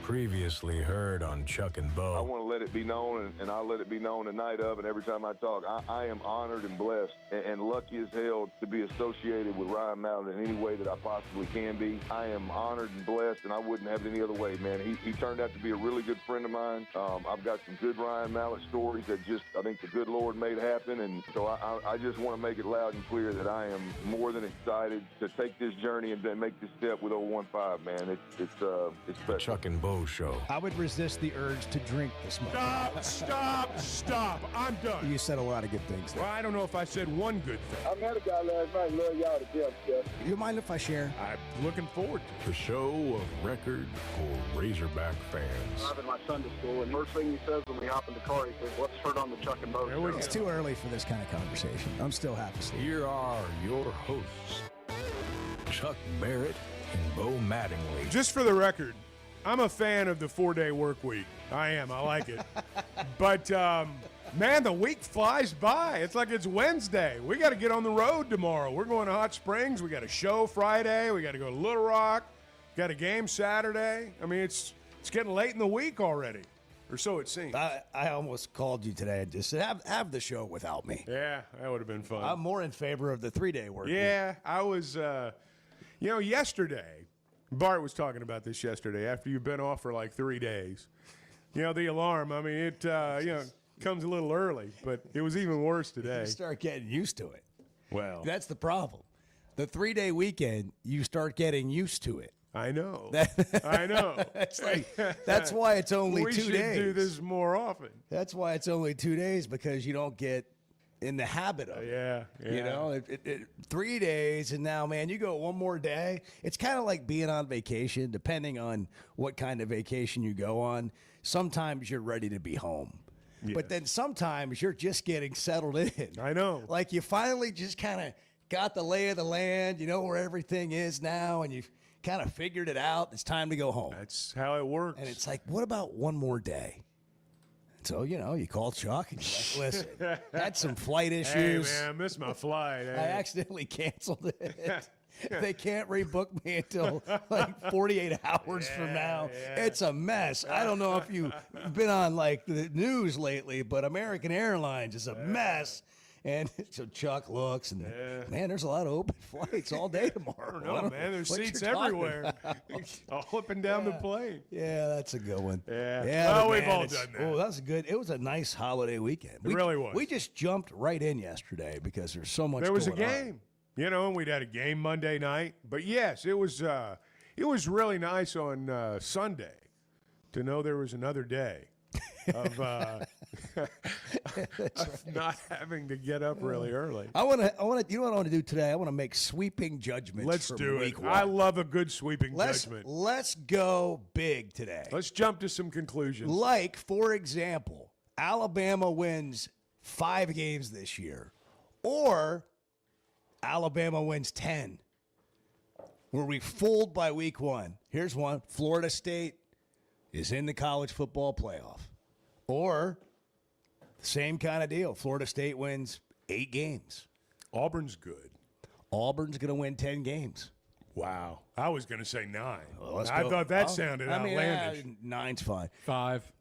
Previously heard on Chuck and Bo. I want to let it be known, and I'll let it be known the night of, and every time I talk, I am honored and blessed and lucky as hell to be associated with Ryan Mallet in any way that I possibly can be. I am honored and blessed, and I wouldn't have it any other way, man. He turned out to be a really good friend of mine. I've got some good Ryan Mallet stories that I think the good Lord made happen, and so I just want to make it loud and clear that I am more than excited to take this journey and then make this step with 015, man. It's special. Chuck and Bo Show. I would resist the urge to drink this morning. Stop. I'm done. You said a lot of good things there. Well, I don't know if I said one good thing. I met a guy last night, love y'all to death, Jeff. You mind if I share? I'm looking forward to it. The show of record for Razorback fans. I'm in my Sunday school, and first thing he says when we hop in the car, he says, "Let's turn on the Chuck and Bo There we show." go. It's too early for this kind of conversation. I'm still half asleep. Here are your hosts, Chuck Barrett and Bo Mattingly. Just for the record, I'm a fan of the 4-day work week. I am. I like it. But, man, the week flies by. It's like it's Wednesday. We got to get on the road tomorrow. We're going to Hot Springs. We got a show Friday. We got to go to Little Rock. Got a game Saturday. I mean, it's getting late in the week already, or so it seems. I almost called you today and just said, have the show without me. Yeah, that would have been fun. I'm more in favor of the 3-day work week. Yeah, I was, yesterday, Bart was talking about this yesterday, after you've been off for like 3 days. The alarm, I mean, it, comes a little early, but it was even worse today. You start getting used to it. Well, That's the problem. The 3-day weekend, you start getting used to it. I know. I know. That's why it's only we 2 should days. do this more often. That's why it's only 2 days, because you don't get in the habit of it. Yeah. 3 days, and now, man, you go one more day. It's kind of like being on vacation, depending on what kind of vacation you go on. Sometimes you're ready to be home. Yes. But then sometimes you're just getting settled in. I know. Like you finally just kind of got the lay of the land, you know where everything is now, and you've kind of figured it out. It's time to go home. That's how it works. And it's like, what about one more day? So, you call Chuck and you're like, listen, had some flight issues. Hey, man, I missed my flight. I accidentally canceled it. They can't rebook me until like 48 hours from now. Yeah. It's a mess. I don't know if you've been on like the news lately, but American Airlines is a mess. And so Chuck looks, and man, there's a lot of open flights all day tomorrow. I don't know, man. There's what seats you're talking everywhere. All up and down the plane. Yeah, that's a good one. Yeah. but Well, we've man, all done that. Oh, that's good. It was a nice holiday weekend. It really was. We just jumped right in yesterday because there's so much There was a going on. game. And we'd had a game Monday night. But, yes, it was really nice on Sunday to know there was another day of not having to get up really early. I want to. You know what I want to do today? I want to make sweeping judgments. Let's for do it. week 1. I love a good sweeping judgment. Let's go big today. Let's jump to some conclusions. Like, for example, Alabama wins 5 games this year, or Alabama wins 10. Were we fooled by week 1? Here's one. Florida State is in the college football playoff. Or same kind of deal. Florida State wins 8 games. Auburn's good. Auburn's going to win 10 games. Wow. I was going to say 9. Well, I thought that sounded outlandish. 9's fine. 5.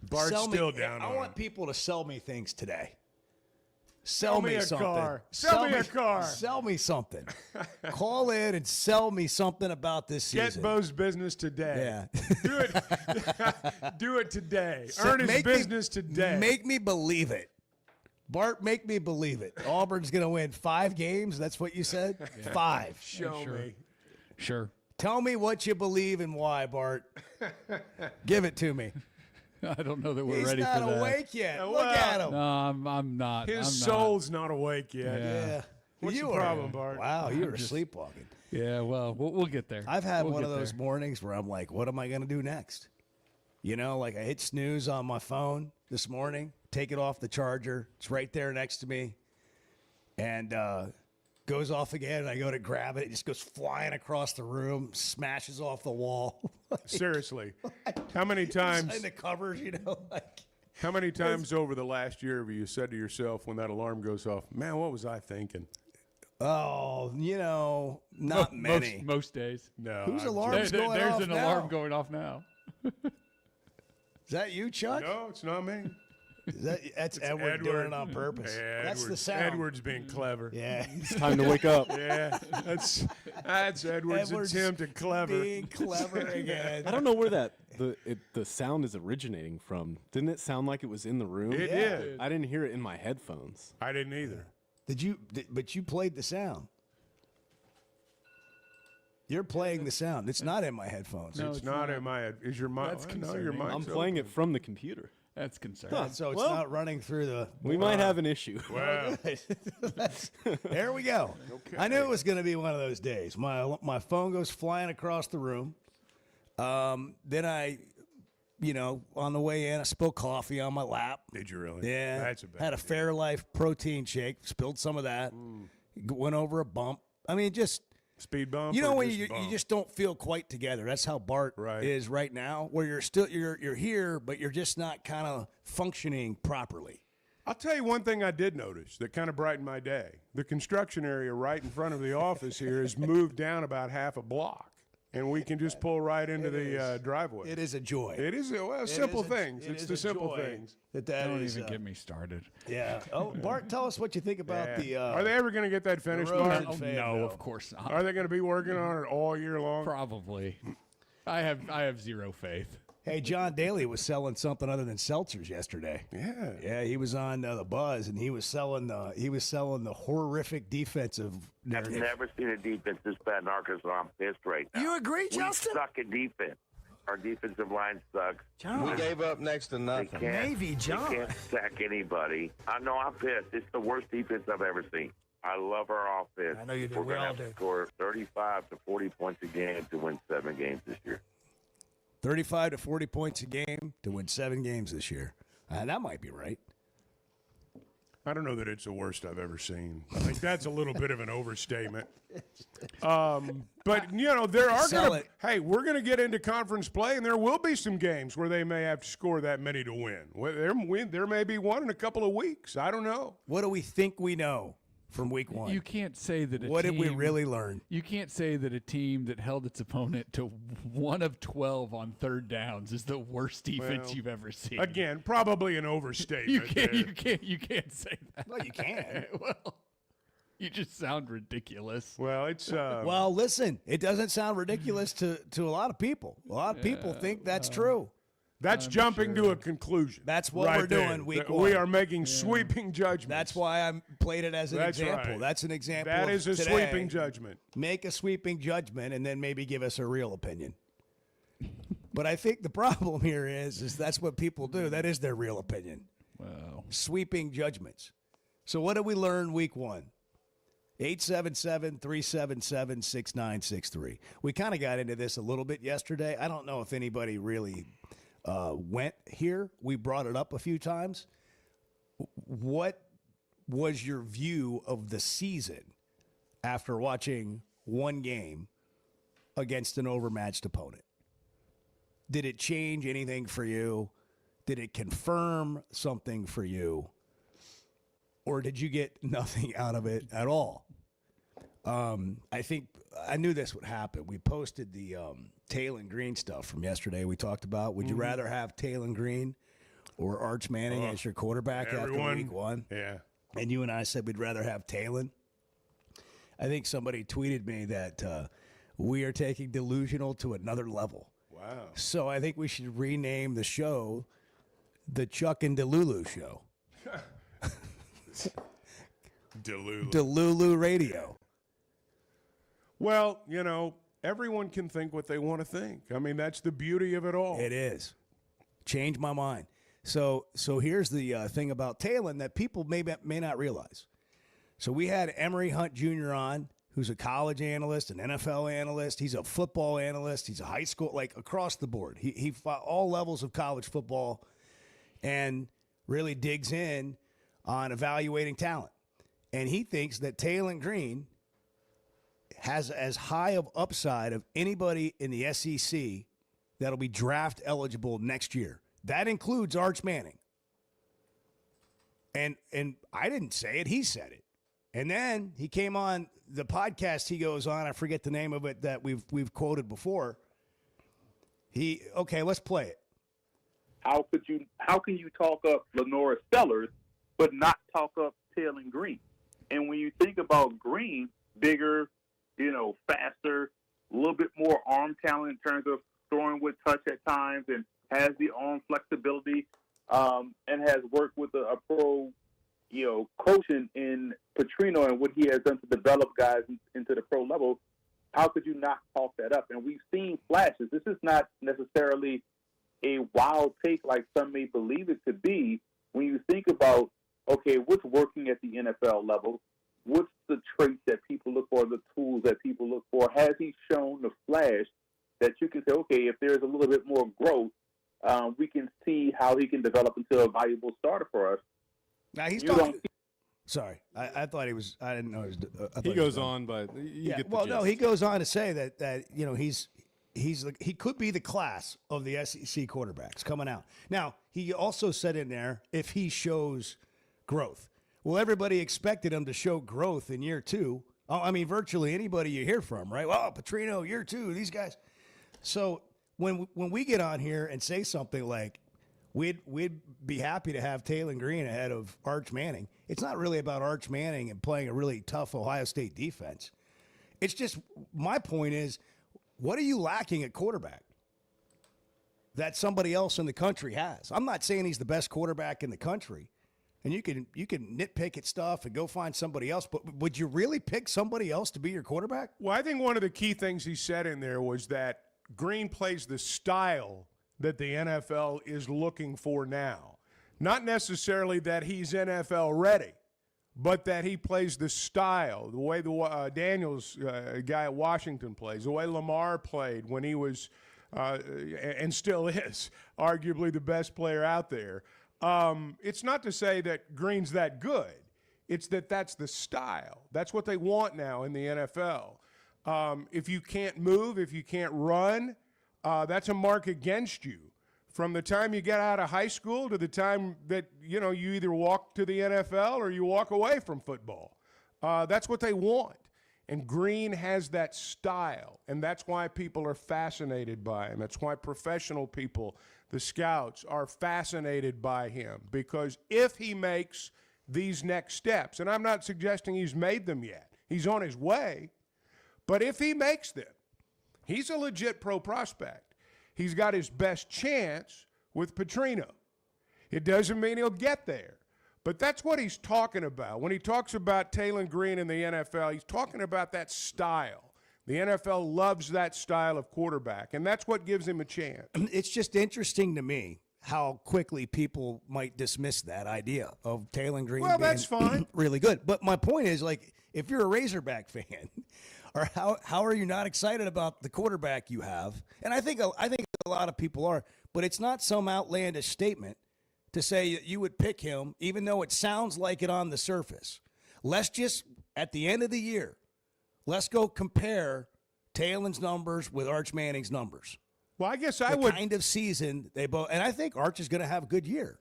Bart's still down I on want it. people to sell me things today. Sell me a something. car. Sell me a car. Sell me something. Call in and sell me something about this season. Get Bo's business today. Yeah. Do it. Do it today. Earn his business today. Make me believe it. Bart, make me believe it. Auburn's going to win 5 games. That's what you said? 5. Show me. Sure. Tell me what you believe and why, Bart. Give it to me. I don't know that we're He's ready not for that. awake yet. Well, Look at him. No, I'm not. His I'm soul's not awake yet. Yeah. What's you the problem, Bart? Wow, you were sleepwalking. Not. Yeah, well, we'll get there. I've had We'll one get of those there. mornings where I'm like, what am I going to do next? Like I hit snooze on my phone this morning, take it off the charger. It's right there next to me. And goes off again, and I go to grab it. It just goes flying across the room, smashes off the wall. Seriously. How many times in the covers, How many times over the last year have you said to yourself when that alarm goes off, man, what was I thinking? Oh, not many. Most days. No. Whose I'm alarm's going There's off an now? alarm going off now. Is that you, Chuck? No, it's not me. That's Edward doing it on purpose. Yeah, That's the Edward's- sound. Edward's being clever. Yeah. It's time to wake up. Yeah, that's Edward's attempt at clever. Being clever again. I don't know where the sound is originating from. Didn't it sound like it was in the room? It did. I didn't hear it in my headphones. I didn't either. But you played the sound. You're playing the sound. It's not in my headphones. It's not in my head. Is your mic? That's No, your concerning. mic's I'm playing open. it from the computer. That's concerning. So it's Well, not running through the. We might have an issue. Well, There we go. Okay. I knew it was going to be one of those days. My phone goes flying across the room. Then I, on the way in, I spilled coffee on my lap. did you really? Yeah. That's a bad Had a deal. Fairlife protein shake. Spilled some of that. Went over a bump. I mean, just. Speed bump. You know or when just you bump? just don't feel quite together. That's how Bart Right. is right now, where you're here, but you're just not kind of functioning properly. I'll tell you one thing I did notice that kind of brightened my day. The construction area right in front of the office here has moved down about half a block, and we can just pull right into the driveway. It is a joy. It is It simple is things. it It's is the a simple joy things. That Don't is, even get me started. Yeah. Oh, Bart, tell us what you think about Yeah. the. Are they ever going to get that finished, road Bart? in Oh, Fayetteville. no, of course not. Are they going to be working on it all year long? Probably. I have zero faith. Hey, John Daly was selling something other than seltzers yesterday. Yeah. Yeah, he was on the Buzz, and he was selling the horrific defensive I've narrative. never seen a defense this bad in Arkansas. I'm pissed right now. You agree, We Justin? suck at defense. Our defensive line sucks. We gave up next to They nothing. can't, Navy, John. They can't sack anybody. I know I'm pissed. It's the worst defense I've ever seen. I love our offense. I know you do. We're We going to all have to do. score 35 to 40 points a game to win 7 games this year. 35 to 40 points a game to win 7 games this year. That might be right. I don't know that it's the worst I've ever seen. I think that's a little bit of an overstatement. But, there are Sell going it. to – hey, we're going to get into conference play, and there will be some games where they may have to score that many to win. There may be one in a couple of weeks. I don't know. What do we think we know from week 1? You can't say that What did we really learn? You can't say that a team that held its opponent to 1 of 12 on third downs is the worst defense Well, you've ever seen. Again, probably an overstatement. you can't there. you can't say that. Well, you can. Well, you just sound ridiculous. Well, it's Well, listen, it doesn't sound ridiculous to a lot of people. A lot of people think that's true. that's jumping to a conclusion. That's what right we're there. doing week That 1. We are making sweeping judgments. That's why I played it as an That's example. right. That's an example. That of is a today. sweeping judgment. Make a sweeping judgment and then maybe give us a real opinion. But I think the problem here is that's what people do. That is their real opinion. Wow. Sweeping judgments. So what did we learn week 1? 877-377-6963. We kind of got into this a little bit yesterday. I don't know if anybody really went here. We brought it up a few times. What was your view of the season after watching one game against an overmatched opponent? Did it change anything for you? Did it confirm something for you? Or did you get nothing out of it at all? I think I knew this would happen. We posted the Talon Green stuff from yesterday we talked about. Would you rather have Talon Green or Arch Manning as your quarterback after week 1? Yeah. And you and I said we'd rather have Talon. I think somebody tweeted me that we are taking delusional to another level. Wow. So I think we should rename the show the Chuck and Delulu Show. Delulu Radio. Well, everyone can think what they want to think. I mean, that's the beauty of it all. It is. Change my mind. So here's the thing about Talon that people may not realize. So we had Emory Hunt Jr. on, who's a college analyst, an NFL analyst. He's a football analyst. He's a high school, like across the board. He fought all levels of college football and really digs in on evaluating talent. And he thinks that Talon Green has as high of upside of anybody in the SEC that'll be draft eligible next year. That includes Arch Manning. And I didn't say it, he said it. And then he came on the podcast he goes on, I forget the name of it that we've quoted before. Let's play it. How can you talk up Lenora Stellars but not talk up Talon Green? And when you think about Green, bigger, faster, a little bit more arm talent in terms of throwing with touch at times, and has the arm flexibility, and has worked with a pro, coaching in Petrino and what he has done to develop guys into the pro level. How could you not talk that up? And we've seen flashes. This is not necessarily a wild take like some may believe it to be. When you think about, okay, what's working at the NFL level? What's the traits that people look for, the tools that people look for? Has he shown the flash that you can say, okay, if there's a little bit more growth, we can see how he can develop into a valuable starter for us? Now he's talking. Sorry, I thought he was. I didn't know he was. He goes on, but you get the gist. No, he goes on to say that he could be the class of the SEC quarterbacks coming out. Now he also said in there if he shows growth. Well, everybody expected him to show growth in year 2. I mean, virtually anybody you hear from, right? Well, Petrino, year 2, these guys. So when we get on here and say something like we'd be happy to have Talon Green ahead of Arch Manning, it's not really about Arch Manning and playing a really tough Ohio State defense. It's just, my point is, what are you lacking at quarterback that somebody else in the country has? I'm not saying he's the best quarterback in the country, and you can nitpick at stuff and go find somebody else, but would you really pick somebody else to be your quarterback? Well, I think one of the key things he said in there was that Green plays the style that the NFL is looking for now. Not necessarily that he's NFL ready, but that he plays the style, the way Daniels, guy at Washington, plays, the way Lamar played when he was, and still is, arguably the best player out there. It's not to say that Green's that good. It's that that's the style. That's what they want now in the NFL. If you can't move, if you can't run, that's a mark against you. From the time you get out of high school to the time that, you either walk to the NFL or you walk away from football. That's what they want. And Green has that style, and that's why people are fascinated by him. That's why professional people, the scouts, are fascinated by him, because if he makes these next steps, and I'm not suggesting he's made them yet, he's on his way, but if he makes them, he's a legit pro prospect. He's got his best chance with Petrino. It doesn't mean he'll get there, but that's what he's talking about. When he talks about Talon Green in the NFL, he's talking about that style. The NFL loves that style of quarterback, and that's what gives him a chance. It's just interesting to me how quickly people might dismiss that idea of Talon Green being that's fine. really good. But my point is, if you're a Razorback fan, or how are you not excited about the quarterback you have? And I think a lot of people are, but it's not some outlandish statement to say that you would pick him, even though it sounds like it on the surface. Let's just, at the end of the year, let's go compare Talon's numbers with Arch Manning's numbers. Well, I guess the kind of season they both, and I think Arch is going to have a good year.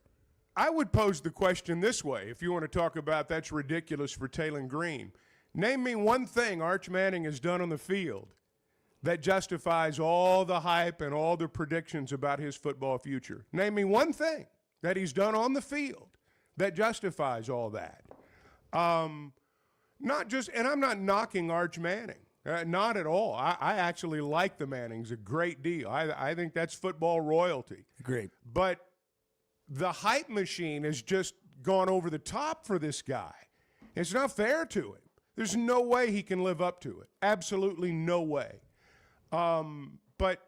I would pose the question this way, if you want to talk about that's ridiculous for Talon Green. Name me one thing Arch Manning has done on the field that justifies all the hype and all the predictions about his football future. Name me one thing that he's done on the field that justifies all that. Not just, and I'm not knocking Arch Manning, not at all. I actually like the Mannings a great deal. I think that's football royalty. Great. But the hype machine has just gone over the top for this guy. It's not fair to him. There's no way he can live up to it. Absolutely no way. But,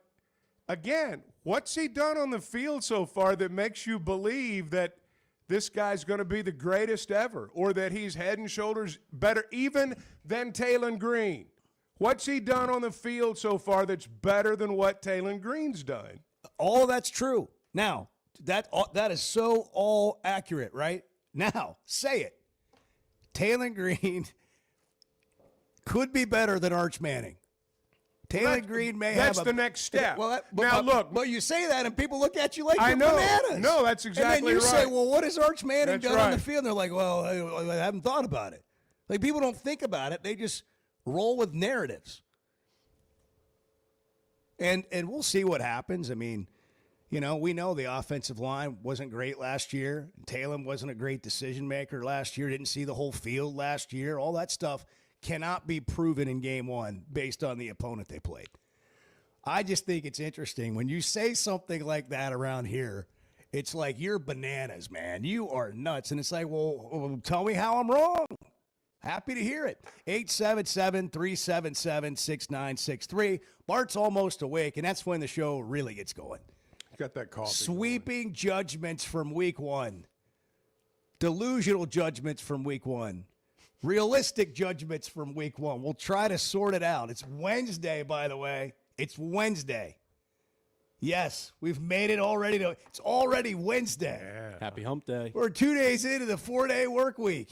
again, what's he done on the field so far that makes you believe that this guy's going to be the greatest ever, or that he's head and shoulders better even than Talon Green? What's he done on the field so far that's better than what Talon Green's done? All that's true. Now, that is so all accurate, right? Now, say it. Talon Green could be better than Arch Manning. Talon Green may have That's the next step. Look. But you say that, and people look at you like you're know. bananas. No, that's exactly right. And then you say, well, what has Arch Manning done on the right. field? And they're like, well, I haven't thought about it. Like, people don't think about it. They just roll with narratives. And we'll see what happens. I mean, you know, we know the offensive line wasn't great last year. Talon wasn't a great decision maker last year. Didn't see the whole field last year. All that stuff cannot be proven in game one based on the opponent they played. I just think it's interesting when you say something like that around here. It's like, you're bananas, man. You are nuts. And it's like, well, tell me how I'm wrong. Happy to hear it. 877-377-6963. Bart's almost awake, and that's when the show really gets going. Got that coffee. Sweeping judgments from week one. Delusional judgments from week one. Realistic judgments from week one. We'll try to sort it out. It's Wednesday, by the way. It's Wednesday. Yes, we've made it already. It's already Wednesday. Yeah. Happy hump day. We're 2 days into the 4-day work week.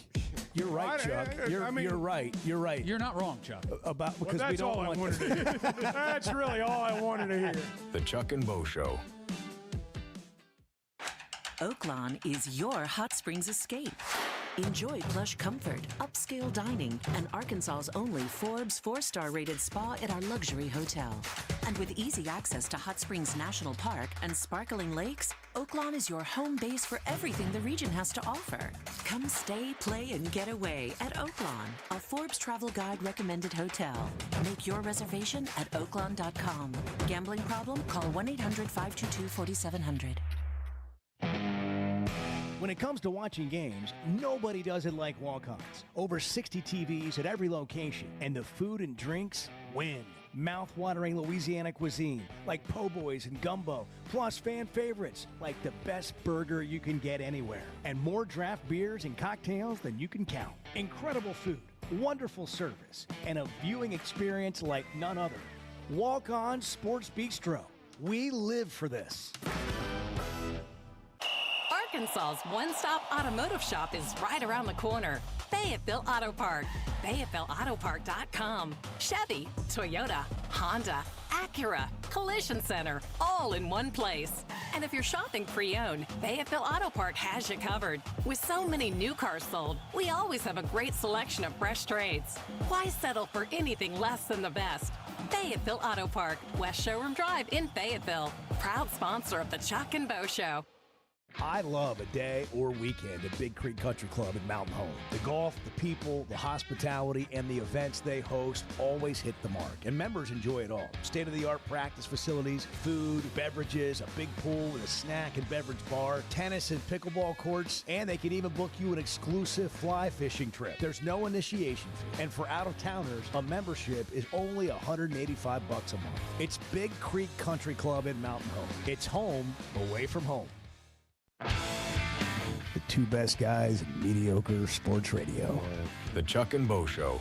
You're right, Chuck. You're right. You're right. You're not wrong, Chuck. Because that's we don't all want I wanted to hear. That's really all I wanted to hear. The Chuck and Bo Show. Oaklawn is your hot springs escape. Enjoy plush comfort, upscale dining, and Arkansas's only Forbes 4-star rated spa at our luxury hotel. And with easy access to Hot Springs National Park and sparkling lakes, Oaklawn is your home base for everything the region has to offer. Come stay, play, and get away at Oaklawn, a Forbes Travel Guide recommended hotel. Make your reservation at oaklawn.com. Gambling problem? Call 1-800-522-4700. When it comes to watching games, nobody does it like Walk-Ons. Over 60 TVs at every location, and the food and drinks win. Mouth-watering Louisiana cuisine like po' boys and gumbo, plus fan favorites like the best burger you can get anywhere, and more draft beers and cocktails than you can count. Incredible food, wonderful service, and a viewing experience like none other. Walk-On Sports Bistro. We live for this. Arkansas's one-stop automotive shop is right around the corner. Fayetteville Auto Park. FayettevilleAutoPark.com. Chevy, Toyota, Honda, Acura, Collision Center, all in one place. And if you're shopping pre-owned, Fayetteville Auto Park has you covered. With so many new cars sold, we always have a great selection of fresh trades. Why settle for anything less than the best? Fayetteville Auto Park, West Showroom Drive in Fayetteville. Proud sponsor of the Chuck and Bo Show. I love a day or weekend at Big Creek Country Club in Mountain Home. The golf, the people, the hospitality, and the events they host always hit the mark, and members enjoy it all. State-of-the-art practice facilities, food, beverages, a big pool with a snack and beverage bar, tennis and pickleball courts, and they can even book you an exclusive fly fishing trip. There's no initiation fee, and for out-of-towners, a membership is only $185 a month. It's Big Creek Country Club in Mountain Home. It's home away from home. The two best guys in mediocre sports radio. The Chuck and Bo Show.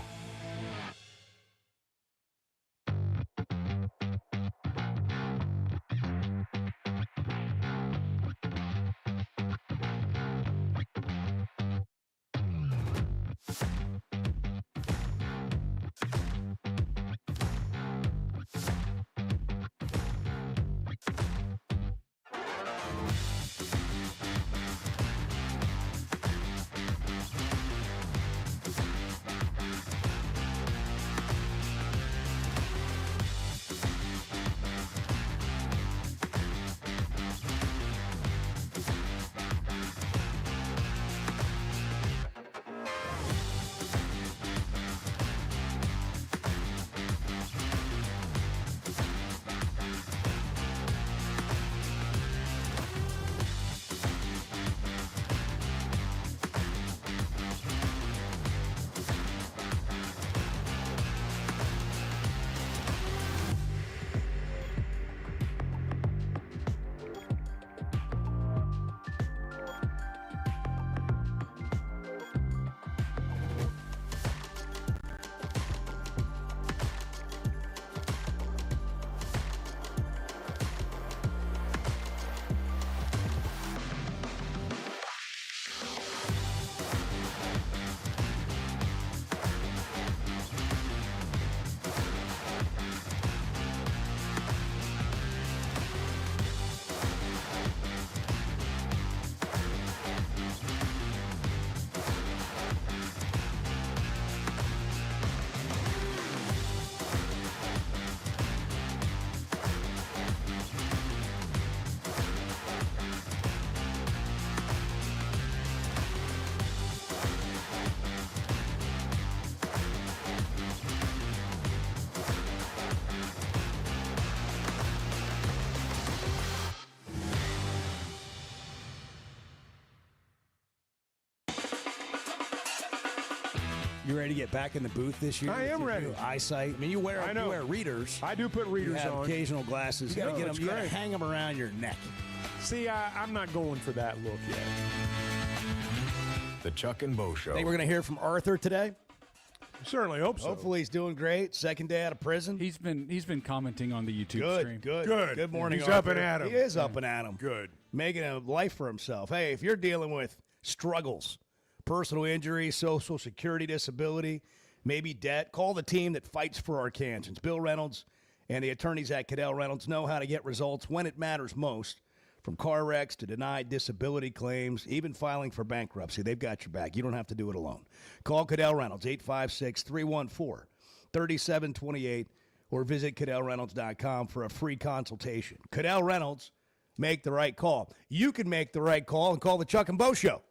You ready to get back in the booth this year? I am With your ready. new eyesight. I mean, you wear readers. I do put readers You have on. occasional glasses. You got to get them. You got to great. hang them around your neck. See, I'm not going for that look yet. The Chuck and Bo Show. I think we're going to hear from Arthur today. Certainly hope so. Hopefully he's doing great. Second day out of prison. He's been commenting on the YouTube stream. Good morning, He's Arthur. up and at 'em. He is up and at 'em. Good. Making a life for himself. Hey, if you're dealing with struggles, personal injury, social security disability, maybe debt, call the team that fights for our Kansans. Bill Reynolds and the attorneys at Cadell Reynolds know how to get results when it matters most. From car wrecks to denied disability claims, even filing for bankruptcy, they've got your back. You don't have to do it alone. Call Cadell Reynolds, 856-314-3728, or visit CadellReynolds.com for a free consultation. Cadell Reynolds, make the right call. You can make the right call and call the Chuck and Bo Show,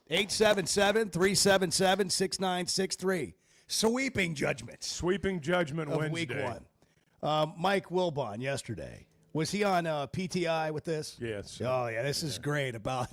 877-377-6963. Sweeping judgments. Sweeping judgment of Wednesday. Week 1. Mike Wilbon yesterday. Was he on PTI with this? Yes. Oh, yeah, this is great about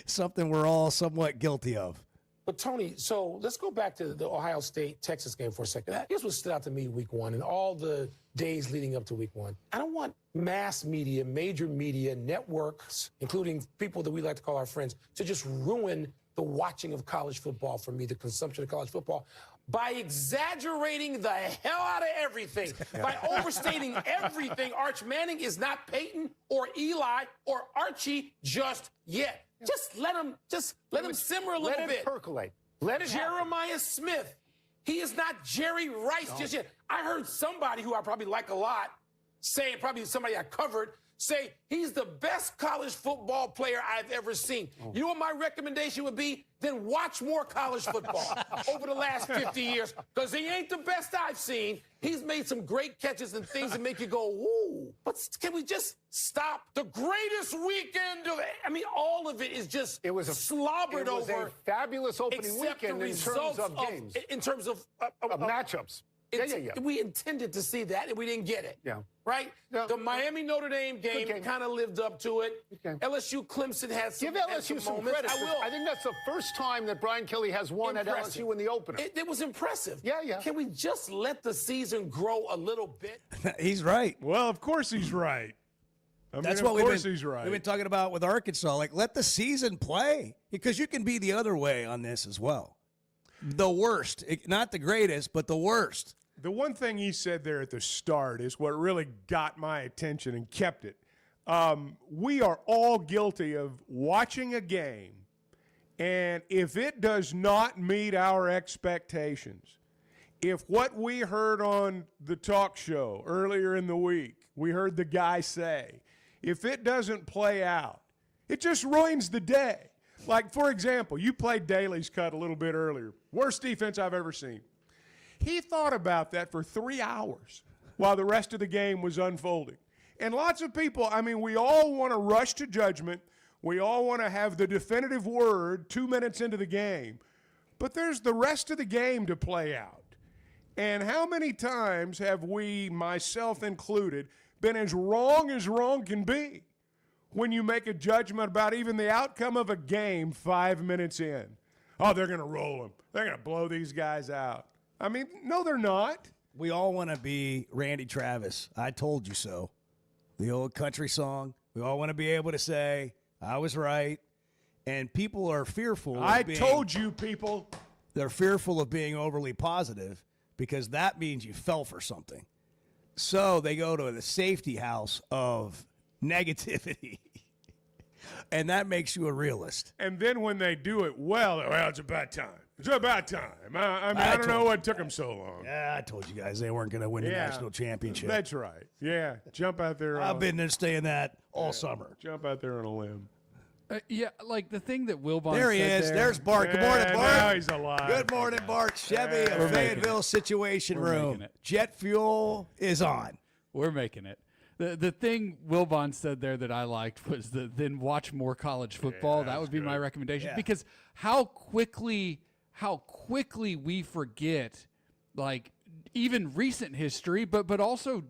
something we're all somewhat guilty of. But, Tony, so let's go back to the Ohio State-Texas game for a second. Here's what stood out to me Week 1 and all the days leading up to Week 1. I don't want mass media, major media, networks, including people that we like to call our friends, to just ruin the watching of college football for me, the consumption of college football, by exaggerating the hell out of everything, by overstating everything. Arch Manning is not Peyton or Eli or Archie just yet. Just let him simmer a little bit. Let it percolate. Let it happen. Jeremiah Smith, he is not Jerry Rice just yet. I heard somebody who I probably like a lot say, probably somebody I covered, say he's the best college football player I've ever seen. You know what my recommendation would be? Then watch more college football over the last 50 years, because he ain't the best I've seen. He's made some great catches and things that make you go, ooh. But can we just stop? The greatest weekend of, all of it is just slobbered over. It was a fabulous opening weekend in terms of games. In terms of matchups. Yeah. We intended to see that, and we didn't get it. Yeah. Right? Yeah. The Miami-Notre Dame game kind of lived up to it. Okay. LSU-Clemson had some Give LSU some moments. credit. I will. I think that's the first time that Brian Kelly has won at LSU in the opener. It was impressive. Yeah. Can we just let the season grow a little bit? He's right. Well, of course he's right. That's what we've he's right. We've been talking about with Arkansas. Like, let the season play, because you can be the other way on this as well. The worst, not the greatest, but the worst. The one thing he said there at the start is what really got my attention and kept it. We are all guilty of watching a game, and if it does not meet our expectations, if what we heard on the talk show earlier in the week, we heard the guy say, if it doesn't play out, it just ruins the day. Like, for example, you played Daly's cut a little bit earlier. Worst defense I've ever seen. He thought about that for 3 hours while the rest of the game was unfolding. And lots of people, we all want to rush to judgment. We all want to have the definitive word 2 minutes into the game. But there's the rest of the game to play out. And how many times have we, myself included, been as wrong can be when you make a judgment about even the outcome of a game 5 minutes in? Oh, they're going to roll them. They're going to blow these guys out. No, they're not. We all want to be Randy Travis. I told you so. The old country song. We all want to be able to say, I was right. And people are fearful. I told you, people. They're fearful of being overly positive because that means you fell for something. So they go to the safety house of negativity. And that makes you a realist. And then when they do it well, it's about time. It's about time. I don't know what took them so long. Yeah, I told you guys they weren't going to win the national championship. That's right. Yeah, jump out there. I've been there saying that all summer. Jump out there on a limb. Like the thing that Wilbon there he said is. There's Bart. Good morning, Bart. Now he's alive. Good morning, Bart. Chevy of Fayetteville Situation Room. Jet fuel is on. We're making it. The thing Wilbon said there that I liked was then watch more college football. Yeah, that would be my recommendation because how quickly we forget, like, even recent history, but also,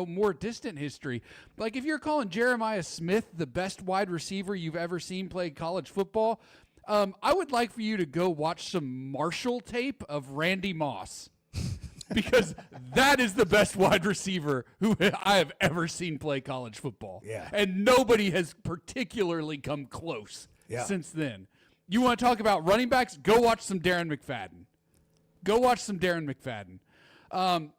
more distant history. Like, if you're calling Jeremiah Smith the best wide receiver you've ever seen play college football, I would like for you to go watch some Marshall tape of Randy Moss. Because that is the best wide receiver who I have ever seen play college football. Yeah. And nobody has particularly come close since then. You want to talk about running backs? Go watch some Darren McFadden. And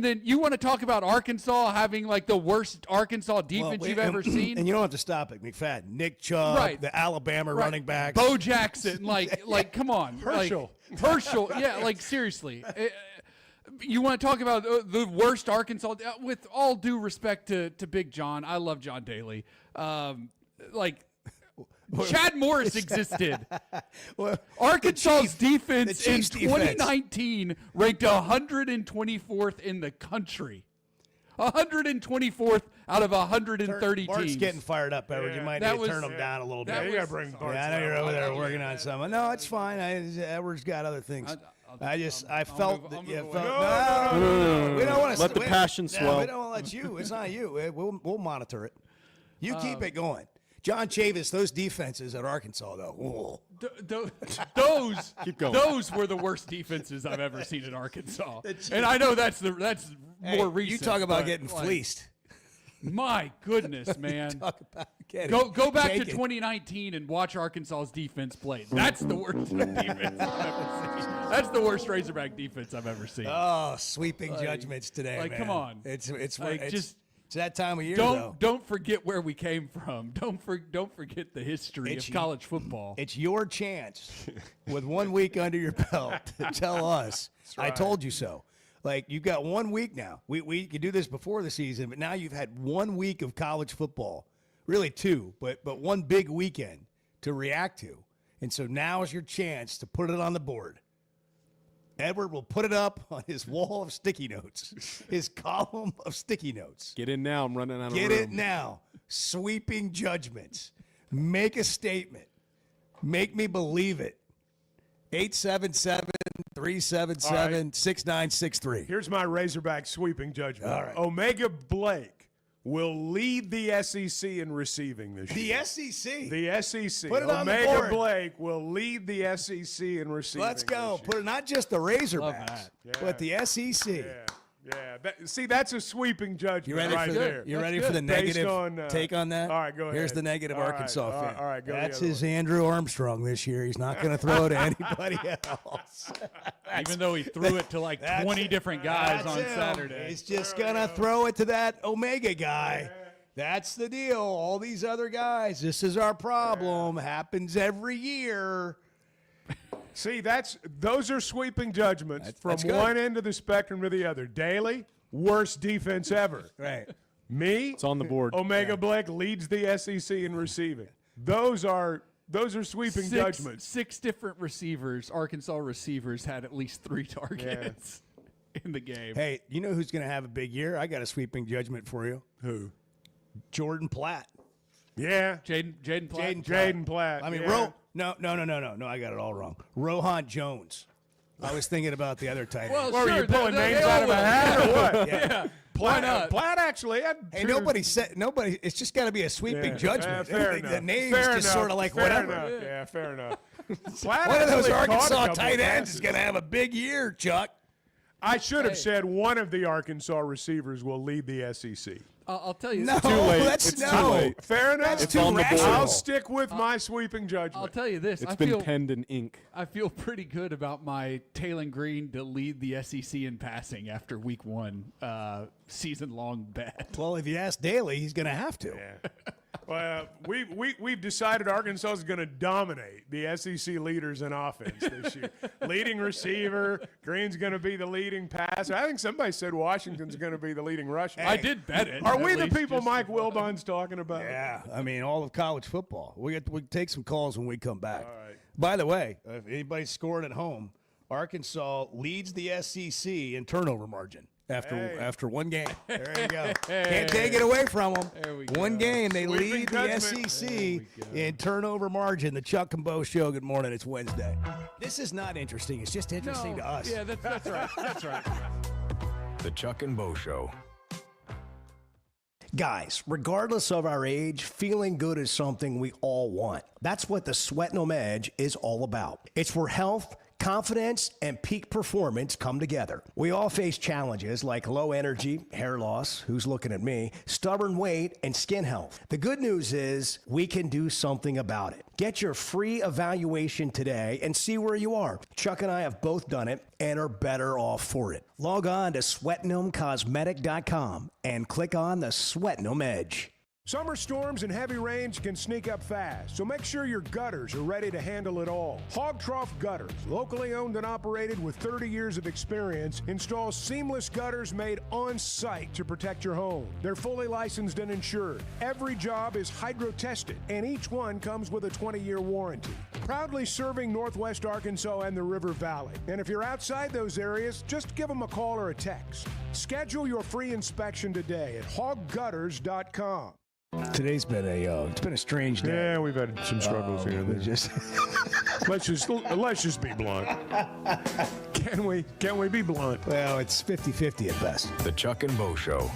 then you want to talk about Arkansas having like the worst Arkansas defense you've ever seen? And you don't have to stop it. McFadden, Nick Chubb, the Alabama running backs. Bo Jackson, like come on. Herschel, yeah, like seriously. You want to talk about the worst Arkansas? With all due respect to Big John, I love John Daly. Chad Morris existed. Arkansas's defense in 2019 ranked 124th in the country. 124th out of 130 Bart's teams. getting fired up, Edward. You might need to turn him down a little bit. You got to bring Bart. I know you're over there working on something. No, it's fine. Edward's got other things. I felt that you felt. No. We don't want to let the passion swell. We don't want to let you. It's not you. We'll monitor it. You keep it going. John Chavis, those defenses at Arkansas, though. Keep going. Those were the worst defenses I've ever seen in Arkansas. And I know that's more recent. You talk about getting fleeced. My goodness, man. Go back to 2019 and watch Arkansas's defense play. That's the worst defense I've ever seen. That's the worst Razorback defense I've ever seen. Oh, sweeping judgments today, man. Come on. It's just that time of year, though. Don't forget where we came from. Don't forget the history of college football. It's your chance with 1 week under your belt to tell us, I told you so. Like, you've got 1 week now. We could do this before the season, but now you've had 1 week of college football. Really two, but one big weekend to react to. And so now is your chance to put it on the board. Edward will put it up on his wall of sticky notes, his column of sticky notes. Get in now. I'm running out of room. Get it now. Sweeping judgments. Make a statement. Make me believe it. 877-377-6963. Here's my Razorback sweeping judgment. All right. Omega Blake will lead the SEC in receiving this year. The SEC? The SEC. Put it on the Omega board. Blake will lead the SEC in receiving. Let's go. Put it not just the Razorbacks, but the SEC. Yeah. See, that's a sweeping judgment. You ready right for there. You ready for the negative on, take on that? All right, go ahead. Here's the negative Arkansas fan. All right, go. That's his Andrew Armstrong this year. He's not going to throw to anybody else. Even though he threw it to like 20 different guys on Saturday. He's just going to throw it to that Omega guy. That's the deal. All these other guys, this is our problem. Happens every year. See, those are sweeping judgments from one end of the spectrum to the other. Daly, worst defense ever. Right. Me, it's on the board. Omega Blake leads the SEC in receiving. Those are sweeping judgments. 6 different receivers, Arkansas receivers, had at least 3 targets in the game. Hey, you know who's going to have a big year? I got a sweeping judgment for you. Who? Jordan Platt. Yeah. Jaden Platt. Jaden Platt. I mean, yeah. No, I got it all wrong. Rohan Jones. I was thinking about the other tight end. Well, Were you pulling names out of a hat or what? Yeah. Platt actually had nobody. It's just got to be a sweeping judgment. Fair enough. The name's just sort of like fair whatever. Enough. Yeah, fair enough. One of those Arkansas tight ends is going to have a big year, Chuck. I should have said one of the Arkansas receivers will lead the SEC. I'll tell you. No, too late. that's it's no. too late. Fair enough. That's it's too on the board. rational. I'll stick with my sweeping judgment. I'll tell you this. It's been penned in ink. I feel pretty good about my Talon Green to lead the SEC in passing after week 1 season-long bet. Well, if you ask Daly, he's going to have to. Yeah. Well, we've decided Arkansas is going to dominate the SEC leaders in offense this year. Leading receiver, Green's going to be the leading passer. I think somebody said Washington's going to be the leading rusher. I did bet it. Are we the people Mike Wilbon's talking about? Yeah, I mean, all of college football. We take some calls when we come back. All right. By the way, if anybody's scoring at home, Arkansas leads the SEC in turnover margin after one game. There you go. Can't take it away from them. There we go. One game, they Sweeping lead the judgment. SEC in turnover margin. The Chuck and Bo Show. Good morning. It's Wednesday. This is not interesting. It's just interesting to us. Yeah, that's right. That's right. The Chuck and Bo Show. Guys, regardless of our age, feeling good is something we all want. That's what the Sweat No Edge is all about. It's where health, confidence, and peak performance come together. We all face challenges like low energy, hair loss, who's looking at me, stubborn weight, and skin health. The good news is we can do something about it. Get your free evaluation today and see where you are. Chuck and I have both done it and are better off for it. Log on to sweatgnomecosmetic.com and click on the Sweat Gnome Edge. Summer storms and heavy rains can sneak up fast, so make sure your gutters are ready to handle it all. Hog Trough Gutters, locally owned and operated with 30 years of experience, installs seamless gutters made on site to protect your home. They're fully licensed and insured. Every job is hydro tested, and each one comes with a 20-year warranty. Proudly serving Northwest Arkansas and the River Valley. And if you're outside those areas, just give them a call or a text. Schedule your free inspection today at hoggutters.com. Today's been a strange day. Yeah, we've had some struggles here. Let's just be blunt. Can we be blunt? Well, it's 50-50 at best. The Chuck and Bo Show.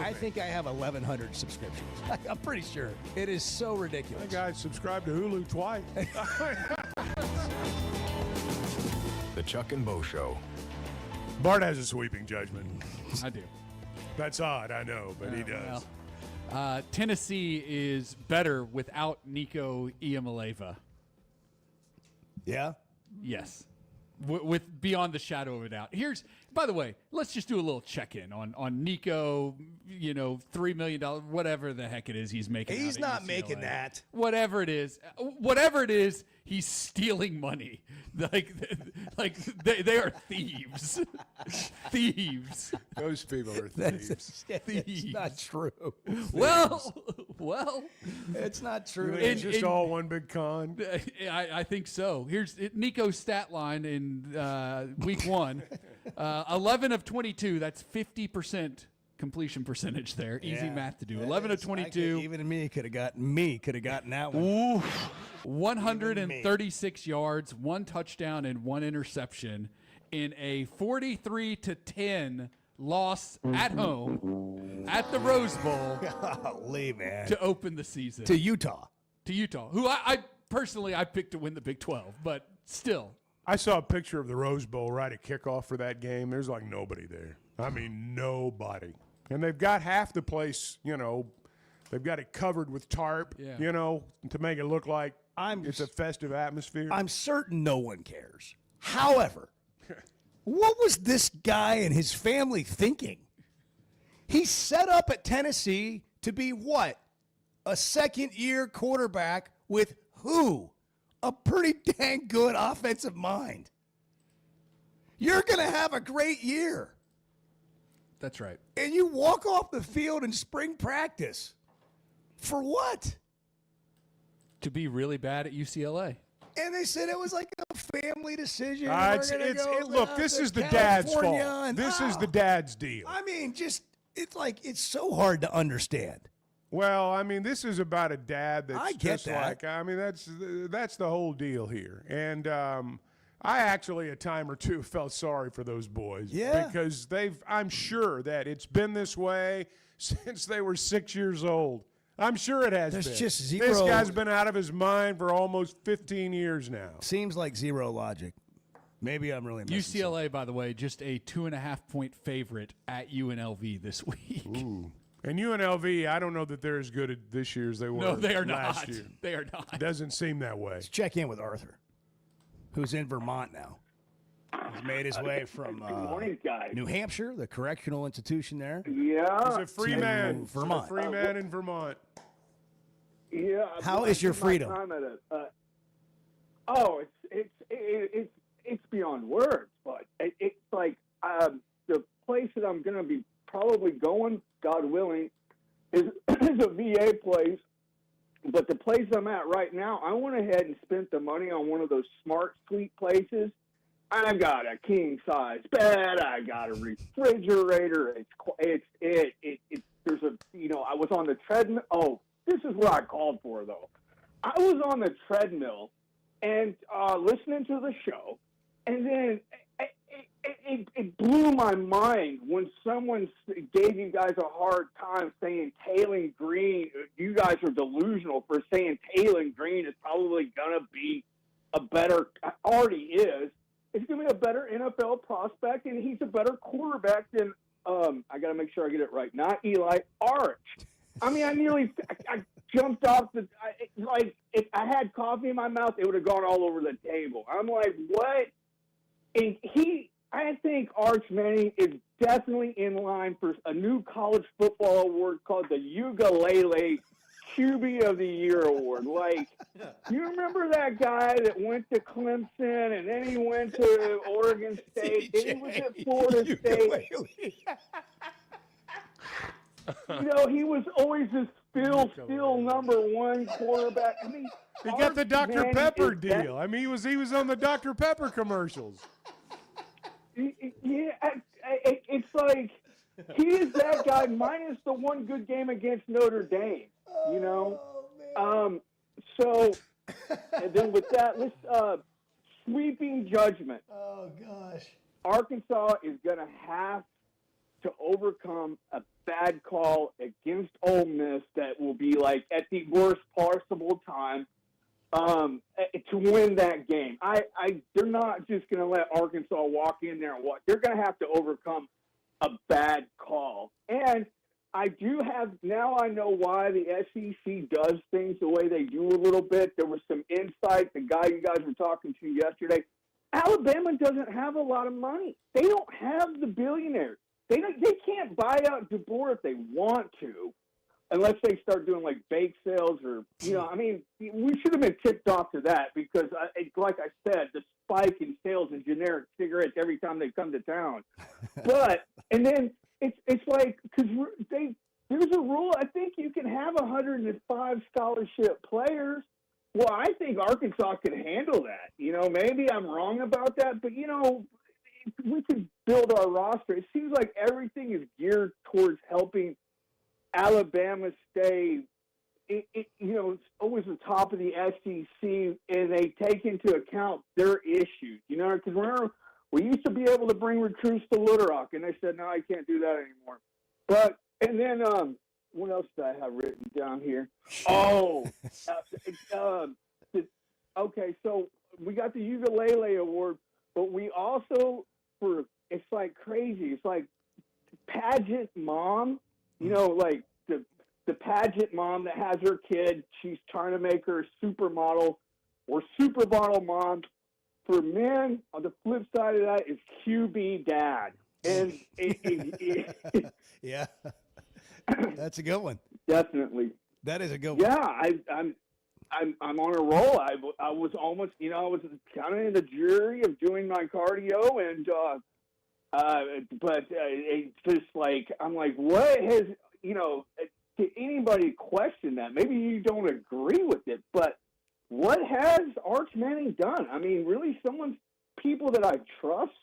I think I have 1,100 subscriptions. I'm pretty sure. It is so ridiculous. That guy subscribed to Hulu twice. The Chuck and Bo Show. Bart has a sweeping judgment. I do. That's odd, I know, but he does. Well, Tennessee is better without Nico Iamaleava. Yeah? Yes. With beyond the shadow of a doubt. By the way, let's just do a little check-in on Nico, $3 million, whatever the heck it is he's making. He's not UCLA. making that. Whatever it is, he's stealing money. Like they are thieves. Thieves. Those people are thieves. It's not true. Well, it's not true. It's just all one big con. I think so. Here's Nico's stat line in week 1. 11 of 22. That's 50% completion percentage there. Easy math to do. 11 of 22. Even me could have gotten that one. Ooh, 136 yards, 1 touchdown, and 1 interception in a 43-10 loss at home at the Rose Bowl. Golly, man. To open the season. To Utah. Who I personally picked to win the Big 12, but still. I saw a picture of the Rose Bowl right at kickoff for that game. There's like nobody there. I mean, nobody. And they've got half the place, they've got it covered with tarp, to make it look like it's a festive atmosphere. I'm certain no one cares. However, what was this guy and his family thinking? He set up at Tennessee to be what? A second-year quarterback with who? A pretty dang good offensive mind. You're going to have a great year. That's right. And you walk off the field in spring practice. For what? To be really bad at UCLA. And they said it was like a family decision. Look, this is the dad's fault. This is the dad's deal. I mean, it's so hard to understand. Well, I mean, this is about a dad that's I get just that. that's the whole deal here. And I actually, a time or two, felt sorry for those boys. Yeah. Because I'm sure that it's been this way since they were 6 years old. I'm sure it has been. There's just zero. This guy's been out of his mind for almost 15 years now. Seems like zero logic. Maybe I'm really missing UCLA, something. by the way, just a 2.5-point favorite at UNLV this week. Ooh. And UNLV, I don't know that they're as good this year as they were No, they are last not. year. They are not. It doesn't seem that way. Let's check in with Arthur, who's in Vermont now. He's made his way from Good morning, guys. New Hampshire, the correctional institution there. Yeah. He's a free man. Vermont. He's a free man in Vermont. Yeah. How is your freedom? It's beyond words, but it's like the place that I'm going to be probably going, God willing, is a VA place. But the place I'm at right now, I went ahead and spent the money on one of those smart suite places. I got a king size bed. I got a refrigerator. There's a, I was on the treadmill. Oh, this is what I called for, though. I was on the treadmill and listening to the show, and then it blew my mind when someone gave you guys a hard time saying Talon Green. You guys are delusional for saying Talon Green is probably going to be a better, already is. It's going to be a better NFL prospect, and he's a better quarterback than, I got to make sure I get it right, not Eli Arch. I mean, I jumped off if I had coffee in my mouth, it would have gone all over the table. I'm like, what? And I think Arch Manning is definitely in line for a new college football award called the Ugalele QB of the Year award. Like, you remember that guy that went to Clemson and then he went to Oregon State, then he was at Florida State. He was always this still number one quarterback. I mean, he got the Dr. Pepper deal. I mean, he was on the Dr. Pepper commercials. Yeah, it's like he is that guy minus the one good game against Notre Dame. So, and then with that, let's sweeping judgment. Oh gosh, Arkansas is going to have to overcome a bad call against Ole Miss that will be like at the worst possible time to win that game. They're not just going to let Arkansas walk in there and watch. They're going to have to overcome a bad call. And I know why the SEC does things the way they do a little bit. There was some insight. The guy you guys were talking to yesterday, Alabama doesn't have a lot of money. They don't have the billionaires. They can't buy out DeBoer if they want to, unless they start doing like bake sales or, we should have been tipped off to that because, like I said, the spike in sales of generic cigarettes every time they come to town. And then it's like, because there's a rule. I think you can have 105 scholarship players. Well, I think Arkansas could handle that. Maybe I'm wrong about that, but, we could build our roster. It seems like everything is geared towards helping Alabama stay, always the top of the SEC, and they take into account their issues. Because remember, we used to be able to bring recruits to Little Rock, and they said, no, I can't do that anymore. And then what else did I have written down here? Okay, so we got the Ukulele Award, but we also, it's like crazy. It's like pageant mom, like the pageant mom that has her kid. She's trying to make her a supermodel or supermodel mom. For men, on the flip side of that is QB dad. And yeah, that's a good one. Definitely, that is a good one. Yeah, I'm on a roll. I was almost, I was kind of in the jury of doing my cardio, and but it's just like I'm like, what has to anybody question that? Maybe you don't agree with it, but what has Arch Manning done? I mean, really, people that I trust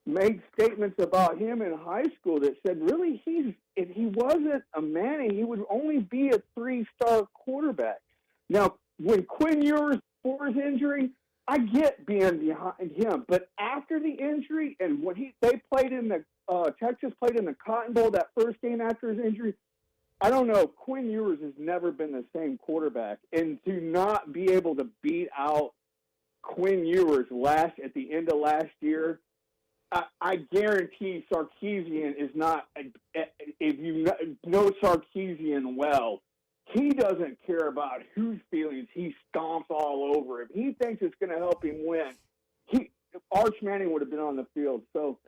made statements about him in high school that said, really, if he wasn't a Manning, he would only be a 3-star quarterback. Now, when Quinn Ewers before his injury, I get being behind him, but after the injury and when they played in the Texas played in the Cotton Bowl that first game after his injury, I don't know. Quinn Ewers has never been the same quarterback, and to not be able to beat out Quinn Ewers at the end of last year, I guarantee Sarkisian is not. If you know Sarkisian well, he doesn't care about whose feelings. He stomps all over him. He thinks it's going to help him win. Arch Manning would have been on the field. So,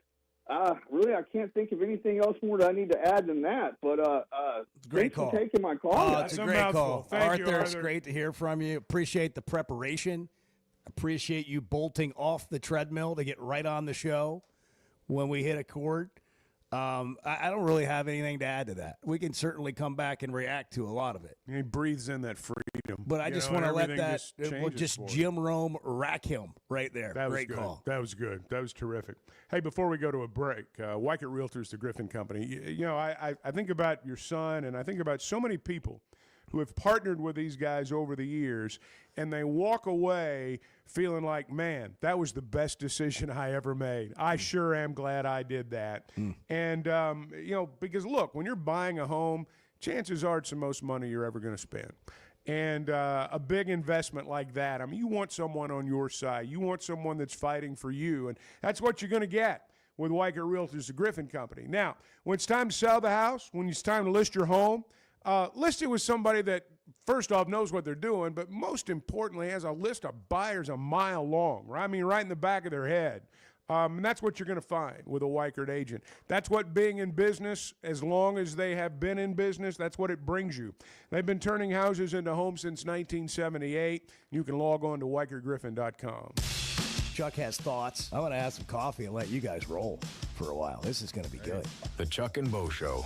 really, I can't think of anything else more that I need to add than that. But great thanks call. for taking my call. It's a great call. Thank you, Arthur, Arthur. it's great to hear from you. Appreciate the preparation. Appreciate you bolting off the treadmill to get right on the show when we hit a chord. I don't really have anything to add to that. We can certainly come back and react to a lot of it. He breathes in that freedom. But I just want to let that, just Jim Rome rack him right there. That was Great good. call. That was good. That was terrific. Hey, before we go to a break, Weichert Realtors, the Griffin Company, I think about your son, and I think about so many people who have partnered with these guys over the years, and they walk away feeling like, man, that was the best decision I ever made. I sure am glad I did that. And, because, look, when you're buying a home, chances are it's the most money you're ever going to spend. And a big investment like that, I mean, you want someone on your side. You want someone that's fighting for you, and that's what you're going to get with Weichert Realtors, the Griffin Company. Now, when it's time to sell the house, when it's time to list your home, list it with somebody that, first off, knows what they're doing, but most importantly, has a list of buyers a mile long, right? I mean, right in the back of their head. And that's what you're going to find with a Weichert agent. That's what being in business, as long as they have been in business, that's what it brings you. They've been turning houses into homes since 1978. You can log on to WeichertGriffin.com. Chuck has thoughts. I want to have some coffee and let you guys roll for a while. This is going to be good. The Chuck and Bo Show.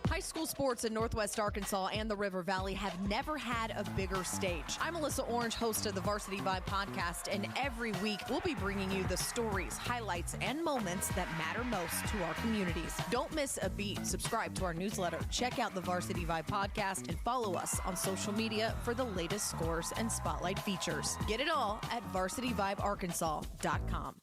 High school sports in Northwest Arkansas and the River Valley have never had a bigger stage. I'm Alyssa Orange, host of the Varsity Vibe podcast, and every week we'll be bringing you the stories, highlights, and moments that matter most to our communities. Don't miss a beat. Subscribe to our newsletter, check out the Varsity Vibe podcast, and follow us on social media for the latest scores and spotlight features. Get it all at varsityvibearkansas.com.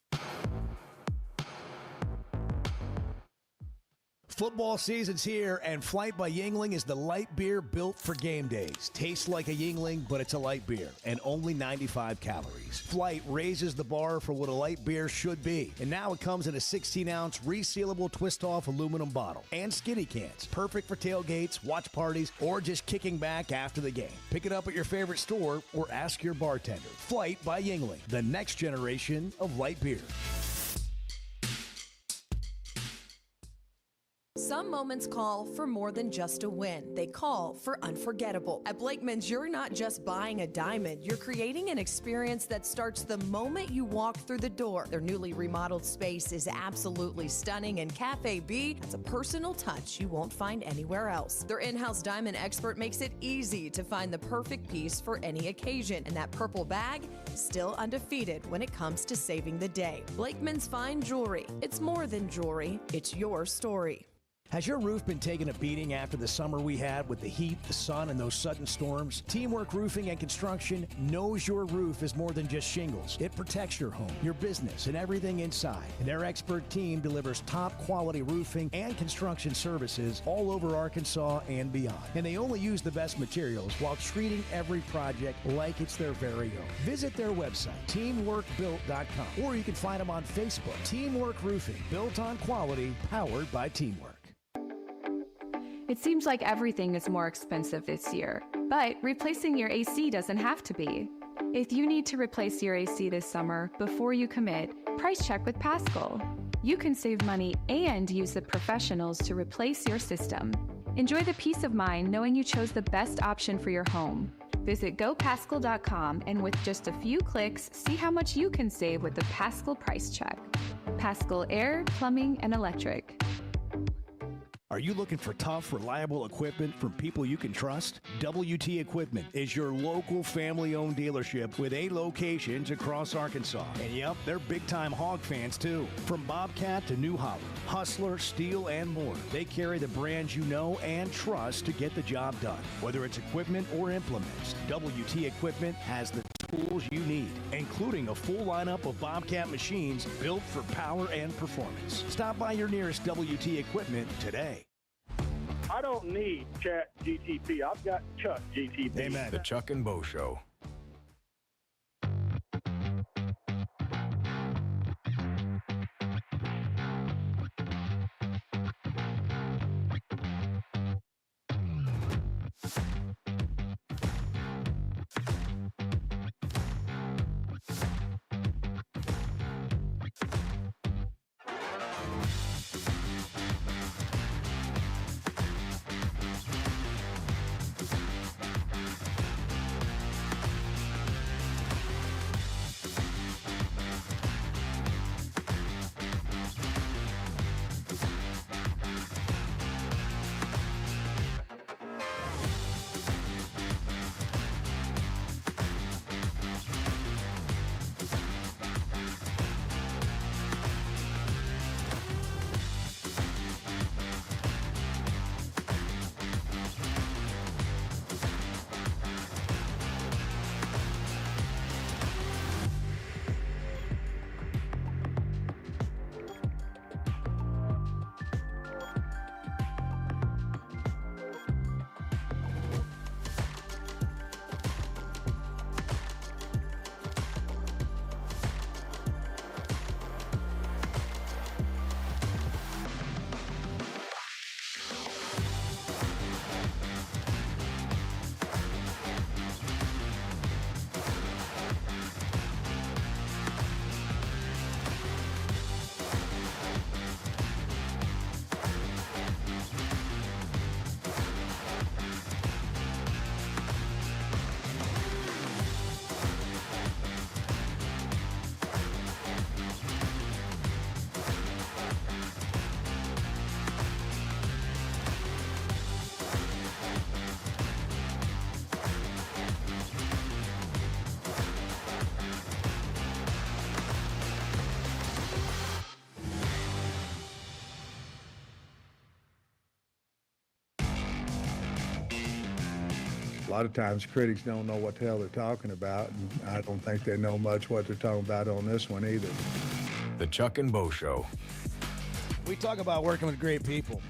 Football season's here, and Flight by Yingling is the light beer built for game days. Tastes like a Yingling, but it's a light beer, and only 95 calories. Flight raises the bar for what a light beer should be, and now it comes in a 16-ounce resealable twist-off aluminum bottle and skinny cans. Perfect for tailgates, watch parties, or just kicking back after the game. Pick it up at your favorite store or ask your bartender. Flight by Yingling, the next generation of light beer. Some moments call for more than just a win. They call for unforgettable. At Blakeman's, you're not just buying a diamond. You're creating an experience that starts the moment you walk through the door. Their newly remodeled space is absolutely stunning, and Cafe B has a personal touch you won't find anywhere else. Their in-house diamond expert makes it easy to find the perfect piece for any occasion, and that purple bag, still undefeated when it comes to saving the day. Blakeman's Fine Jewelry. It's more than jewelry. It's your story. Has your roof been taking a beating after the summer we had with the heat, the sun, and those sudden storms? Teamwork Roofing and Construction knows your roof is more than just shingles. It protects your home, your business, and everything inside. And their expert team delivers top-quality roofing and construction services all over Arkansas and beyond. And they only use the best materials while treating every project like it's their very own. Visit their website, teamworkbuilt.com, or you can find them on Facebook. Teamwork Roofing, built on quality, powered by teamwork. It seems like everything is more expensive this year, but replacing your AC doesn't have to be. If you need to replace your AC this summer, before you commit, price check with Paschal. You can save money and use the professionals to replace your system. Enjoy the peace of mind knowing you chose the best option for your home. Visit GoPaschal.com and with just a few clicks, see how much you can save with the Paschal Price Check. Paschal Air, Plumbing, and Electric. Are you looking for tough, reliable equipment from people you can trust? WT Equipment is your local family-owned dealership with 8 locations across Arkansas. And yep, they're big-time hog fans too. From Bobcat to New Holland, Hustler, Steel, and more. They carry the brands you know and trust to get the job done. Whether it's equipment or implements, WT Equipment has the tools you need, including a full lineup of Bobcat machines built for power and performance. Stop by your nearest WT Equipment today. I don't need Chat GTP. I've got Chuck GTP. Amen. The Chuck and Bo Show. A lot of times critics don't know what the hell they're talking about, and I don't think they know much what they're talking about on this one either. The Chuck and Bo Show. We talk about working with great people.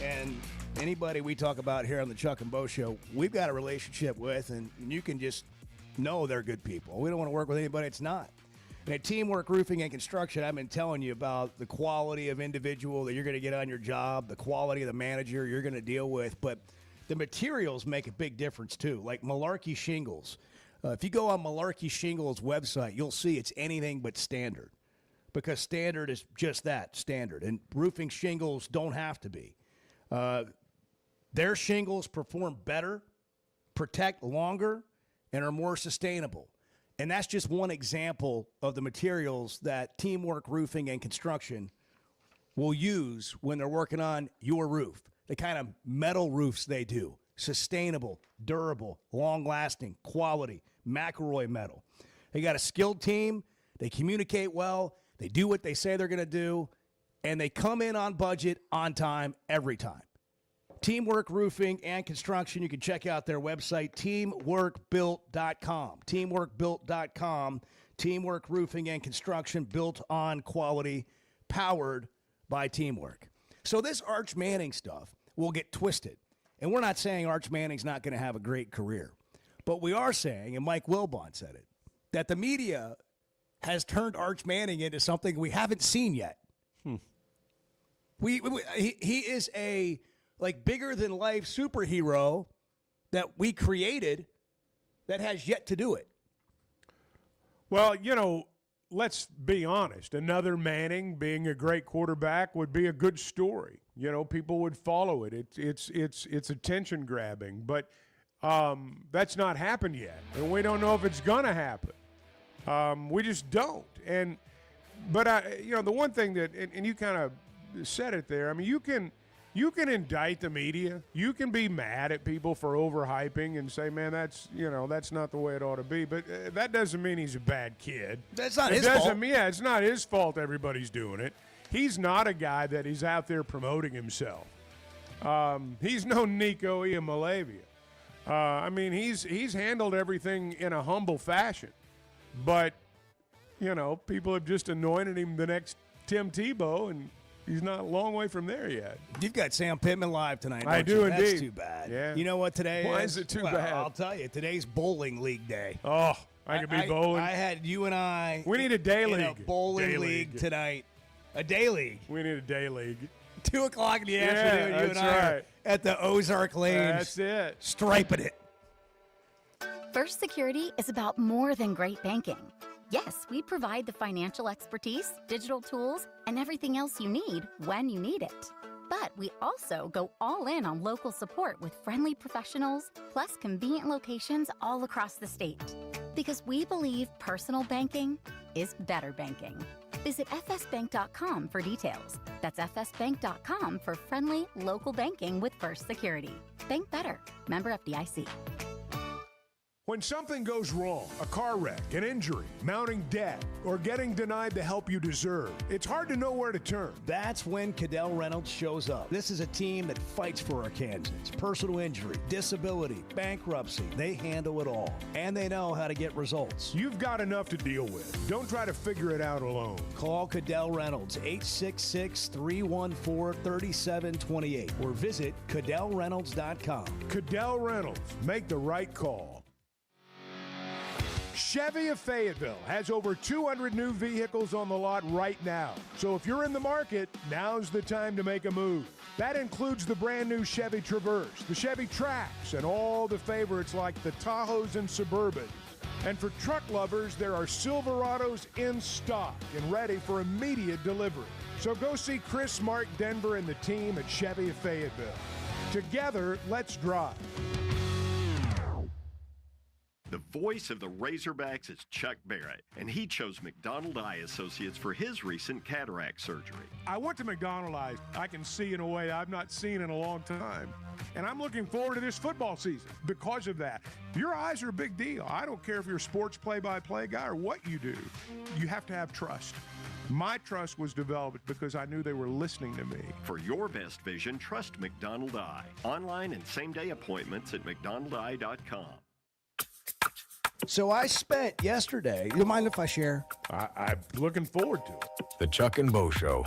And anybody we talk about here on the Chuck and Bo Show, we've got a relationship with, and you can just know they're good people. We don't want to work with anybody that's not. And at Teamwork Roofing and Construction, I've been telling you about the quality of individual that you're going to get on your job, the quality of the manager you're going to deal with, but the materials make a big difference too, like Malarkey Shingles. If you go on Malarkey Shingles' website, you'll see it's anything but standard, because standard is just that, standard. And roofing shingles don't have to be. Their shingles perform better, protect longer, and are more sustainable. And that's just one example of the materials that Teamwork Roofing and Construction will use when they're working on your roof. The kind of metal roofs they do. Sustainable, durable, long-lasting, quality, McElroy metal. They got a skilled team. They communicate well. They do what they say they're going to do. And they come in on budget, on time, every time. Teamwork Roofing and Construction. You can check out their website, teamworkbuilt.com. Teamworkbuilt.com. Teamwork Roofing and Construction, built on quality, powered by teamwork. So this Arch Manning stuff will get twisted. And we're not saying Arch Manning's not going to have a great career. But we are saying, and Mike Wilbon said it, that the media has turned Arch Manning into something we haven't seen yet. He is a bigger-than-life superhero that we created that has yet to do it. Well, let's be honest. Another Manning being a great quarterback would be a good story. People would follow it. It's attention grabbing, but that's not happened yet, and we don't know if it's gonna happen. We just don't. But the one thing that, and you kind of said it there. I mean, you can indict the media. You can be mad at people for overhyping and say, man, that's not the way it ought to be. But that doesn't mean he's a bad kid. That's not his fault. Yeah, it's not his fault everybody's doing it. He's not a guy that is out there promoting himself. He's no Nico Iamaleava. He's handled everything in a humble fashion. But, people have just anointed him the next Tim Tebow, and he's not a long way from there yet. You've got Sam Pittman live tonight. I do indeed. That's too bad. Yeah. You know what today is? Why is it too bad? I'll tell you. Today's bowling league day. Oh, I could be bowling. I had you and I. We need a day in league. A bowling league tonight. A day league. We need a day league. 2 o'clock in the afternoon. You and I are at the Ozark Lanes. That's it. Striping it. First Security is about more than great banking. Yes, we provide the financial expertise, digital tools, and everything else you need when you need it. But we also go all in on local support with friendly professionals, plus convenient locations all across the state. Because we believe personal banking is better banking. Visit fsbank.com for details. That's fsbank.com for friendly, local banking with First Security. Bank better. Member FDIC. When something goes wrong, a car wreck, an injury, mounting debt, or getting denied the help you deserve, it's hard to know where to turn. That's when Cadell Reynolds shows up. This is a team that fights for Arkansans. Personal injury, disability, bankruptcy, they handle it all. And they know how to get results. You've got enough to deal with. Don't try to figure it out alone. Call Cadell Reynolds, 866-314-3728, or visit CadellReynolds.com. Cadell Reynolds, make the right call. Chevy of Fayetteville has over 200 new vehicles on the lot right now. So if you're in the market, now's the time to make a move. That includes the brand new Chevy Traverse, the Chevy Trax, and all the favorites like the Tahoes and Suburbans. And for truck lovers, there are Silverados in stock and ready for immediate delivery. So go see Chris, Mark, Denver, and the team at Chevy of Fayetteville. Together, let's drive. The voice of the Razorbacks is Chuck Barrett, and he chose McDonald Eye Associates for his recent cataract surgery. I went to McDonald Eye. I can see in a way I've not seen in a long time. And I'm looking forward to this football season because of that. Your eyes are a big deal. I don't care if you're a sports play-by-play guy or what you do. You have to have trust. My trust was developed because I knew they were listening to me. For your best vision, trust McDonald Eye. Online and same-day appointments at McDonaldEye.com. So I spent yesterday, you mind if I share? I'm looking forward to it. The Chuck and Bo Show.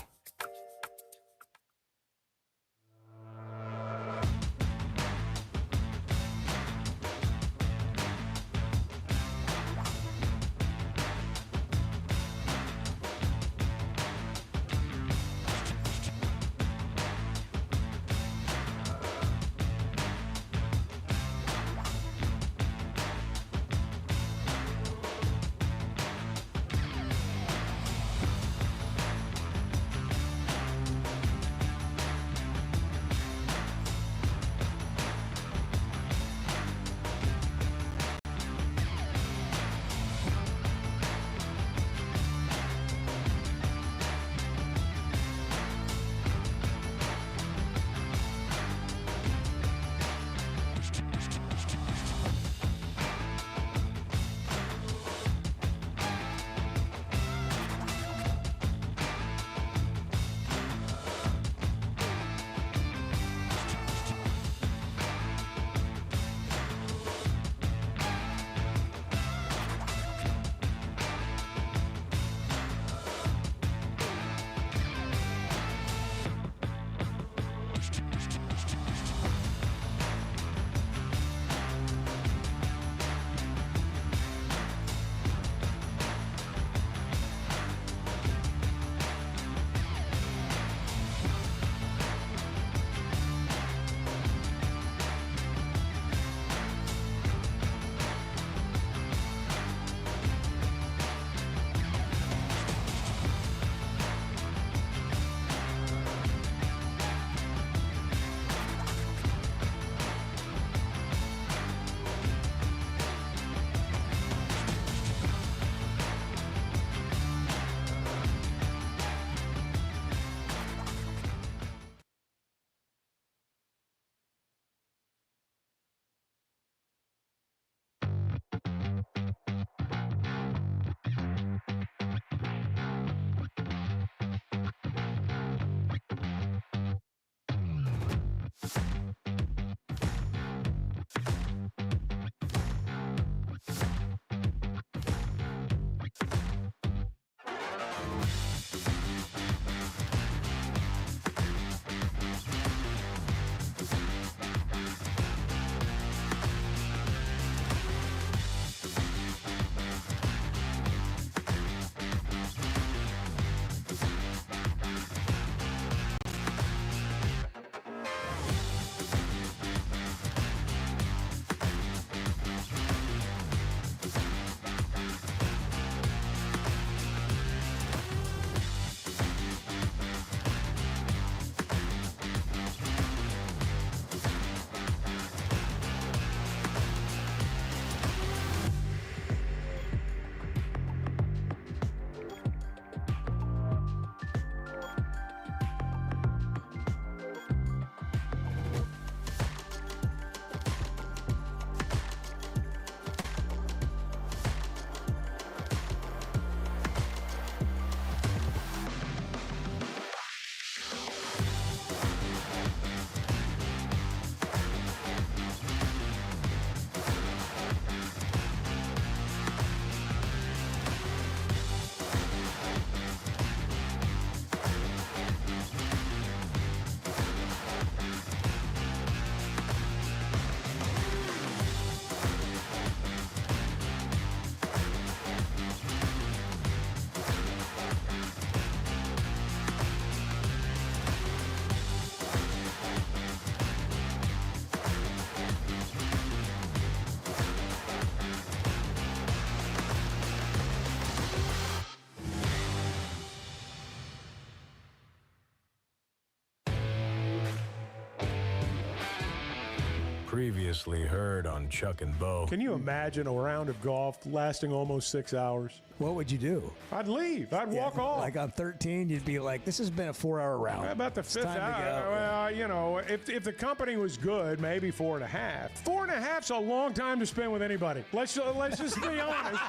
Previously heard on Chuck and Bo. Can you imagine a round of golf lasting almost 6 hours? What would you do? I'd leave. I'd walk off. Like on 13, you'd be like, this has been a 4-hour round. About the fifth hour. Well, you know, if the company was good, maybe 4.5. 4.5's a long time to spend with anybody. Let's just be honest.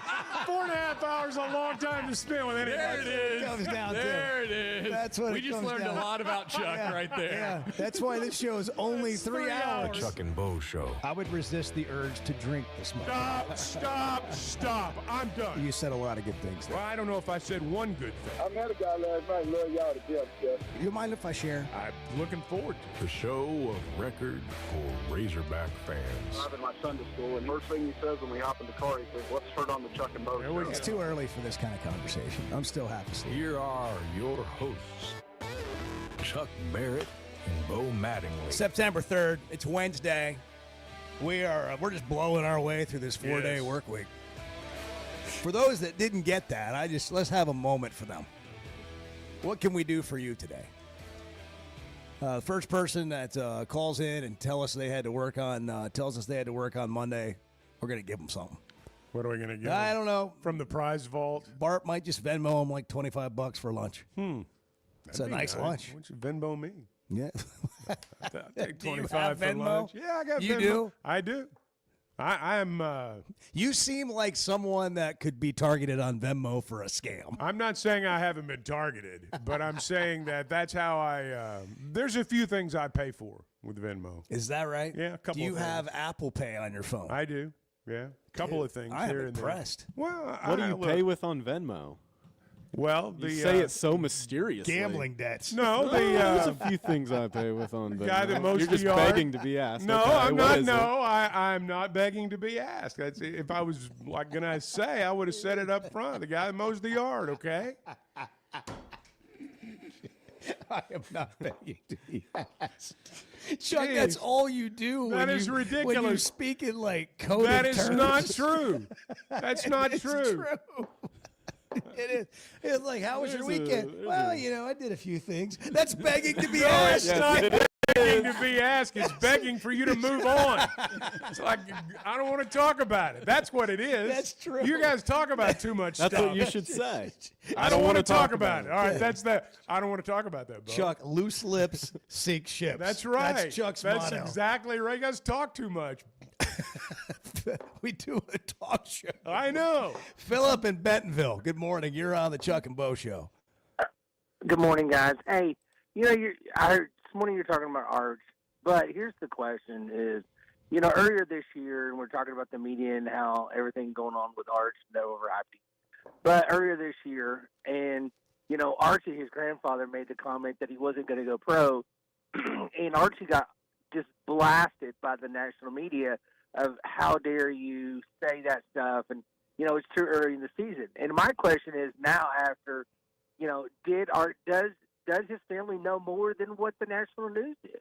4.5 hours is a long time to spend with anybody. There it is. Comes down there it is. That's what we just learned a lot about Chuck right there. Yeah, that's why this show is only 3 hours. The Chuck and Bo Show. I would resist the urge to drink this much. Stop. I'm done. You said a lot of good things there. Well, I don't know if I said one good thing. I met a guy last night. Love y'all to death, Jeff. You mind if I share? I'm looking forward to the show of record for Razorback fans. Driving my Sunday school, and first thing he says when we hop in the car, he says, "Let's turn on the Chuck and Bo Show." It's too early for this kind of conversation. I'm still half asleep. Here are your hosts, Chuck Barrett and Bo Mattingly. September 3rd. It's Wednesday. We're just blowing our way through this 4-day work week. For those that didn't get that, let's have a moment for them. What can we do for you today? The first person that calls in and tells us they had to work on Monday, we're going to give them something. What are we going to give I don't know. From the prize vault? Bart might just Venmo him like $25 for lunch. It's a nice lunch. What's Venmo me? Yeah. I'll take 25 for Venmo? lunch. Yeah, I got You Venmo. do? I do. I'm. You seem like someone that could be targeted on Venmo for a scam. I'm not saying I haven't been targeted, but I'm saying that's how I. There's a few things I pay for with Venmo. Is that right? Yeah, a couple. Do you of have Apple Pay on your phone? I do. Yeah, a couple of things I am here and there. impressed. Well, what do you pay with on Venmo? Well, you say it so mysteriously. Gambling debts. No, there's a few things I pay with on Venmo. Guy that mows You're just the yard. begging to be asked. No, okay, I'm what not. is No, I'm not begging to be asked. If I was like gonna say, I would have said it up front. The guy that mows the yard. Okay. I am not begging to be asked. Chuck, that's all you do. That is ridiculous. When you speak in like coded That is terms. not true. That's not It's true. It is. It's like, how was your weekend? Well, I did a few things. That's begging to be No, asked. it's not begging to be asked. It's begging for you to move on. It's like, I don't want to talk about it. That's what it is. That's true. You guys talk about too much That's stuff. what you should say. I don't want to talk about it. All right, that's that. I don't want to talk about that, Bo. Chuck, loose lips sink ships. That's right. That's Chuck's That's motto. exactly right. You guys talk too much. We do a talk show. I know. Philip in Bentonville. Good morning. You're on the Chuck and Bo Show. Good morning, guys. Hey, I heard this morning you're talking about Arch, but here's the question is, earlier this year, and we're talking about the media and how everything going on with Arch, no overhyping. But earlier this year, and, Archie, his grandfather, made the comment that he wasn't going to go pro, and Archie got just blasted by the national media of how dare you say that stuff, and, it's too early in the season. And my question is now after, does his family know more than what the national news did?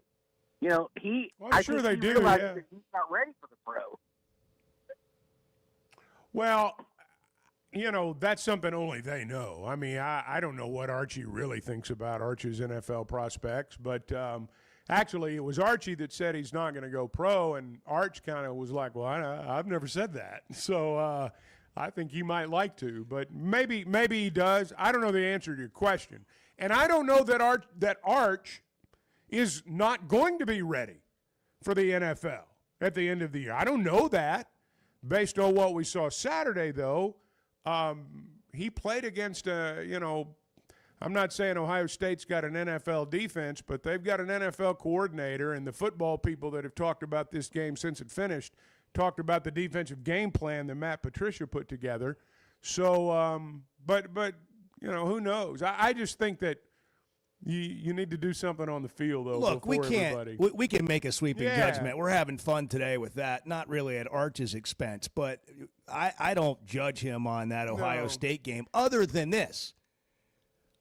I'm sure they do, realizes yeah. that he's not ready for the pro. Well, that's something only they know. I mean, I don't know what Archie really thinks about Archie's NFL prospects, but actually it was Archie that said he's not going to go pro, and Arch kind of was like, well, I've never said that. So I think he might like to, but maybe he does. I don't know the answer to your question. And I don't know that Arch is not going to be ready for the NFL at the end of the year. I don't know that. Based on what we saw Saturday, though, he played against I'm not saying Ohio State's got an NFL defense, but they've got an NFL coordinator, and the football people that have talked about this game since it finished talked about the defensive game plan that Matt Patricia put together. So, but who knows? I just think that you need to do something on the field, though. Look, we everybody. can't. We can make a sweeping judgment. We're having fun today with that, not really at Arch's expense, but I don't judge him on that Ohio State game. Other than this,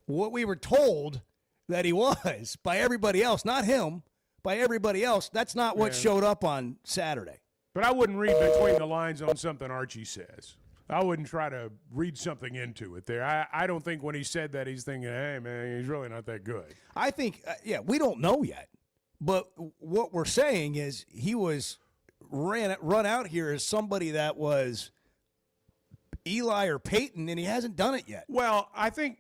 what we were told that he was by everybody else, not him, by everybody else. That's not what showed up on Saturday. But I wouldn't read between the lines on something Archie says. I wouldn't try to read something into it there. I don't think when he said that he's thinking, hey, man, he's really not that good. I think, we don't know yet. But what we're saying is he was run out here as somebody that was Eli or Peyton, and he hasn't done it yet. Well, I think,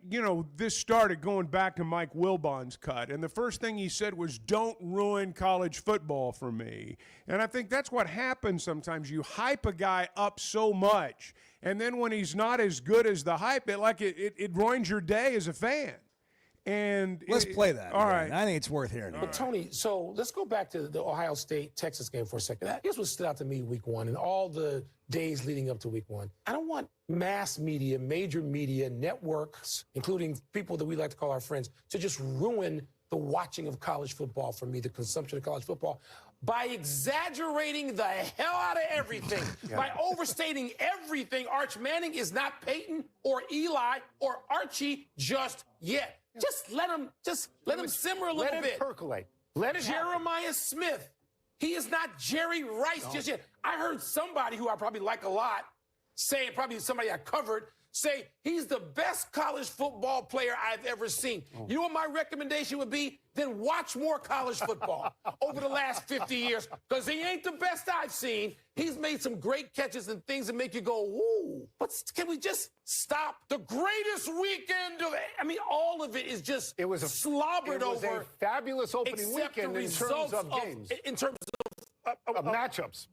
this started going back to Mike Wilbon's cut, and the first thing he said was, don't ruin college football for me. And I think that's what happens sometimes. You hype a guy up so much, and then when he's not as good as the hype, it ruins your day as a fan. And let's play that. All right. I think it's worth hearing. But Tony, so let's go back to the Ohio State-Texas game for a second. Here's what stood out to me week one and all the days leading up to week one. I don't want mass media, major media, networks, including people that we like to call our friends, to just ruin the watching of college football for me, the consumption of college football, by exaggerating the hell out of everything, by overstating everything. Arch Manning is not Peyton or Eli or Archie just yet. Just let him simmer a little bit. Let it percolate. Let it Jeremiah Smith. He is not Jerry Rice just yet. I heard somebody who I probably like a lot say, probably somebody I covered, say he's the best college football player I've ever seen. You know what my recommendation would be? Then watch more college football over the last 50 years, because he ain't the best I've seen. He's made some great catches and things that make you go, ooh. But can we just stop? The greatest weekend of, all of it is just slobbered over. It was a fabulous opening weekend in terms of games. In terms of matchups.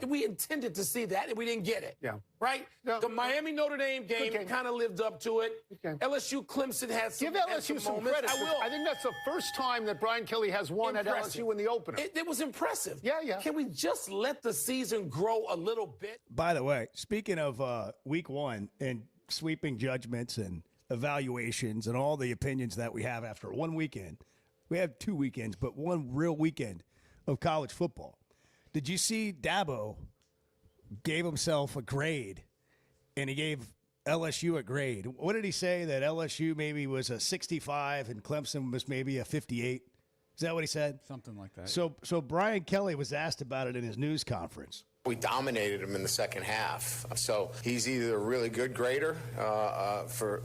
We intended to see that, and we didn't get it. Yeah. Right? The Miami-Notre Dame game kind of lived up to it. LSU-Clemson had some Give LSU some moments. credit. I will. I think that's the first time that Brian Kelly has won at LSU in the opener. It was impressive. Yeah. Can we just let the season grow a little bit? By the way, speaking of week one and sweeping judgments and evaluations and all the opinions that we have after one weekend, we have 2 weekends, but one real weekend of college football. Did you see Dabo gave himself a grade, and he gave LSU a grade? What did he say? That LSU maybe was a 65 and Clemson was maybe a 58? Is that what he said? Something like that. So Brian Kelly was asked about it in his news conference. We dominated him in the second half. So he's either a really good grader for,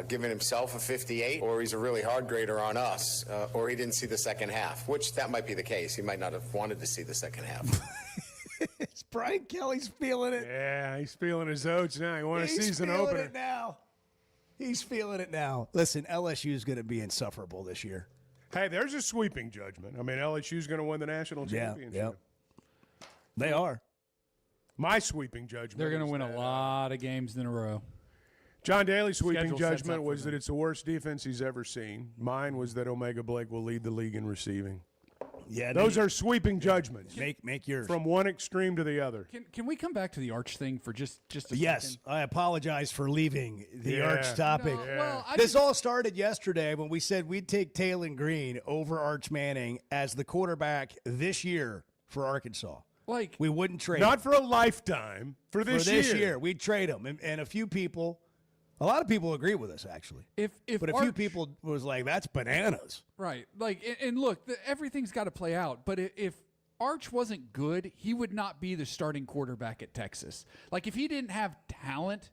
giving himself a 58, or he's a really hard grader on us, or he didn't see the second half, which that might be the case. He might not have wanted to see the second half. It's Brian Kelly's feeling it. Yeah, he's feeling his oats now. He won a season opener. It now. He's feeling it now. Listen, LSU is going to be insufferable this year. Hey, there's a sweeping judgment. LSU's going to win the national championship. Yeah. They are. My sweeping judgment. They're going to win a lot of games in a row. John Daly's sweeping judgment was that it's the worst defense he's ever seen. Mine was that Omega Blake will lead the league in receiving. Yeah, those are sweeping judgments. Make yours from one extreme to the other. Can we come back to the Arch thing for just a second? Yes, I apologize for leaving the Arch topic. No, well, this all started yesterday when we said we'd take Talon Green over Arch Manning as the quarterback this year for Arkansas. We wouldn't trade not him. for a lifetime, for this year. We'd trade him, and a lot of people agree with us actually. But a few people was like, that's bananas. Right. And look, everything's got to play out. But if Arch wasn't good, he would not be the starting quarterback at Texas. If he didn't have talent,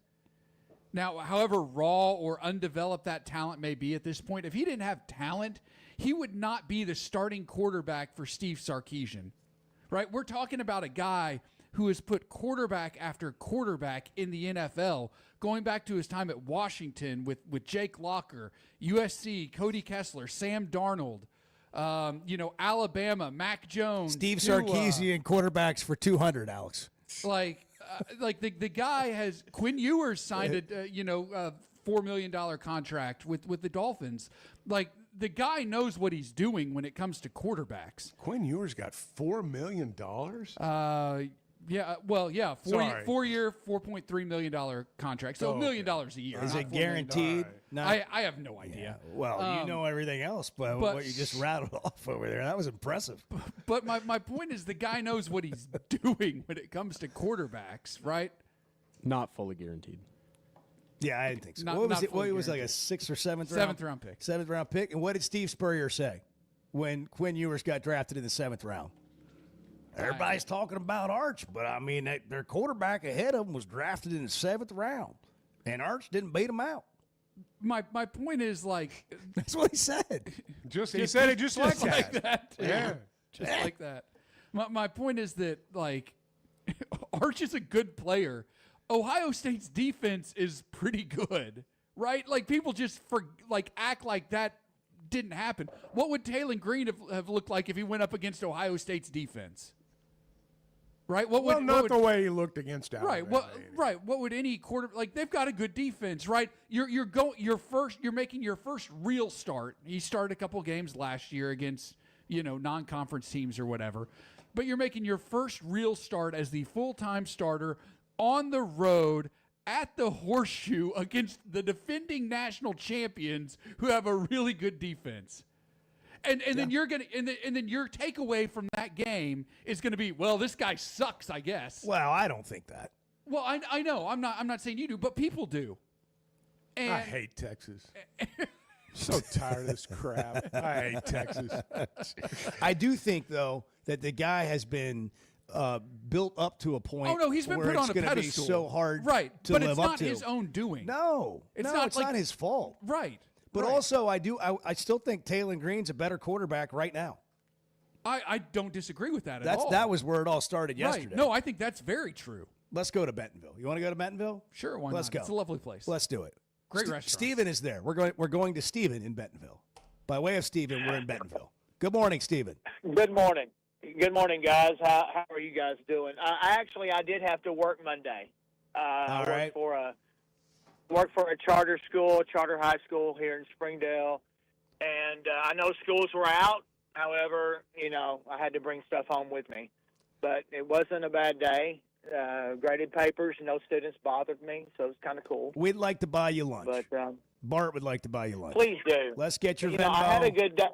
now, however raw or undeveloped that talent may be at this point, if he didn't have talent, he would not be the starting quarterback for Steve Sarkisian. Right? We're talking about a guy who has put quarterback after quarterback in the NFL, going back to his time at Washington with Jake Locker, USC, Cody Kessler, Sam Darnold, Alabama, Mac Jones. Steve Sarkisian quarterbacks for 200, Alex. The guy has – Quinn Ewers signed a $4 million contract with the Dolphins. The guy knows what he's doing when it comes to quarterbacks. Quinn Ewers got $4 million? Yeah, 4-year, $4.3 million contract. So $1 million a year. Is it guaranteed? I have no idea. Yeah. Well, you know everything else, but what you just rattled off over there, that was impressive. But my point is the guy knows what he's doing when it comes to quarterbacks, right? Not fully guaranteed. Yeah, I didn't think so. Not What was it? fully It was like a guaranteed. 6th or 7th round? 7th round pick. 7th round pick. And what did Steve Spurrier say when Quinn Ewers got drafted in the 7th round? Everybody's talking about Arch, but their quarterback ahead of him was drafted in the 7th round, and Arch didn't beat him out. My point is that's what he said. He said it just like that. Yeah, just like that. My point is that, like, Arch is a good player. Ohio State's defense is pretty good, right? Like, people just act like that didn't happen. What would Talon Green have looked like if he went up against Ohio State's defense? Right? Not the way he looked against Alabama. Right. What would any quarter like? They've got a good defense, right? You're making your first real start. He started a couple of games last year against non-conference teams or whatever, but you're making your first real start as the full-time starter on the road at the Horseshoe against the defending national champions who have a really good defense. And then you're gonna and then your takeaway from that game is gonna be, well, this guy sucks, I guess. Well, I don't think that. Well, I know I'm not saying you do, but people do. And I hate Texas. So tired of this crap. I hate Texas. I do think though that the guy has been built up to a point. Oh no, he's been where put on a it's gonna pedestal. be so hard, right? To but live it's up not to. his own doing. No, it's not his fault. Right. But right. also, I still think Talon Green's a better quarterback right now. I don't disagree with that at all. That was where it all started yesterday. Right. No, I think that's very true. Let's go to Bentonville. You want to go to Bentonville? Sure, why Let's not? go. It's a lovely place. Let's do it. Great restaurant. Stephen is there. We're going to Stephen in Bentonville. By way of Stephen, we're in Bentonville. Good morning, Stephen. Good morning. Good morning, guys. How are you guys doing? I did have to work Monday. I worked for a charter school, charter high school here in Springdale, and I know schools were out. However, I had to bring stuff home with me, but it wasn't a bad day. Graded papers, no students bothered me, so it's kind of cool. We'd like to buy you lunch. But Bart would like to buy you lunch. Please do. Let's get your Venmo. I had a good day.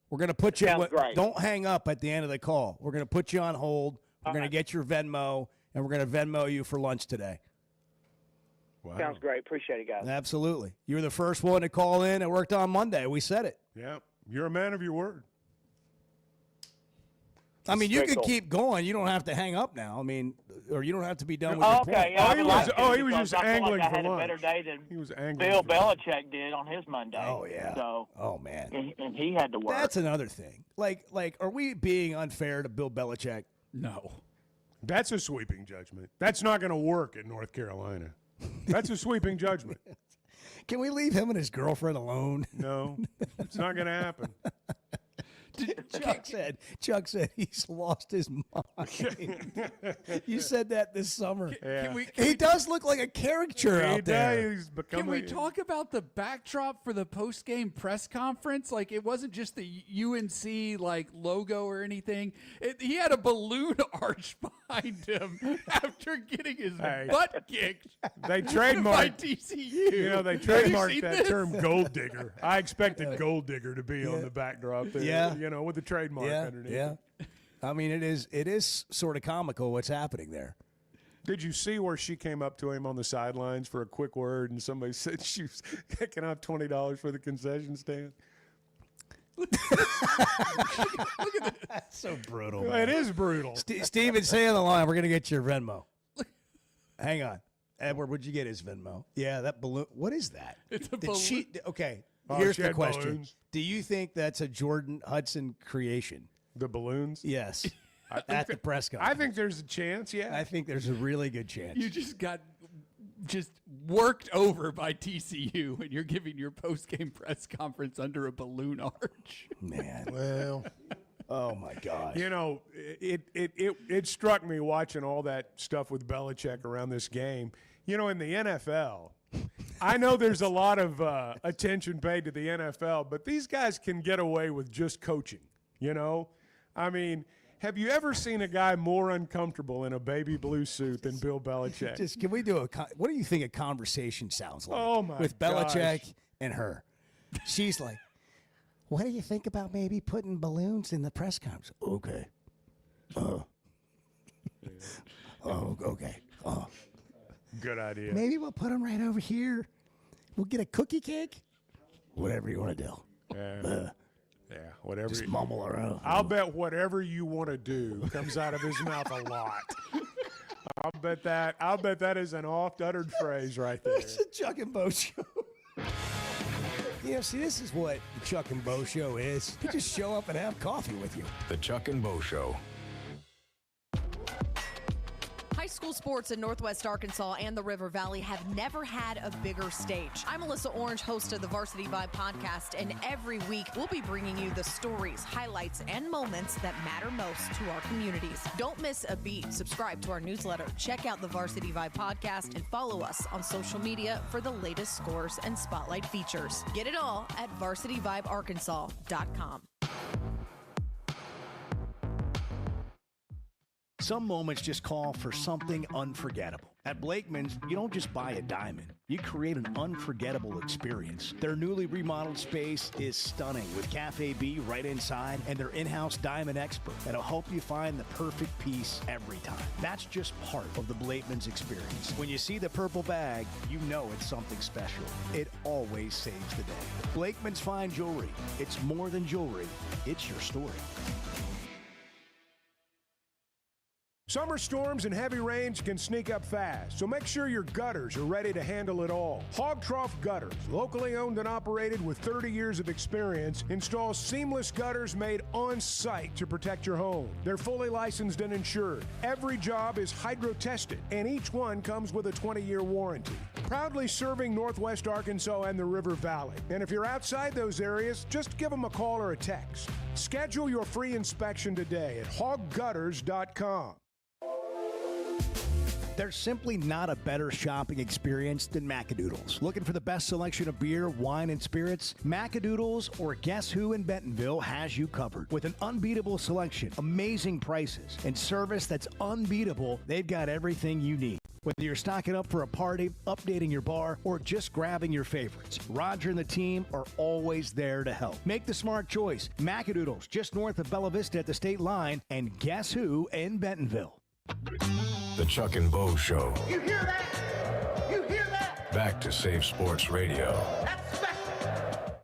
We're going to put you. Great. Don't hang up at the end of the call. We're going to put you on hold. We're going to get your Venmo, and we're going to Venmo you for lunch today. Wow. Sounds great. Appreciate it, guys. Absolutely. You were the first one to call in. It worked on Monday. We said it. Yeah. You're a man of your word. I mean, you could keep going. You don't have to hang up now. I mean, or you don't have to be done with your point. Yeah, he was just angling I for had lunch. a better day than He was angling Bill for Belichick did on his Monday. Oh, yeah. So, oh, man. And he had to work. That's another thing. Like, are we being unfair to Bill Belichick? No. That's a sweeping judgment. That's not going to work in North Carolina. That's a sweeping judgment. Can we leave him and his girlfriend alone? No, it's not going to happen. Chuck said he's lost his mind. You said that this summer. Yeah. He does look like a caricature out there. Can we talk about the backdrop for the post-game press conference? Like, it wasn't just the UNC logo or anything. He had a balloon arch behind him after getting his butt kicked. They trademarked by TCU. They trademarked that term "gold digger." I expected "gold digger" to be on the backdrop there. Yeah. With the trademark underneath. Yeah. I mean, it is sort of comical what's happening there. Did you see where she came up to him on the sidelines for a quick word, and somebody said she was can I have $20 for the concession stand? Look at that. That's so brutal. Well, it is brutal. Steven, stay on the line. We're going to get your Venmo. Hang on. Edward, would you get his Venmo? Yeah, that balloon. What is that? It's a balloon. Okay, Oh, here's she the had question. balloons. Do you think that's a Jordan Hudson creation? The balloons? Yes. At the press conference. I think there's a chance, yeah. I think there's a really good chance. You just got worked over by TCU, and you're giving your post-game press conference under a balloon arch. Man. Well, oh my gosh. It struck me watching all that stuff with Belichick around this game. In the NFL, I know there's a lot of attention paid to the NFL, but these guys can get away with just coaching, I mean, have you ever seen a guy more uncomfortable in a baby blue suit than Bill Belichick? Can we do what do you think a conversation sounds like Oh, my with Belichick gosh. and her? She's like, what do you think about maybe putting balloons in the press conference? Okay. Okay. Good idea. Maybe we'll put them right over here. We'll get a cookie cake. Whatever you want to do. Yeah, whatever. Just mumble around. I'll bet whatever you want to do comes out of his mouth a lot. I'll bet that is an oft-uttered phrase right there. It's a Chuck and Bo show. See, this is what the Chuck and Bo show is. You just show up and have coffee with you. The Chuck and Bo Show. School sports in Northwest Arkansas and the River Valley have never had a bigger stage. I'm Melissa Orange, host of the Varsity Vibe podcast, and every week we'll be bringing you the stories, highlights, and moments that matter most to our communities. Don't miss a beat. Subscribe to our newsletter, check out the Varsity Vibe podcast, and follow us on social media for the latest scores and spotlight features. Get it all at varsityvibearkansas.com. Some moments just call for something unforgettable. At Blakeman's, you don't just buy a diamond. You create an unforgettable experience. Their newly remodeled space is stunning with Cafe B right inside and their in-house diamond expert that'll help you find the perfect piece every time. That's just part of the Blakeman's experience. When you see the purple bag, you know it's something special. It always saves the day. Blakeman's Fine Jewelry. It's more than jewelry. It's your story. Summer storms and heavy rains can sneak up fast, so make sure your gutters are ready to handle it all. Hog Trough Gutters, locally owned and operated with 30 years of experience, installs seamless gutters made on site to protect your home. They're fully licensed and insured. Every job is hydro tested, and each one comes with a 20-year warranty. Proudly serving Northwest Arkansas and the River Valley. And if you're outside those areas, just give them a call or a text. Schedule your free inspection today at hoggutters.com. There's simply not a better shopping experience than Macadoodles. Looking for the best selection of beer, wine, and spirits? Macadoodles or Guess Who in Bentonville has you covered. With an unbeatable selection, amazing prices, and service that's unbeatable, they've got everything you need. Whether you're stocking up for a party, updating your bar, or just grabbing your favorites, Roger and the team are always there to help. Make the smart choice. Macadoodles, just north of Bella Vista at the state line, and Guess Who in Bentonville. The Chuck and Bo Show. You hear that? You hear that? Back to Safe Sports Radio. That's special.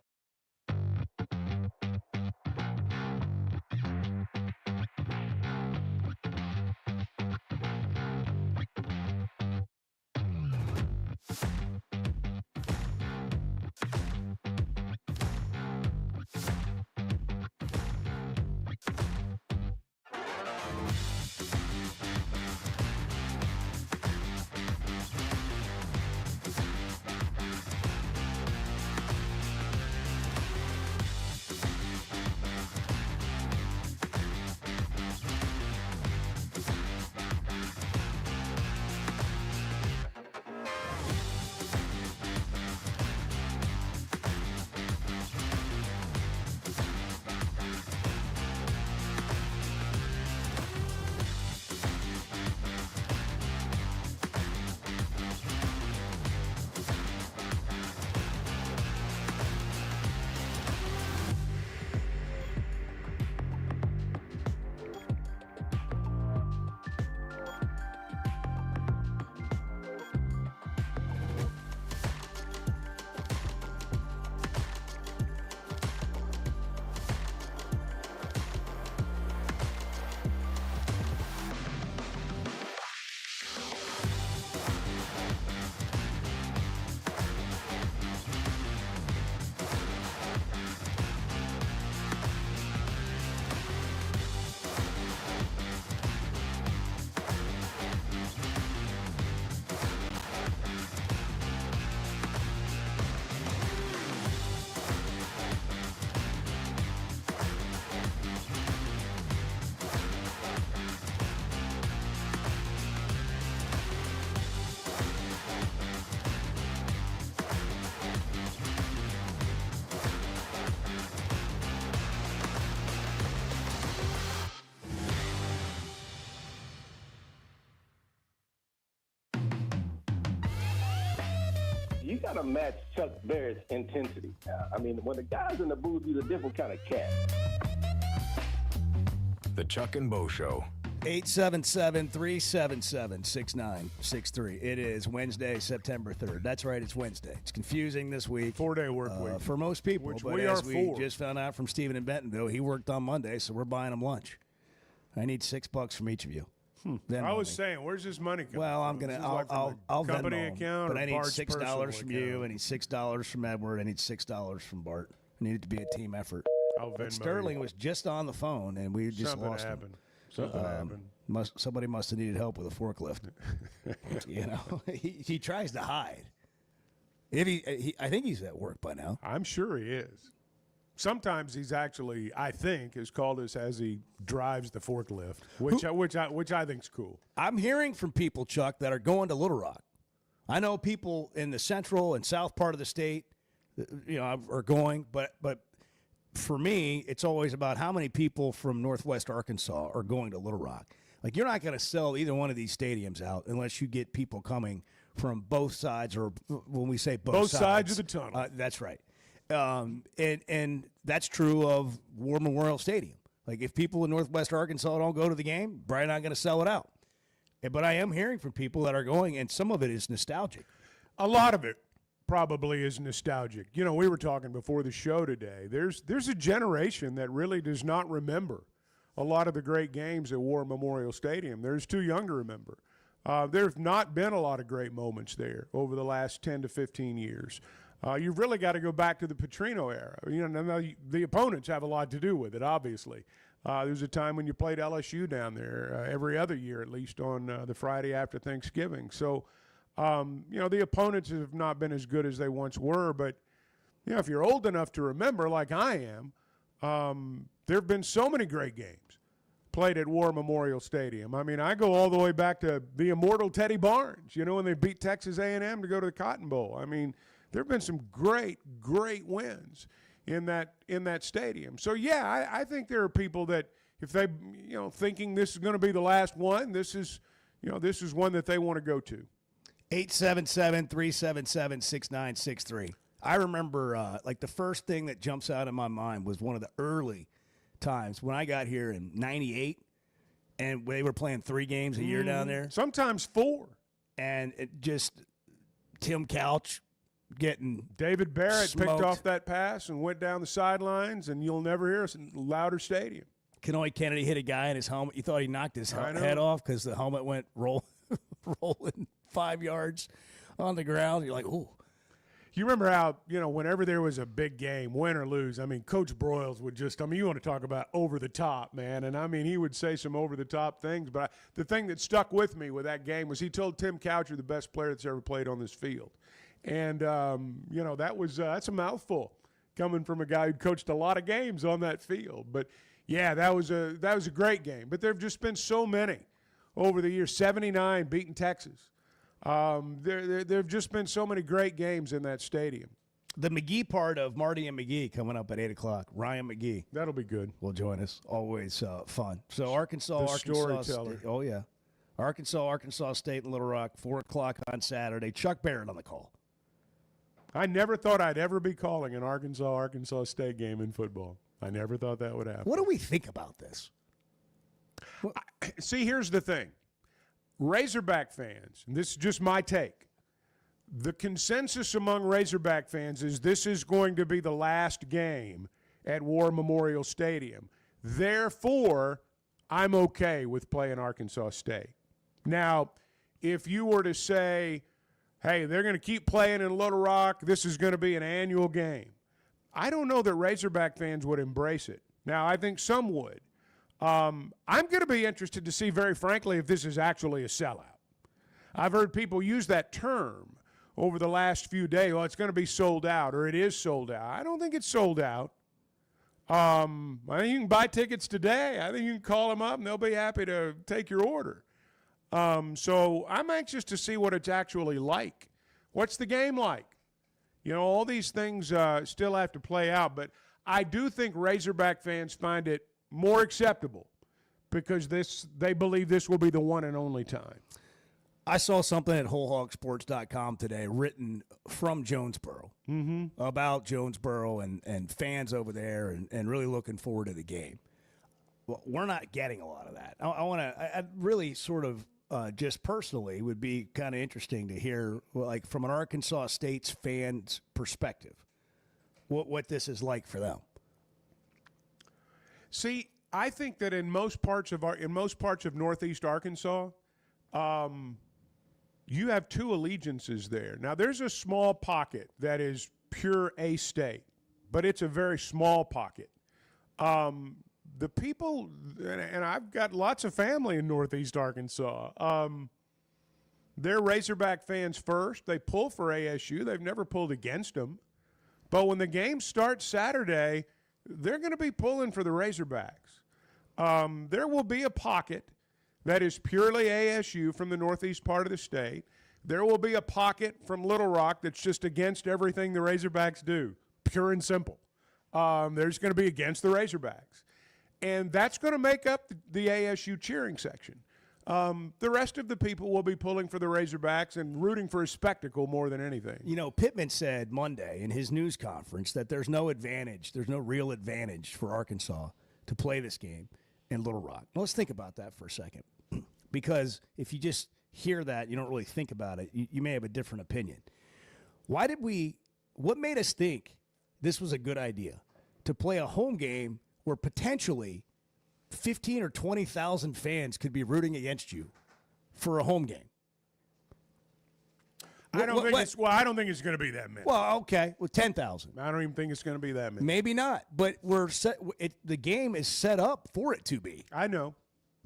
You got to match Chuck Barrett's intensity. I mean, when the guy's in the booth, he's a different kind of cat. The Chuck and Bo Show. 877-377-6963. It is Wednesday, September 3rd. That's right, it's Wednesday. It's confusing this week. 4-day work week. For most people. Which but we as are we for. just found out from Stephen in Bentonville, he worked on Monday, so we're buying him lunch. I need $6 from each of you. I was saying, where's this money coming Well, I'm from? gonna, Is this like I'll from the company Venmo him, account, but or I need Bart's $6 personal from account? you. I need $6 from Edward. I need $6 from Bart. I need it to be a team effort. I'll But Venmo Sterling you. was just on the phone, and we just Something lost him. happened. Something happened. Somebody must have needed help with a forklift. He tries to hide. I think he's at work by now. I'm sure he is. Sometimes he's actually, I think, has called us as he drives the forklift, which I think's cool. I'm hearing from people, Chuck, that are going to Little Rock. I know people in the central and south part of the state, are going, but for me, it's always about how many people from Northwest Arkansas are going to Little Rock. Like, you're not going to sell either one of these stadiums out unless you get people coming from both sides, or when we say both sides of the tunnel. That's right. And that's true of War Memorial Stadium. Like, if people in Northwest Arkansas don't go to the game, probably not going to sell it out. But I am hearing from people that are going, and some of it is nostalgic. A lot of it probably is nostalgic. We were talking before the show today. There's a generation that really does not remember a lot of the great games at War Memorial Stadium. There's too young to remember. There's not been a lot of great moments there over the last 10 to 15 years. You've really got to go back to the Petrino era. The opponents have a lot to do with it, obviously. There's a time when you played LSU down there every other year, at least on the Friday after Thanksgiving. So, the opponents have not been as good as they once were. But, if you're old enough to remember, like I am, there have been so many great games played at War Memorial Stadium. I mean, I go all the way back to the immortal Teddy Barnes, when they beat Texas A&M to go to the Cotton Bowl. I mean, there have been some great, great wins in that stadium. So, yeah, I think there are people that if they, thinking this is going to be the last one, this is one that they want to go to. 877-377-6963. I remember, the first thing that jumps out in my mind was one of the early times when I got here in 98, and they were playing 3 games a year down there. Sometimes 4. And it just Tim Couch getting David Barrett smoked. Picked off that pass and went down the sidelines, and you'll never hear us in louder stadium. Kenoy Kennedy hit a guy in his helmet. You thought he knocked his head off because the helmet went rolling 5 yards on the ground. You're like, ooh. You remember how, whenever there was a big game, win or lose, Coach Broyles would just, you want to talk about over the top, man. And, he would say some over the top things. But the thing that stuck with me with that game was he told Tim Coucher the best player that's ever played on this field. And, that's a mouthful coming from a guy who coached a lot of games on that field. But, yeah, that was a great game. But there have just been so many over the years. 79 beating Texas. There have just been so many great games in that stadium. The McGee part of Marty and McGee coming up at 8 o'clock. Ryan McGee. That'll be good. Will join us. Always fun. So Arkansas storyteller. State. Oh, yeah. Arkansas State and Little Rock, 4 o'clock on Saturday. Chuck Barrett on the call. I never thought I'd ever be calling an Arkansas State game in football. I never thought that would happen. What do we think about this? See, here's the thing. Razorback fans, and this is just my take, the consensus among Razorback fans is this is going to be the last game at War Memorial Stadium. Therefore, I'm okay with playing Arkansas State. Now, if you were to say, hey, they're going to keep playing in Little Rock, this is going to be an annual game, I don't know that Razorback fans would embrace it. Now, I think some would. I'm going to be interested to see, very frankly, if this is actually a sellout. I've heard people use that term over the last few days. Well, it's going to be sold out, or it is sold out. I don't think it's sold out. I think you can buy tickets today. I think you can call them up, and they'll be happy to take your order. So I'm anxious to see what it's actually like. What's the game like? All these things still have to play out, but I do think Razorback fans find it more acceptable because they believe this will be the one and only time. I saw something at WholeHogSports.com today written from Jonesboro about Jonesboro and fans over there and really looking forward to the game. Well, we're not getting a lot of that. I really sort of just personally would be kind of interesting to hear, like, from an Arkansas State's fans' perspective, what this is like for them. See, I think that in most parts of Northeast Arkansas, you have 2 allegiances there. Now, there's a small pocket that is pure A-State, but it's a very small pocket. the people, and I've got lots of family in Northeast Arkansas. They're Razorback fans first. They pull for ASU. They've never pulled against them. But when the game starts Saturday, they're going to be pulling for the Razorbacks. There will be a pocket that is purely ASU from the northeast part of the state. There will be a pocket from Little Rock that's just against everything the Razorbacks do, pure and simple. There's going to be against the Razorbacks. And that's going to make up the ASU cheering section. The rest of the people will be pulling for the Razorbacks and rooting for a spectacle more than anything. You know, Pittman said Monday in his news conference that there's no real advantage for Arkansas to play this game in Little Rock. Now, let's think about that for a second. Because if you just hear that, you don't really think about it, you may have a different opinion. What made us think this was a good idea to play a home game where potentially 15 or 20,000 fans could be rooting against you for a home game? I don't think it's going to be that many. Well, okay, 10,000. I don't even think it's going to be that many. Maybe not, but the game is set up for it to be. I know.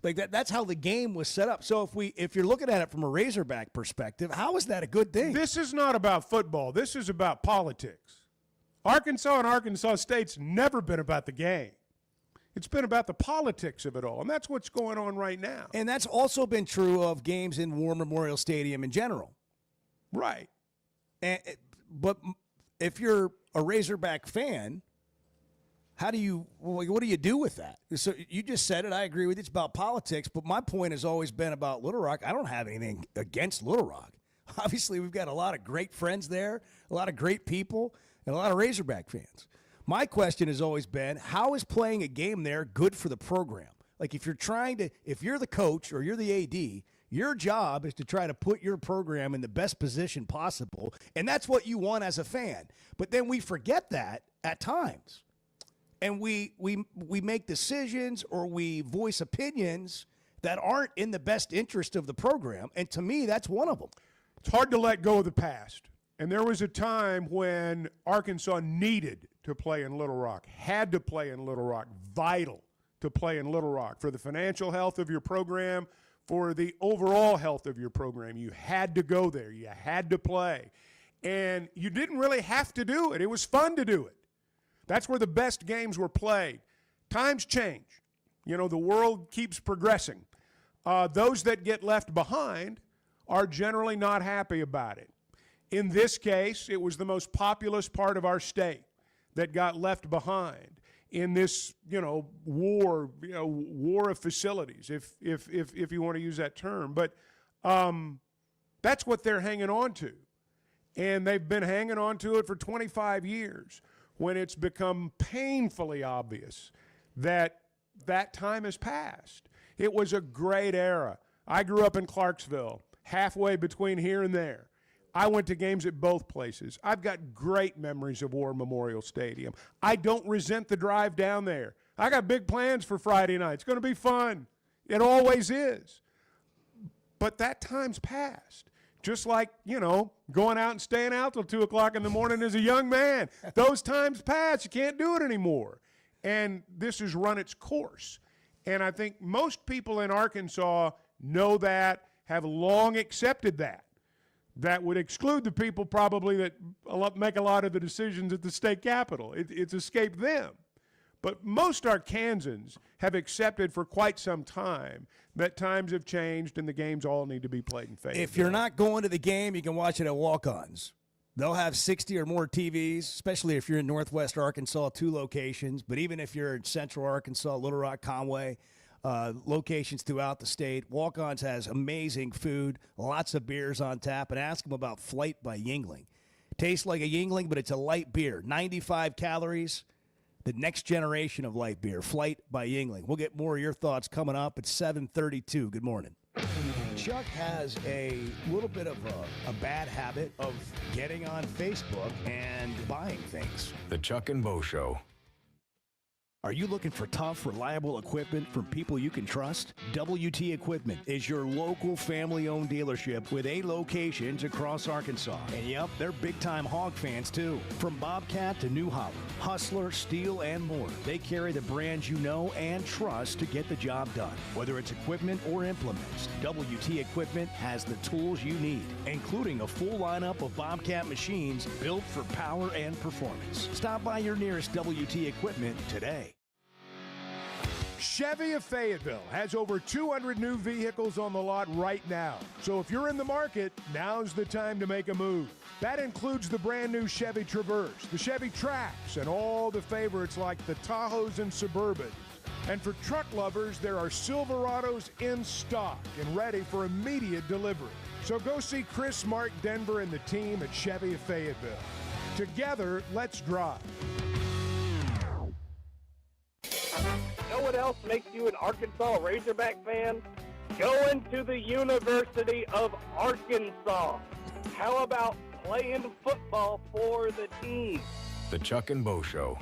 Like that's how the game was set up. So if you're looking at it from a Razorback perspective, how is that a good thing? This is not about football. This is about politics. Arkansas and Arkansas State's never been about the game. It's been about the politics of it all, and that's what's going on right now. And that's also been true of games in War Memorial Stadium in general. Right. But if you're a Razorback fan, what do you do with that? So you just said it. I agree with you. It's about politics, but my point has always been about Little Rock. I don't have anything against Little Rock. Obviously, we've got a lot of great friends there, a lot of great people, and a lot of Razorback fans. My question has always been, how is playing a game there good for the program? Like if you're the coach or you're the AD, your job is to try to put your program in the best position possible, and that's what you want as a fan. But then we forget that at times. And we make decisions or we voice opinions that aren't in the best interest of the program, and to me, that's one of them. It's hard to let go of the past. And there was a time when Arkansas needed to play in Little Rock, had to play in Little Rock, vital to play in Little Rock for the financial health of your program, for the overall health of your program. You had to go there. You had to play. And you didn't really have to do it. It was fun to do it. That's where the best games were played. Times change. You know, the world keeps progressing. Those that get left behind are generally not happy about it. In this case, it was the most populous part of our state that got left behind in this, war of facilities, if you want to use that term. But that's what they're hanging on to. And they've been hanging on to it for 25 years when it's become painfully obvious that that time has passed. It was a great era. I grew up in Clarksville, halfway between here and there. I went to games at both places. I've got great memories of War Memorial Stadium. I don't resent the drive down there. I got big plans for Friday night. It's going to be fun. It always is. But that time's passed. Just like, going out and staying out till 2 o'clock in the morning as a young man. Those times passed. You can't do it anymore. And this has run its course. And I think most people in Arkansas know that, have long accepted that. That would exclude the people probably that make a lot of the decisions at the state capitol. It's escaped them. But most Arkansans have accepted for quite some time that times have changed and the games all need to be played in favor. If you're not going to the game, you can watch it at Walk-Ons. They'll have 60 or more TVs, especially if you're in Northwest Arkansas, 2 locations. But even if you're in Central Arkansas, Little Rock, Conway, locations throughout the state. Walk-Ons has amazing food, lots of beers on tap, and ask them about Flight by Yuengling. Tastes like a Yuengling, but it's a light beer. 95 calories, the next generation of light beer, Flight by Yuengling. We'll get more of your thoughts coming up at 7:32. Good morning. Chuck has a little bit of a bad habit of getting on Facebook and buying things. The Chuck and Bo Show. Are you looking for tough, reliable equipment from people you can trust? WT Equipment is your local family-owned dealership with 8 locations across Arkansas. And yep, they're big-time hog fans too. From Bobcat to New Holland, Hustler, Steel, and more, they carry the brands you know and trust to get the job done. Whether it's equipment or implements, WT Equipment has the tools you need, including a full lineup of Bobcat machines built for power and performance. Stop by your nearest WT Equipment today. Chevy of Fayetteville has over 200 new vehicles on the lot right now. So if you're in the market, now's the time to make a move. That includes the brand new Chevy Traverse, the Chevy Trax, and all the favorites like the Tahoes and Suburbans. And for truck lovers, there are Silverados in stock and ready for immediate delivery. So go see Chris, Mark, Denver, and the team at Chevy of Fayetteville. Together, let's drive. Know what else makes you an Arkansas Razorback fan? Going to the University of Arkansas. How about playing football for the team? The Chuck and Bo Show.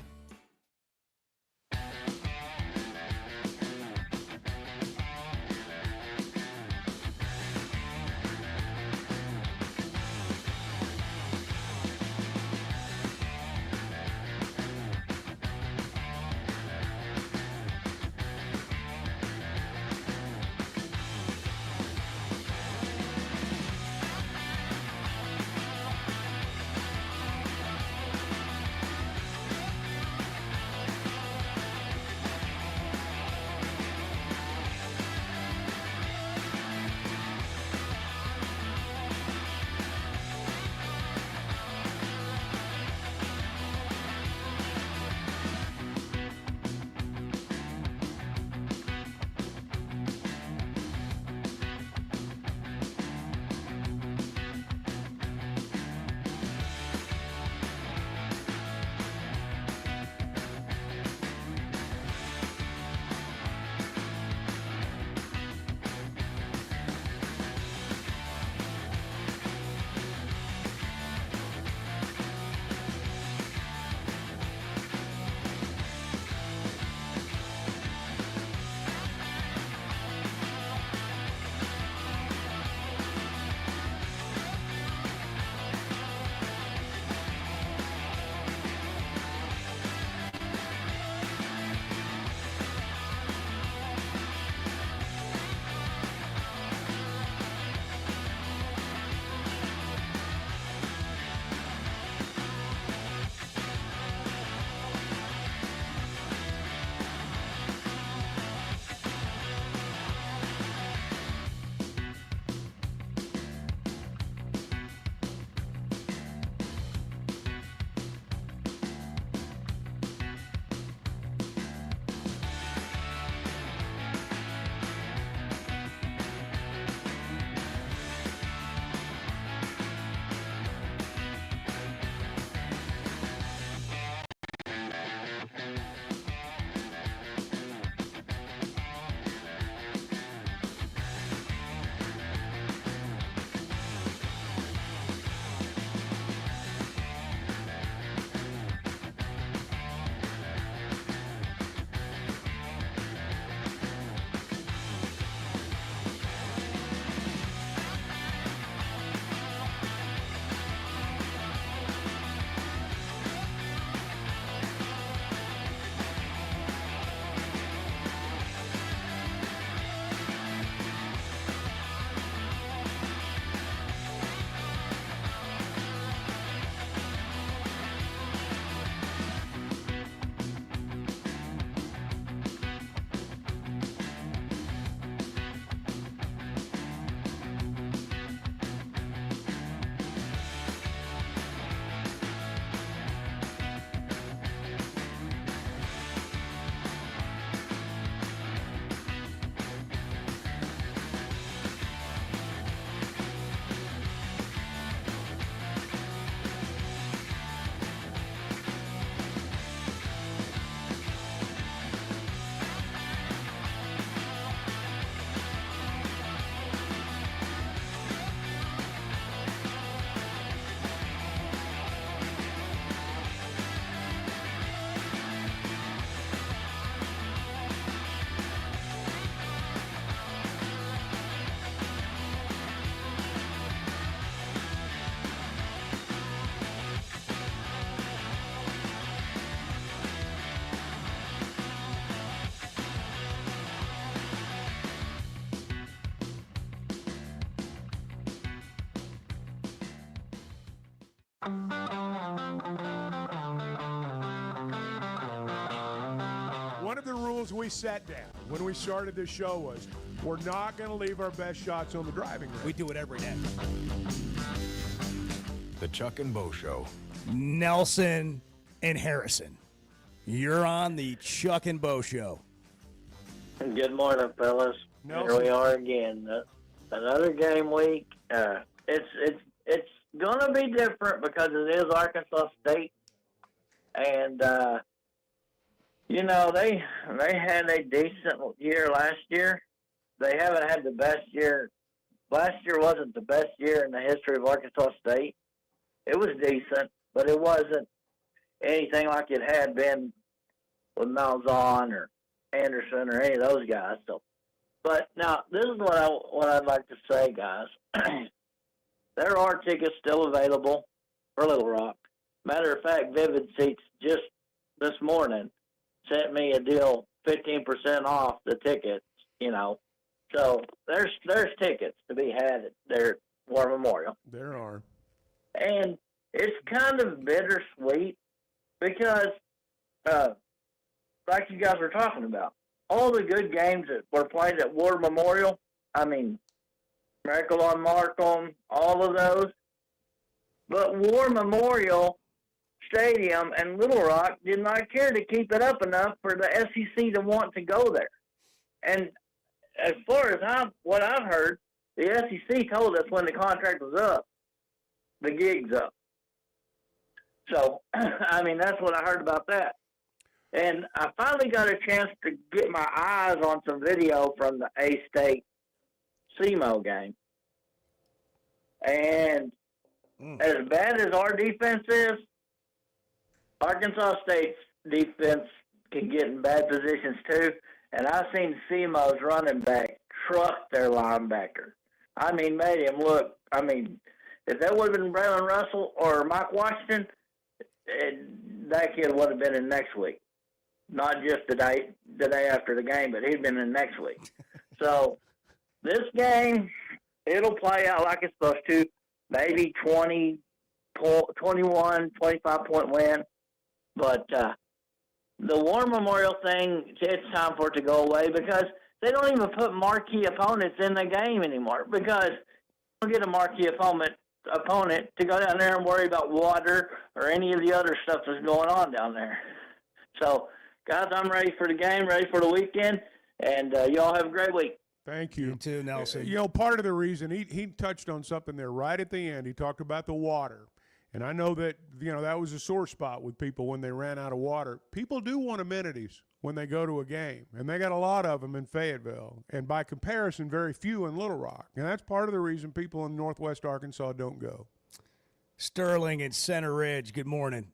One of the rules we set down when we started this show was we're not going to leave our best shots on the driving range. We do it every day. The Chuck and Bo Show. Nelson and Harrison. You're on the Chuck and Bo Show. Good morning, fellas. Nelson. Here we are again. Another game week. It's going to be different because it is Arkansas State, and you know they had a decent year last year. They haven't had the best year. Last year wasn't the best year in the history of Arkansas State. It was decent, but it wasn't anything like it had been with Malzahn or Anderson or any of those guys. So, but now this is what I'd like to say, guys. There are tickets still available for Little Rock. Matter of fact, Vivid Seats just this morning sent me a deal, 15% off the tickets. You know, so there's tickets to be had at their War Memorial. There are. And it's kind of bittersweet because, like you guys were talking about, all the good games that were played at War Memorial, I mean, Miracle on Markham, all of those. But War Memorial Stadium and Little Rock did not care to keep it up enough for the SEC to want to go there. And as far as what I've heard, the SEC told us when the contract was up, the gig's up. So, I mean, that's what I heard about that. And I finally got a chance to get my eyes on some video from the A-State SEMO game. And as bad as our defense is, Arkansas State's defense can get in bad positions too. And I've seen SEMO's running back truck their linebacker. I mean, made him look. I mean, if that would have been Braylon Russell or Mike Washington, that kid would have been in next week. Not just the day after the game, but he'd been in next week. So this game, it'll play out like it's supposed to. Maybe 21, 25-point win. But the War Memorial thing, it's time for it to go away because they don't even put marquee opponents in the game anymore because you don't get a marquee opponent to go down there and worry about water or any of the other stuff that's going on down there. So, guys, I'm ready for the game, ready for the weekend, and y'all have a great week. Thank you. You too, Nelson. You know, part of the reason he touched on something there right at the end. He talked about the water. And I know that, you know, that was a sore spot with people when they ran out of water. People do want amenities when they go to a game, and they got a lot of them in Fayetteville. And by comparison, very few in Little Rock. And that's part of the reason people in Northwest Arkansas don't go. Sterling in Center Ridge, good morning.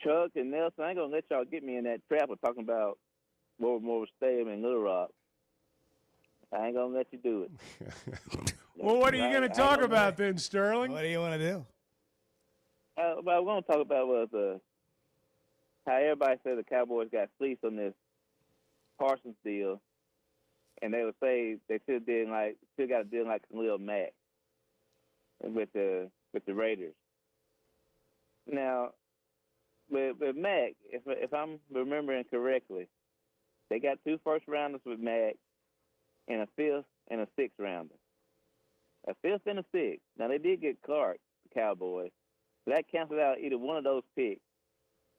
Chuck and Nelson, I ain't going to let y'all get me in that trap of talking about War Memorial Stadium in Little Rock. I ain't going to let you do it. Well, what are you going to talk about then, Sterling? What do you want to do? What we're going to talk about was how everybody said the Cowboys got fleeced on this Parsons deal, and they would say they still got a deal like Khalil Mack with the Raiders. Now, with Mack, if I'm remembering correctly, they got 2 first-rounders with Mack and a 5th and a 6th-rounder. A 5th and a 6th. Now, they did get Clark, the Cowboys. So that cancels out either one of those picks.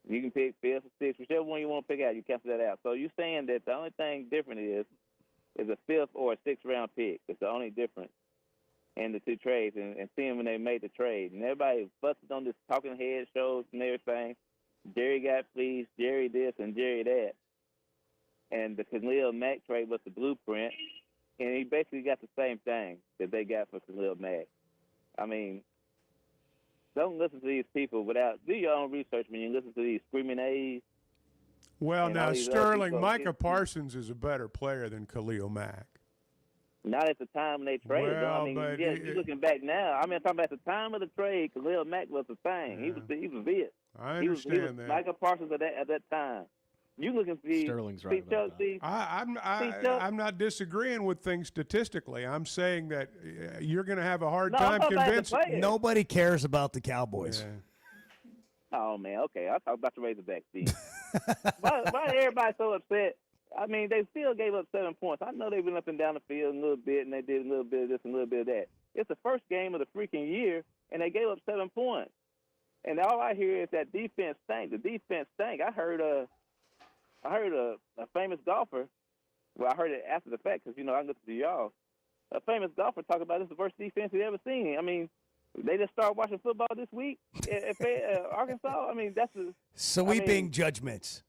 You can pick 5th or 6th. Whichever one you want to pick out, you cancel that out. So you're saying that the only thing different is a 5th or a 6th-round pick. It's the only difference in the 2 trades and seeing when they made the trade. And everybody busted on this talking head shows and everything. Jerry got fleeced, Jerry this, and Jerry that. And the Khalil Mack trade was the blueprint. And he basically got the same thing that they got for Khalil Mack. I mean, don't listen to these people do your own research when you listen to these screaming A's. Well, now, Sterling, Micah Parsons is a better player than Khalil Mack. Not at the time when they traded. Well, I mean, you're looking back now. I mean, I'm talking about the time of the trade. Khalil Mack was the thing. Yeah. He was it. I understand he was that. Micah Parsons at that time. You looking for Sterling's right about that. I'm not disagreeing with things statistically. I'm saying that you're going to have a hard No, time I'm talking about the convincing. players. Nobody cares about the Cowboys. Oh man, okay. I'll talk about the Razorbacks, Steve. why everybody so upset? I mean, they still gave up 7 points. I know they went up and down the field a little bit, and they did a little bit of this and a little bit of that. It's the first game of the freaking year, and they gave up 7 points. And all I hear is that defense stank. The defense stank. I heard a famous golfer. Well, I heard it after the fact because, I listened to y'all. A famous golfer talk about this is the worst defense he's ever seen. I mean, they just started watching football this week at Arkansas. I mean, that's sweeping judgments.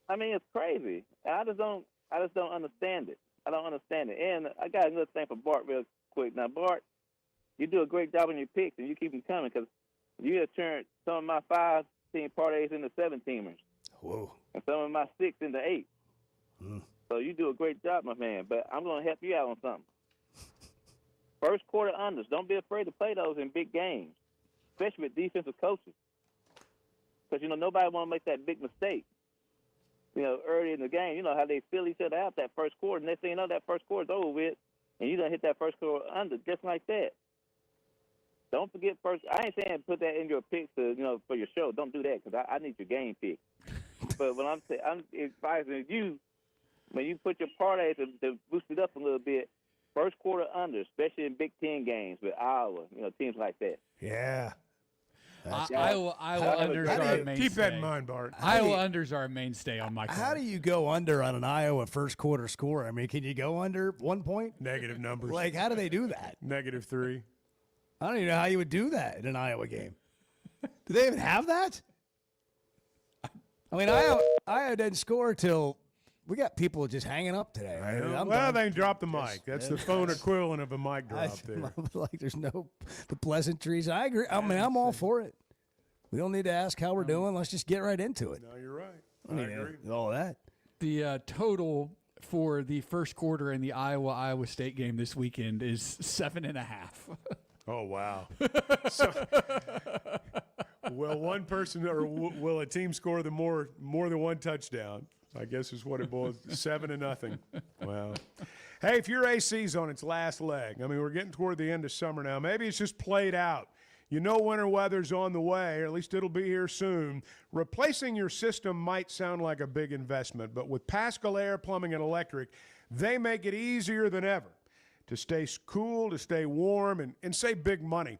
I mean, it's crazy. And I just don't understand it. I don't understand it. And I got another thing for Bart real quick. Now, Bart, you do a great job on your picks, and you keep them coming because you have turned some of my 5-team parlays into 7-teamers. Whoa. And some of my 6 into 8. So you do a great job, my man. But I'm going to help you out on something. First quarter unders. Don't be afraid to play those in big games, especially with defensive coaches. Because, nobody want to make that big mistake. Early in the game, you know how they fill each other out that first quarter. Next thing you know, that first quarter's over with, and you done hit that first quarter under just like that. Don't forget first. I ain't saying put that in your picks for your show. Don't do that because I need your game pick. But when I'm advising you, when you put your parlay to boost it up a little bit, first quarter under, especially in Big Ten games with Iowa, teams like that. Yeah. Iowa unders are a mainstay. Keep that in mind, Bart. Iowa unders are a mainstay on my card. How do you go under on an Iowa first quarter score? I mean, can you go under 1 point? Negative numbers. Like, how do they do that? -3. I don't even know how you would do that in an Iowa game. Do they even have that? I mean, Iowa didn't score till we got people just hanging up today. Well, they dropped the mic. That's the phone equivalent of a mic drop there. Like, there's the pleasantries. I agree. I mean, I'm all for it. We don't need to ask how we're doing. Let's just get right into it. No, you're right. I agree. All that. The total for the first quarter in the Iowa State game this weekend is 7.5. Oh, wow. Will one person or will a team score more than one touchdown? I guess is what it boils 7-0. Wow. Hey, if your AC's on its last leg, I mean, we're getting toward the end of summer now. Maybe it's just played out. Winter weather's on the way, or at least it'll be here soon. Replacing your system might sound like a big investment, but with Pascal Air Plumbing and Electric, they make it easier than ever to stay cool, to stay warm, and save big money.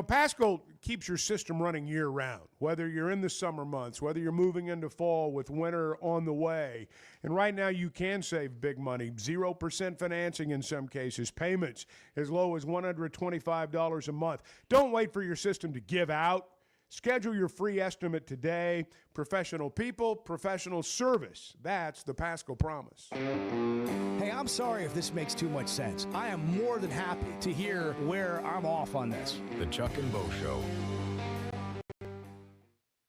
Pascal keeps your system running year-round, whether you're in the summer months, whether you're moving into fall with winter on the way. And right now you can save big money, 0% financing in some cases, payments as low as $125 a month. Don't wait for your system to give out. Schedule your free estimate today. Professional people, professional service. That's the Pascal promise. Hey, I'm sorry if this makes too much sense. I am more than happy to hear where I'm off on this. The Chuck and Bo Show.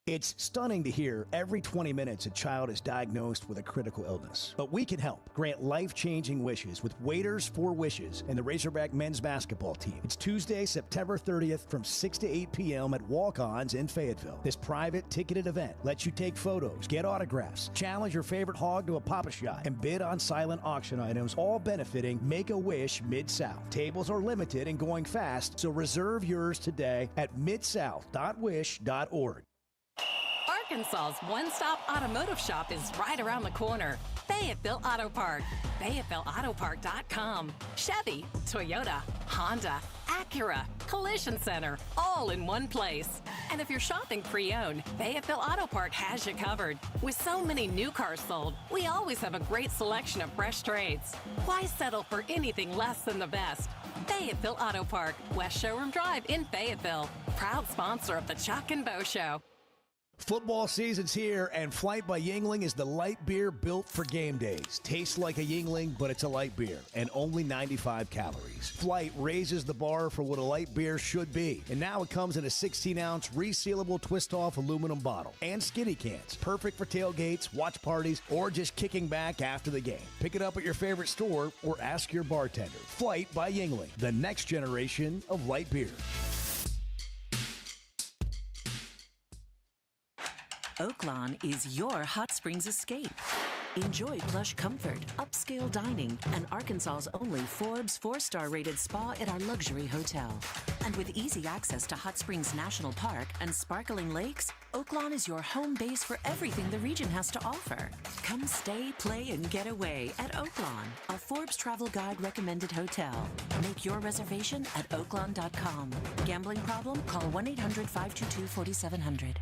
It's stunning to hear every 20 minutes a child is diagnosed with a critical illness. But we can help grant life-changing wishes with Waiters for Wishes and the Razorback men's basketball team. It's Tuesday, September 30th from 6 to 8 p.m. at Walk-Ons in Fayetteville. This private ticketed event lets you take photos, get autographs, challenge your favorite hog to a Pop-A-Shot, and bid on silent auction items, all benefiting Make-A-Wish Mid-South. Tables are limited and going fast, so reserve yours today at midsouth.wish.org. Arkansas's one-stop automotive shop is right around the corner. Fayetteville Auto Park. FayettevilleAutoPark.com. Chevy, Toyota, Honda, Acura, Collision Center, all in one place. And if you're shopping pre-owned, Fayetteville Auto Park has you covered. With so many new cars sold, we always have a great selection of fresh trades. Why settle for anything less than the best? Fayetteville Auto Park, West Showroom Drive in Fayetteville. Proud sponsor of the Chuck and Bo Show. Football season's here, and Flight by Yuengling is the light beer built for game days. Tastes like a Yuengling, but it's a light beer, and only 95 calories. Flight raises the bar for what a light beer should be, and now it comes in a 16-ounce resealable twist-off aluminum bottle and skinny cans. Perfect for tailgates, watch parties, or just kicking back after the game. Pick it up at your favorite store or ask your bartender. Flight by Yuengling, the next generation of light beer. Oaklawn is your hot springs escape. Enjoy plush comfort, upscale dining, and Arkansas's only Forbes 4-star rated spa at our luxury hotel. And with easy access to Hot Springs National Park and sparkling lakes, Oaklawn is your home base for everything the region has to offer. Come stay, play, and get away at Oaklawn, a Forbes Travel Guide recommended hotel. Make your reservation at oaklawn.com. Gambling problem? Call 1-800-522-4700.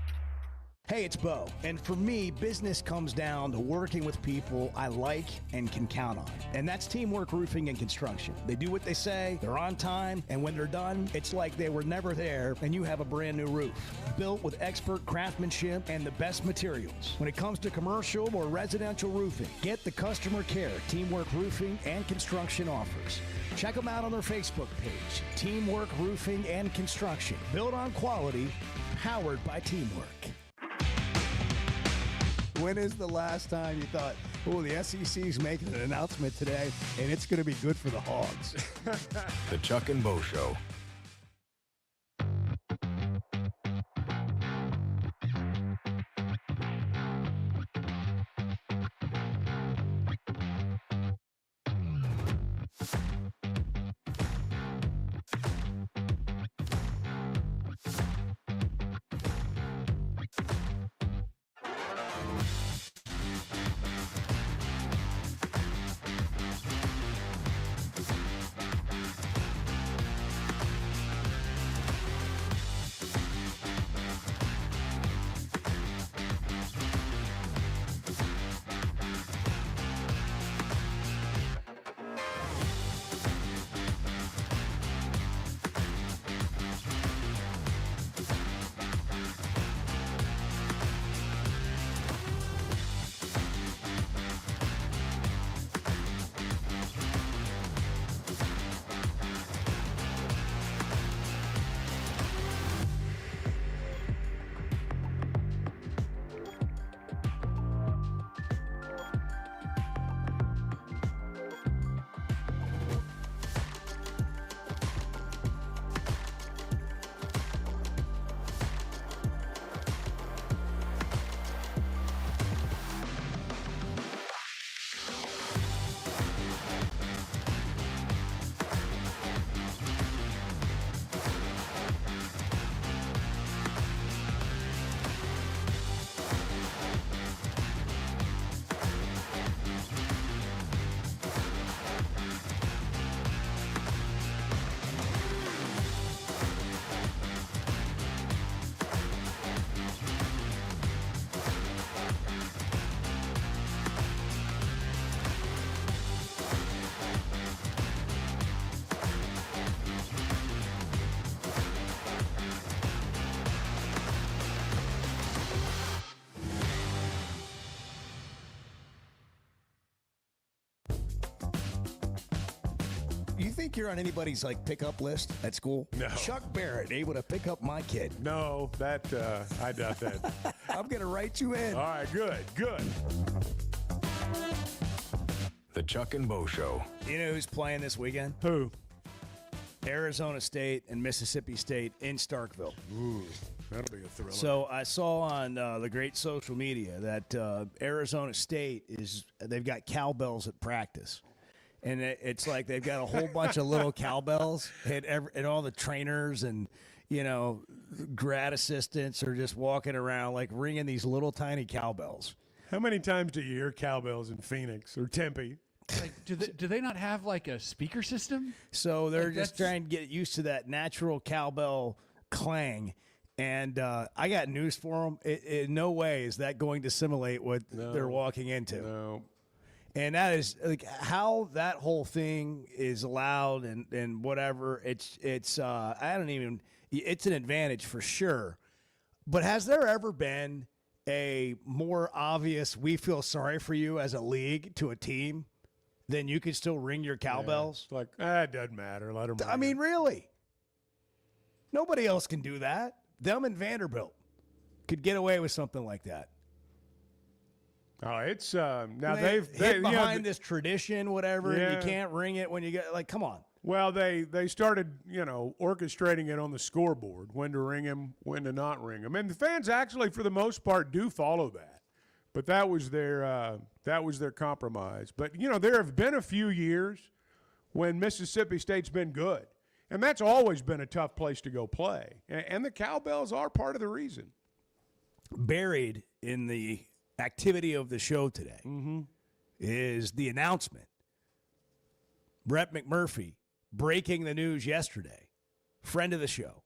Hey, it's Bo. And for me, business comes down to working with people I like and can count on. And that's Teamwork Roofing and Construction. They do what they say, they're on time, and when they're done, it's like they were never there and you have a brand new roof. Built with expert craftsmanship and the best materials. When it comes to commercial or residential roofing, get the customer care Teamwork Roofing and Construction offers. Check them out on their Facebook page, Teamwork Roofing and Construction. Built on quality, powered by teamwork. When is the last time you thought, oh, the SEC's making an announcement today, and it's going to be good for the Hogs? The Chuck and Bo Show. You think you're on anybody's pickup list at school? No. Chuck Barrett able to pick up my kid. No, that I doubt that. I'm gonna write you in. All right, good. The Chuck and Bo Show. You know who's playing this weekend? Who? Arizona State and Mississippi State in Starkville. Ooh, that'll be a thriller. So I saw on the great social media that Arizona State they've got cowbells at practice. And it's like they've got a whole bunch of little cowbells, and all the trainers and, grad assistants are just walking around ringing these little tiny cowbells. How many times do you hear cowbells in Phoenix or Tempe? Do they not have a speaker system? So they're just trying to get used to that natural cowbell clang. And I got news for them. In no way is that going to simulate what they're walking into. No. And that is how that whole thing is allowed and whatever. It's it's an advantage for sure. But has there ever been a more obvious we feel sorry for you as a league to a team than you can still ring your cowbells? Yeah, it doesn't matter. Let them. I mean, really? Nobody else can do that. Them and Vanderbilt could get away with something like that. Oh, it's now they they've behind this tradition, whatever. Yeah. And you can't ring it when you get come on. Well, they started, orchestrating it on the scoreboard, when to ring him, when to not ring him. And the fans actually, for the most part, do follow that. But that was their compromise. But, there have been a few years when Mississippi State's been good. And that's always been a tough place to go play. And the Cowbells are part of the reason. Buried in the activity of the show today is the announcement. Brett McMurphy breaking the news yesterday, friend of the show,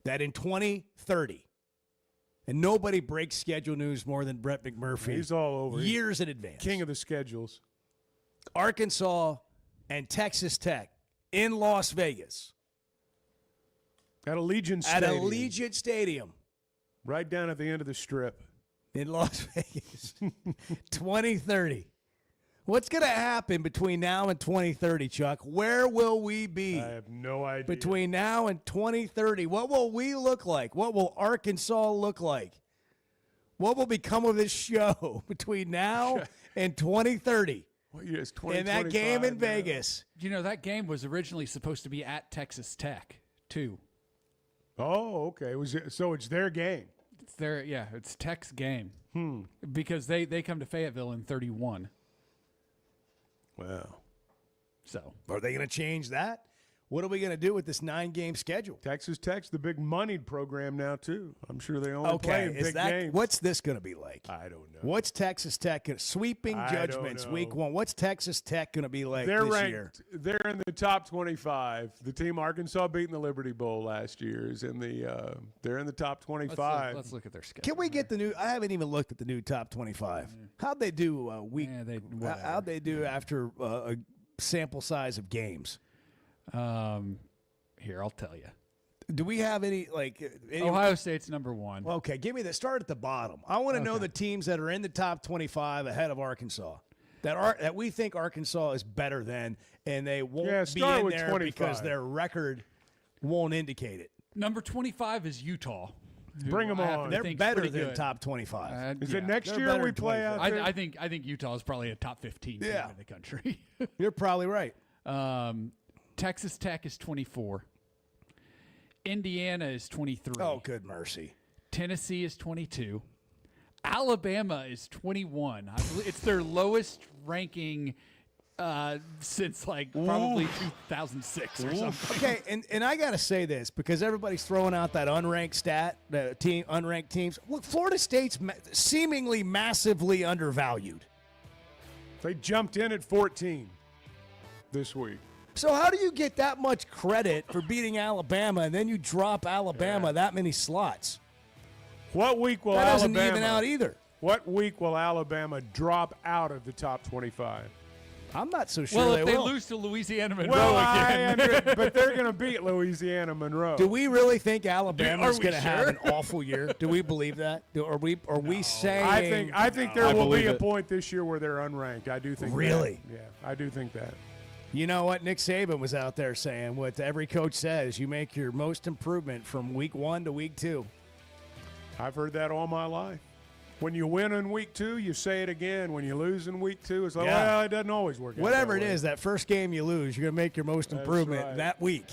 that in 2030, and nobody breaks schedule news more than Brett McMurphy. He's all over. Years in advance. King of the schedules. Arkansas and Texas Tech in Las Vegas. At Allegiant Stadium. Right down at the end of the strip. In Las Vegas. 2030. What's going to happen between now and 2030, Chuck? Where will we be? I have no idea. Between now and 2030, what will we look like? What will Arkansas look like? What will become of this show between now and 2030? What year is in that game in Vegas? That game was originally supposed to be at Texas Tech, too. Oh, okay. So it's their game. It's Tech's game. Because they come to Fayetteville in 31. Wow. So are they going to change that? What are we going to do with this 9-game schedule? Texas Tech's the big moneyed program now, too. I'm sure they only play in big games. What's this going to be like? I don't know. What's Texas Tech? Sweeping judgments week 1. What's Texas Tech going to be like They're this ranked, year? They're in the top 25. The team Arkansas beat in the Liberty Bowl last year is in the they're in the top 25. Let's look at their schedule. Can we get the new? I haven't even looked at the new top 25. How'd they do week? How'd they do after a sample size of games? Here, I'll tell you. Do we have any Ohio State's number 1. Okay, give me the start at the bottom. I want to know the teams that are in the top 25 ahead of Arkansas. That we think Arkansas is better than, and they won't be in there 25. Because their record won't indicate it. Number 25 is Utah. Bring them on. They're better than top 25. Is it next year we play out there? I think Utah is probably a top 15 team in the country. You're probably right. Texas Tech is 24. Indiana is 23. Oh, good mercy. Tennessee is 22. Alabama is 21. I believe it's their lowest ranking since probably 2006 or something. Okay, and I got to say this because everybody's throwing out that unranked stat, unranked teams. Look, Florida State's seemingly massively undervalued. They jumped in at 14 this week. So how do you get that much credit for beating Alabama and then you drop Alabama that many slots? What week will that Alabama doesn't even out either? What week will Alabama drop out of the top 25? I'm not so sure. Well, if they will. lose to Louisiana Monroe again, but they're going to beat Louisiana Monroe. Do we really think Alabama's going to have an awful year? Do we believe that? Are we saying? I think there will be a point this year where they're unranked. I do think. Really? That. Yeah, I do think that. You know what? Nick Saban was out there saying what every coach says: you make your most improvement from week 1 to week 2. I've heard that all my life. When you win in week 2, you say it again. When you lose in week 2, it's like, well, it doesn't always work out. Whatever it is, that first game you lose, you're going to make your most improvement that week.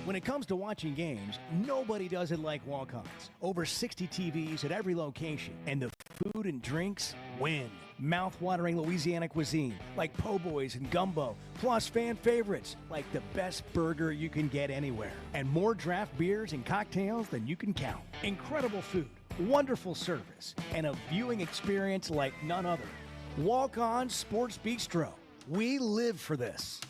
When it comes to watching games, nobody does it like Walk-Ons. Over 60 TVs at every location, and the food and drinks win. Mouth-watering Louisiana cuisine like po' boys and gumbo, plus fan favorites like the best burger you can get anywhere, and more draft beers and cocktails than you can count. Incredible food, wonderful service, and a viewing experience like none other. Walk-On Sports Bistro. We live for this.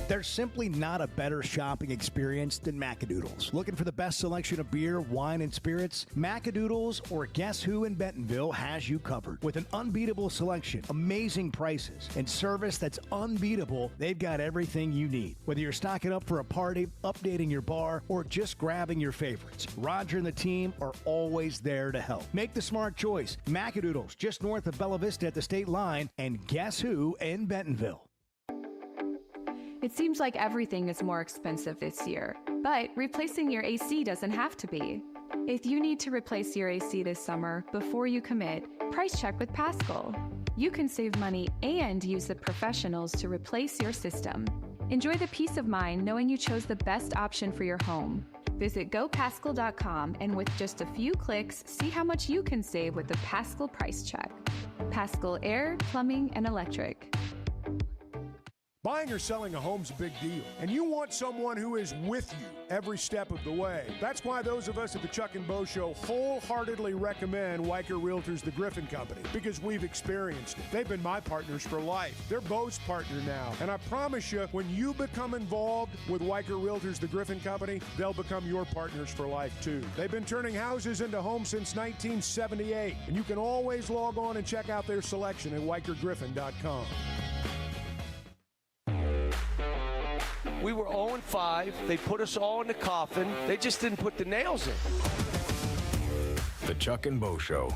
There's simply not a better shopping experience than Macadoodles. Looking for the best selection of beer, wine, and spirits? Macadoodles or Guess Who in Bentonville has you covered. With an unbeatable selection, amazing prices, and service that's unbeatable, they've got everything you need. Whether you're stocking up for a party, updating your bar, or just grabbing your favorites, Roger and the team are always there to help. Make the smart choice. Macadoodles, just north of Bella Vista at the state line, and Guess Who in Bentonville. It seems like everything is more expensive this year, but replacing your AC doesn't have to be. If you need to replace your AC this summer, before you commit, price check with Paschal. you can save money and use the professionals to replace your system. Enjoy the peace of mind knowing you chose the best option for your home. Visit gopascal.com and with just a few clicks, see how much you can save with the Pascal Price Check. Pascal Air, Plumbing, and Electric. Buying or selling a home's a big deal, and you want someone who is with you every step of the way. That's why those of us at the Chuck and Bo Show wholeheartedly recommend Weicker Realtors, the Griffin Company, because we've experienced it. They've been my partners for life. They're Bo's partner now, and I promise you, when you become involved with Weicker Realtors, the Griffin Company, they'll become your partners for life, too. They've been turning houses into homes since 1978, and you can always log on and check out their selection at WeicherGriffin.com. We were 0-5. They put us all in the coffin. They just didn't put the nails in. The Chuck and Bo Show.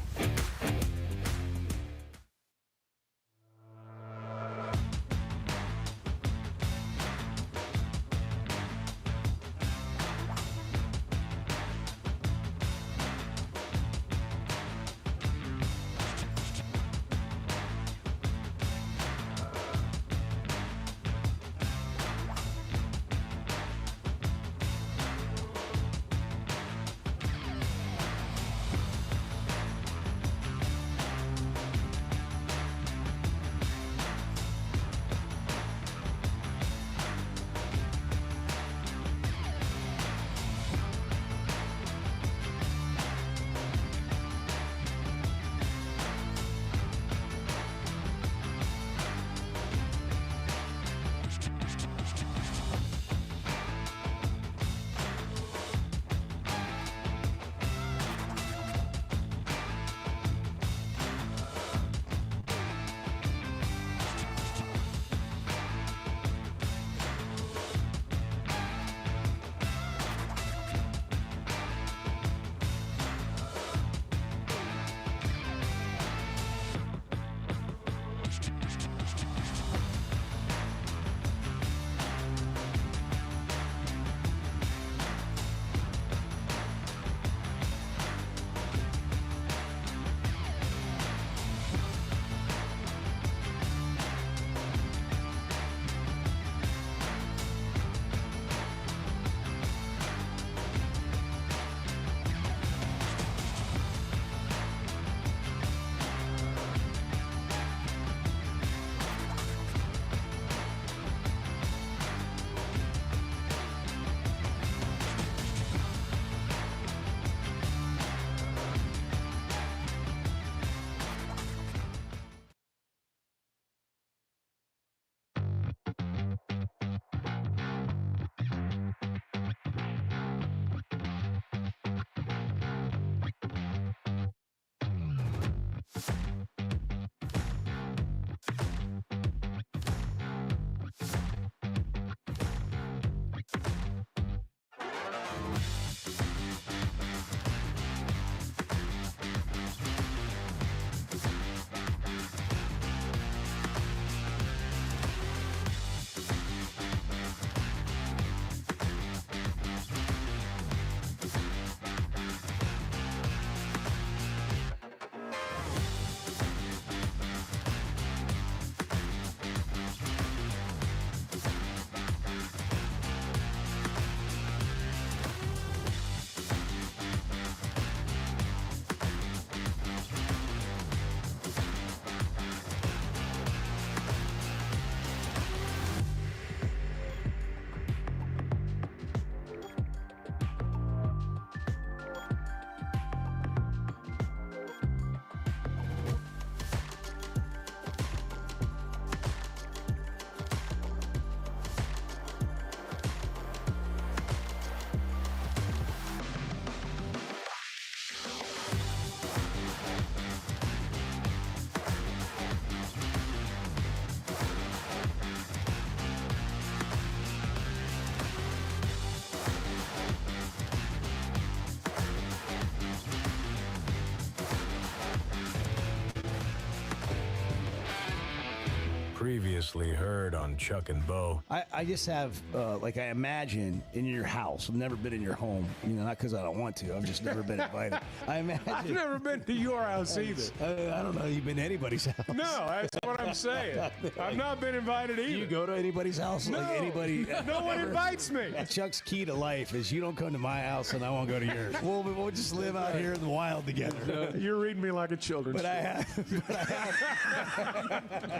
Previously heard on Chuck and Bo. I just have, like I imagine, in your house. I've never been in your home. Not because I don't want to. I've just never been invited. I imagine. I've never been to your house either. I don't know. You've been to anybody's house. No, that's what I'm saying. I've not been invited either. You go to anybody's house? No. Like anybody? No one invites me. Chuck's key to life is you don't come to my house and I won't go to yours. We'll just live out here in the wild together. You're reading me like a children's But story.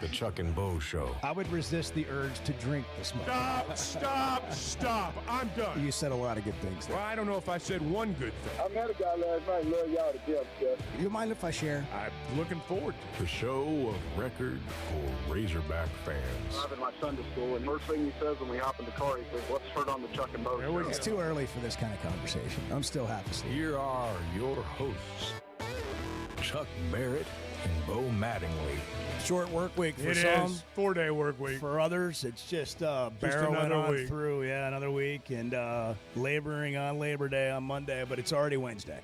The Chuck and Bo Show. I would resist the urge to drink this much. Stop. I'm done. You said a lot of good things there. Well, I don't know if I said one good thing. I met a guy last night. Love y'all to death, Jeff. You mind if I share? I'm looking forward to The show of record for Razorback fans. I'm in my Sunday school, and first thing he says when we hop in the car, he says, "What's heard on the Chuck and Bo Show?" It's too early for this kind of conversation. I'm still half asleep. Here are your hosts, Chuck Barrett and Bo Mattingly. Short work week for It some. is 4-day work week. For others, it's just barreling another on week. through. Yeah, another week. And laboring on Labor Day on Monday, but it's already Wednesday.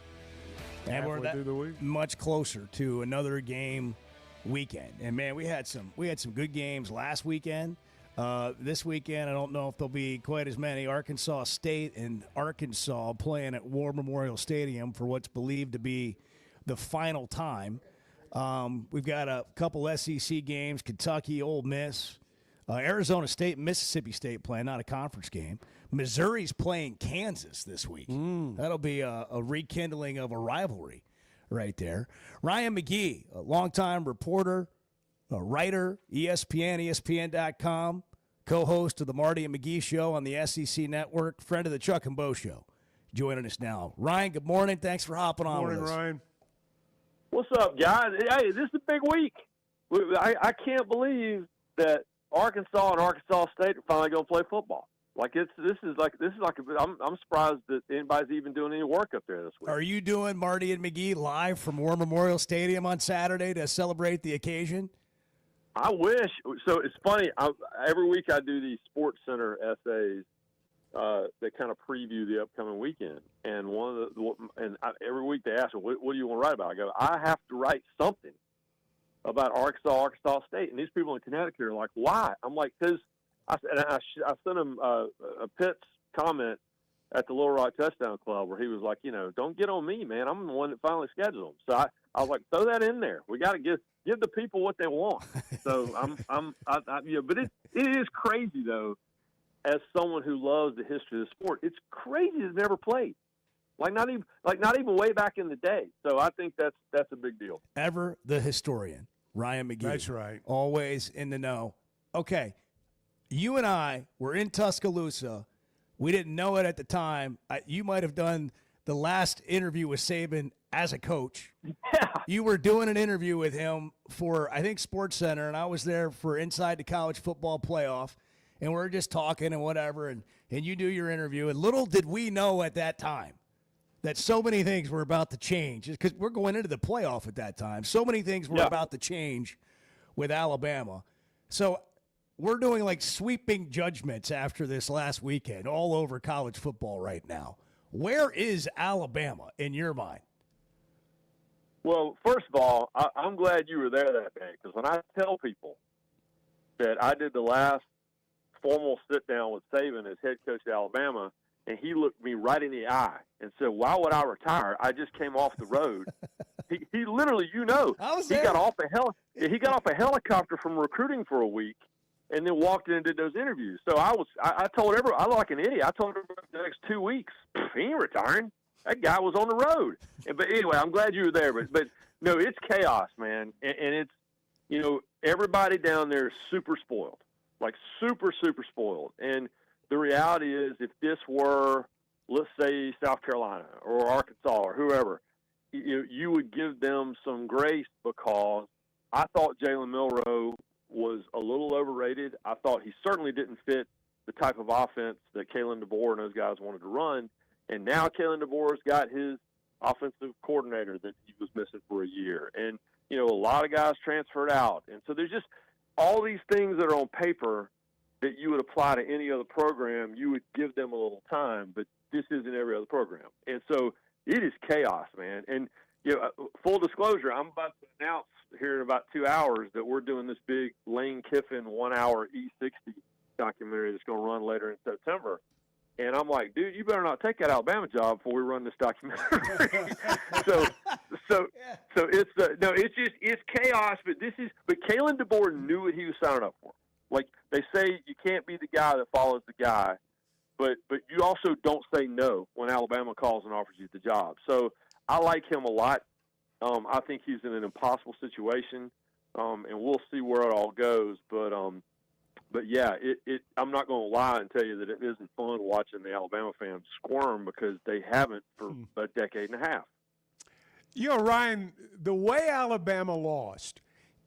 And we're Halfway through the week. much closer to another game weekend. And, man, we had some good games last weekend. This weekend, I don't know if there'll be quite as many. Arkansas State and Arkansas playing at War Memorial Stadium for what's believed to be the final time. We've got a couple SEC games, Kentucky, Ole Miss, Arizona State, Mississippi State playing, not a conference game. Missouri's playing Kansas this week. That'll be a rekindling of a rivalry right there. Ryan McGee, a longtime reporter, a writer, ESPN, ESPN.com, co-host of the Marty and McGee Show on the SEC Network, friend of the Chuck and Bo Show, joining us now. Ryan, good morning. Thanks for hopping on with us. Morning, Ryan. What's up, guys? Hey, this is a big week. I can't believe that Arkansas and Arkansas State are finally going to play football. I'm surprised that anybody's even doing any work up there this week. Are you doing Marty and McGee live from War Memorial Stadium on Saturday to celebrate the occasion? I wish. So it's funny. Every week I do these Sports Center essays that kind of preview the upcoming weekend. And every week they ask me, what do you want to write about? I go, I have to write something about Arkansas State. And these people in Connecticut are like, why? I'm like, because I sent him a Pitt's comment at the Little Rock Touchdown Club where he was like, don't get on me, man. I'm the one that finally scheduled them. So I was like, throw that in there. We got to give the people what they want. So but it is crazy though. As someone who loves the history of the sport, it's crazy it's never played. Not even way back in the day. So I think that's a big deal. Ever the historian, Ryan McGee. That's right. Always in the know. Okay, you and I were in Tuscaloosa. We didn't know it at the time. You might have done the last interview with Saban as a coach. Yeah. You were doing an interview with him for, I think, Sports Center, and I was there for Inside the College Football Playoff. And we're just talking and whatever, and you do your interview. And little did we know at that time that so many things were about to change. Because we're going into the playoff at that time. So many things were about to change with Alabama. So we're doing like sweeping judgments after this last weekend all over college football right now. Where is Alabama in your mind? Well, first of all, I'm glad you were there that day. Because when I tell people that I did the last formal sit-down with Saban as head coach of Alabama, and he looked me right in the eye and said, why would I retire? I just came off the road. he literally, he got off a helicopter from recruiting for a week and then walked in and did those interviews. So I told everyone, I look like an idiot. I told everyone the next 2 weeks, he ain't retiring. That guy was on the road. But anyway, I'm glad you were there. But no, it's chaos, man. And it's, everybody down there is super spoiled. Like super, super spoiled. And the reality is if this were, let's say, South Carolina or Arkansas or whoever, you would give them some grace because I thought Jalen Milroe was a little overrated. I thought he certainly didn't fit the type of offense that Kalen DeBoer and those guys wanted to run. And now Kalen DeBoer's got his offensive coordinator that he was missing for a year. And, a lot of guys transferred out. And so there's just all these things that are on paper that you would apply to any other program, you would give them a little time, but this isn't every other program. And so it is chaos, man. And full disclosure, I'm about to announce here in about 2 hours that we're doing this big Lane Kiffin 1 hour E60 documentary that's going to run later in September. And I'm like, dude, you better not take that Alabama job before we run this documentary. so it's chaos. But Kalen DeBoer knew what he was signing up for. Like they say, you can't be the guy that follows the guy, but you also don't say no when Alabama calls and offers you the job. So I like him a lot. I think he's in an impossible situation, and we'll see where it all goes. But yeah, I'm not going to lie and tell you that it isn't fun watching the Alabama fans squirm because they haven't for a decade and a half. Ryan, the way Alabama lost,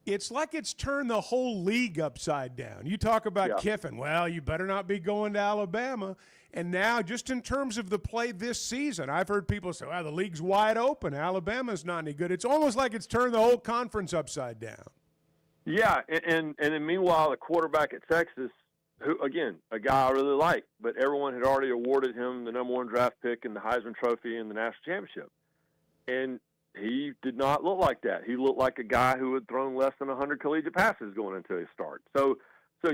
it's like it's turned the whole league upside down. You talk about Kiffin. Well, you better not be going to Alabama. And now, just in terms of the play this season, I've heard people say, well, the league's wide open. Alabama's not any good. It's almost like it's turned the whole conference upside down. Yeah, and then meanwhile, the quarterback at Texas, who, again, a guy I really like, but everyone had already awarded him the #1 draft pick and the Heisman Trophy and the national championship. And he did not look like that. He looked like a guy who had thrown less than 100 collegiate passes going into his start. So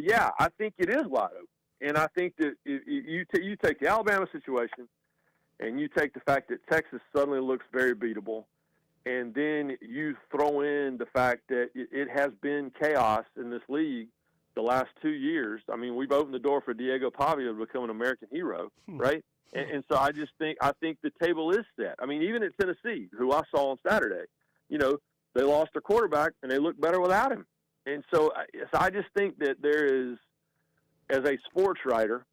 yeah, I think it is wide open. And I think that you take the Alabama situation and you take the fact that Texas suddenly looks very beatable, and then you throw in the fact that it has been chaos in this league the last 2 years. I mean, we've opened the door for Diego Pavia to become an American hero, right? And so I think the table is set. I mean, even at Tennessee, who I saw on Saturday, they lost their quarterback and they look better without him. And so I just think that there is, as a sports writer,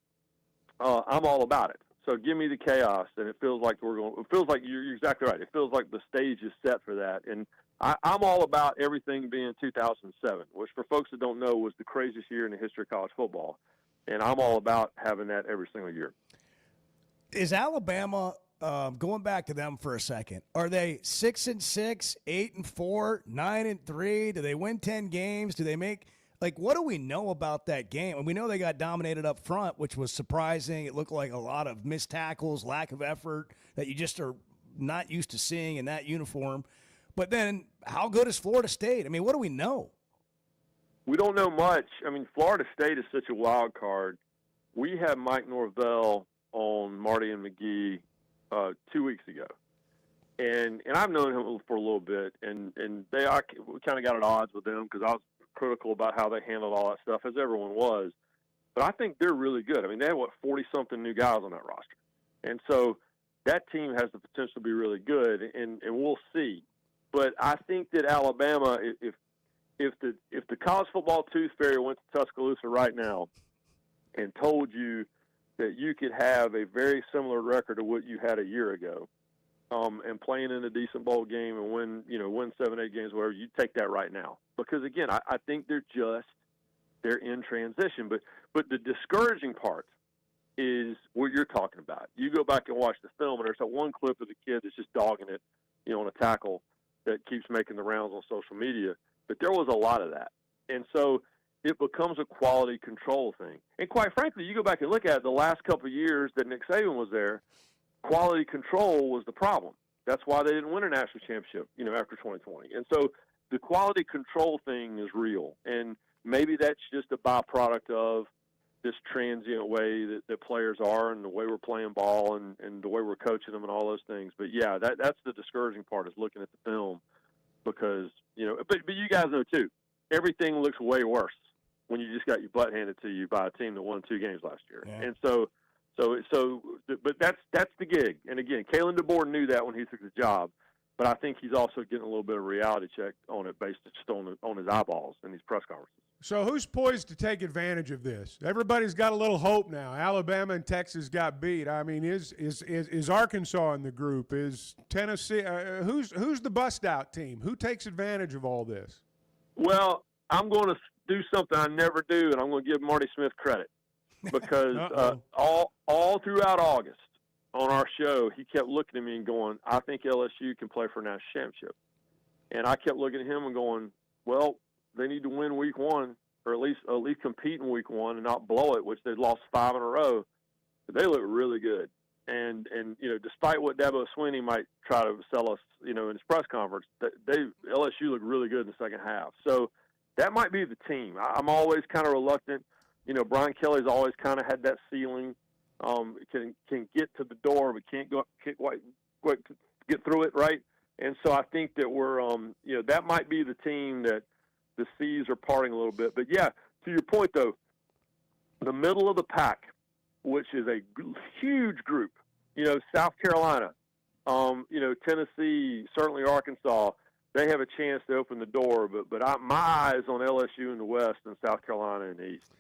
I'm all about it. So give me the chaos, and it feels like it feels like you're exactly right. It feels like the stage is set for that. And I'm all about everything being 2007, which for folks that don't know was the craziest year in the history of college football. And I'm all about having that every single year. Is Alabama, going back to them for a second, are they 6-6, 8-4, 9-3? Do they win 10 games? Do they make... Like, what do we know about that game? And we know they got dominated up front, which was surprising. It looked like a lot of missed tackles, lack of effort that you just are not used to seeing in that uniform. But then how good is Florida State? I mean, what do we know? We don't know much. I mean, Florida State is such a wild card. We had Mike Norvell on Marty and McGee 2 weeks ago. And I've known him for a little bit, and we kind of got at odds with them because I was critical about how they handled all that stuff, as everyone was. But I think they're really good. I mean, they have, 40-something new guys on that roster. And so that team has the potential to be really good, and we'll see. But I think that Alabama, if the college football tooth fairy went to Tuscaloosa right now and told you that you could have a very similar record to what you had a year ago, and playing in a decent bowl game and win 7-8 games, whatever, you take that right now. Because again, I think they're in transition. But the discouraging part is what you're talking about. You go back and watch the film, and there's that one clip of the kid that's just dogging it, on a tackle that keeps making the rounds on social media. But there was a lot of that. And so it becomes a quality control thing. And quite frankly, you go back and look at it, the last couple of years that Nick Saban was there, quality control was the problem. That's why they didn't win a national championship, after 2020. And so the quality control thing is real. And maybe that's just a byproduct of this transient way that players are and the way we're playing ball and the way we're coaching them and all those things. But, yeah, that's the discouraging part is looking at the film because, but you guys know, too, everything looks way worse when you just got your butt handed to you by a team that won 2 games last year. Yeah. And but that's the gig. And again, Kalen DeBoer knew that when he took the job, but I think he's also getting a little bit of a reality check on it based just on his eyeballs in these press conferences. So who's poised to take advantage of this? Everybody's got a little hope now. Alabama and Texas got beat. I mean, is Arkansas in the group? Is Tennessee? Who's the bust-out team? Who takes advantage of all this? Well, I'm going to do something I never do, and I'm going to give Marty Smith credit. Because all throughout August on our show, he kept looking at me and going, I think LSU can play for a national championship. And I kept looking at him and going, well, they need to win week 1 or at least compete in week 1 and not blow it, which they'd lost 5 in a row. But they look really good. And despite what Dabo Swinney might try to sell us, in his press conference, LSU looked really good in the second half. So that might be the team. I'm always kind of reluctant. Brian Kelly's always kind of had that ceiling. Can get to the door, but can't get through it, right? And so I think that we're, that might be the team that the seas are parting a little bit. But yeah, to your point though, the middle of the pack, which is a huge group, South Carolina, Tennessee, certainly Arkansas, they have a chance to open the door. But my eyes on LSU in the West and South Carolina in the East.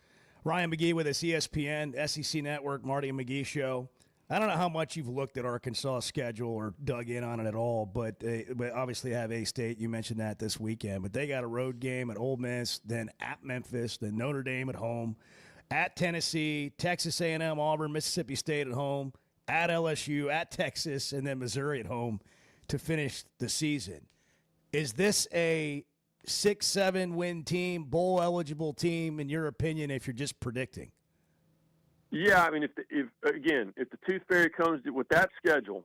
Ryan McGee with us, ESPN, SEC Network, Marty and McGee Show. I don't know how much you've looked at Arkansas' schedule or dug in on it at all, but obviously have A-State. You mentioned that this weekend. But they got a road game at Ole Miss, then at Memphis, then Notre Dame at home, at Tennessee, Texas A&M, Auburn, Mississippi State at home, at LSU, at Texas, and then Missouri at home to finish the season. Is this a 6-7 win team, bowl eligible team, in your opinion, if you're just predicting? Yeah, I mean, if the Tooth Fairy comes with that schedule,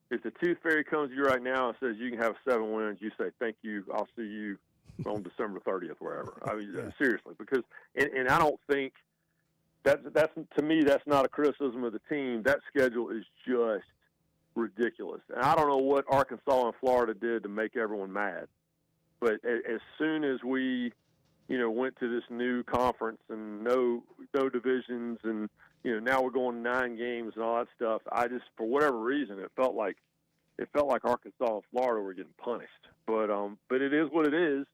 if the Tooth Fairy comes to you right now and says you can have 7 wins, you say thank you. I'll see you on December 30th, wherever. I mean, seriously, because and I don't think that's to me that's not a criticism of the team. That schedule is just ridiculous, and I don't know what Arkansas and Florida did to make everyone mad. But as soon as we, went to this new conference and no divisions and, now we're going 9 games and all that stuff, I just, for whatever reason, it felt like Arkansas and Florida were getting punished. But it is what it is.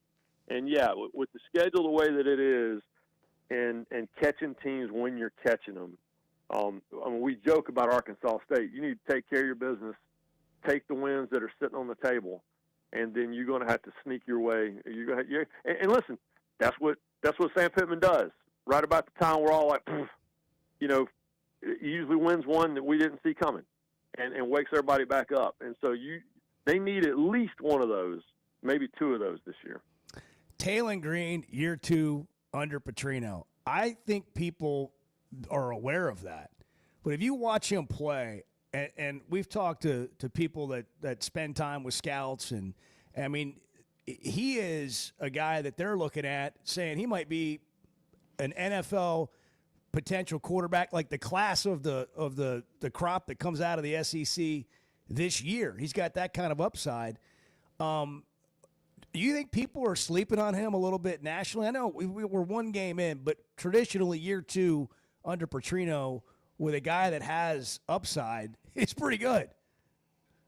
And, yeah, with the schedule the way that it is and catching teams when you're catching them, we joke about Arkansas State. You need to take care of your business, take the wins that are sitting on the table, and then you're going to have to sneak your way. And listen, that's what Sam Pittman does. Right about the time we're all like, he usually wins one that we didn't see coming, and wakes everybody back up. And so they need at least one of those, maybe 2 of those this year. Talon Green, year 2 under Petrino. I think people are aware of that, but if you watch him play. And we've talked to people that spend time with scouts, and I mean, he is a guy that they're looking at saying he might be an NFL potential quarterback, like the class of the crop that comes out of the SEC this year. He's got that kind of upside. Do you think people are sleeping on him a little bit nationally? I know we're 1 game in, but traditionally year 2 under Petrino with a guy that has upside, it's pretty good.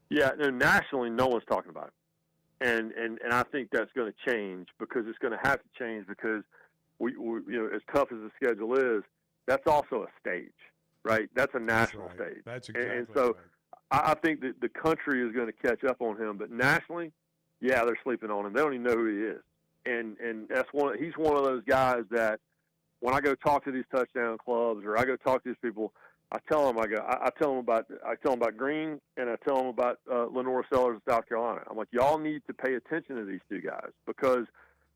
Yeah, nationally, no one's talking about it, and I think that's going to change because it's going to have to change because we as tough as the schedule is, that's also a stage, right? That's a national stage. That's exactly and so right. I think that the country is going to catch up on him, but nationally, yeah, they're sleeping on him. They don't even know who he is, and he's one of those guys that when I go talk to these touchdown clubs or I go talk to these people, I tell them about Green and I tell them about Lenore Sellers of South Carolina. I'm like, y'all need to pay attention to these 2 guys because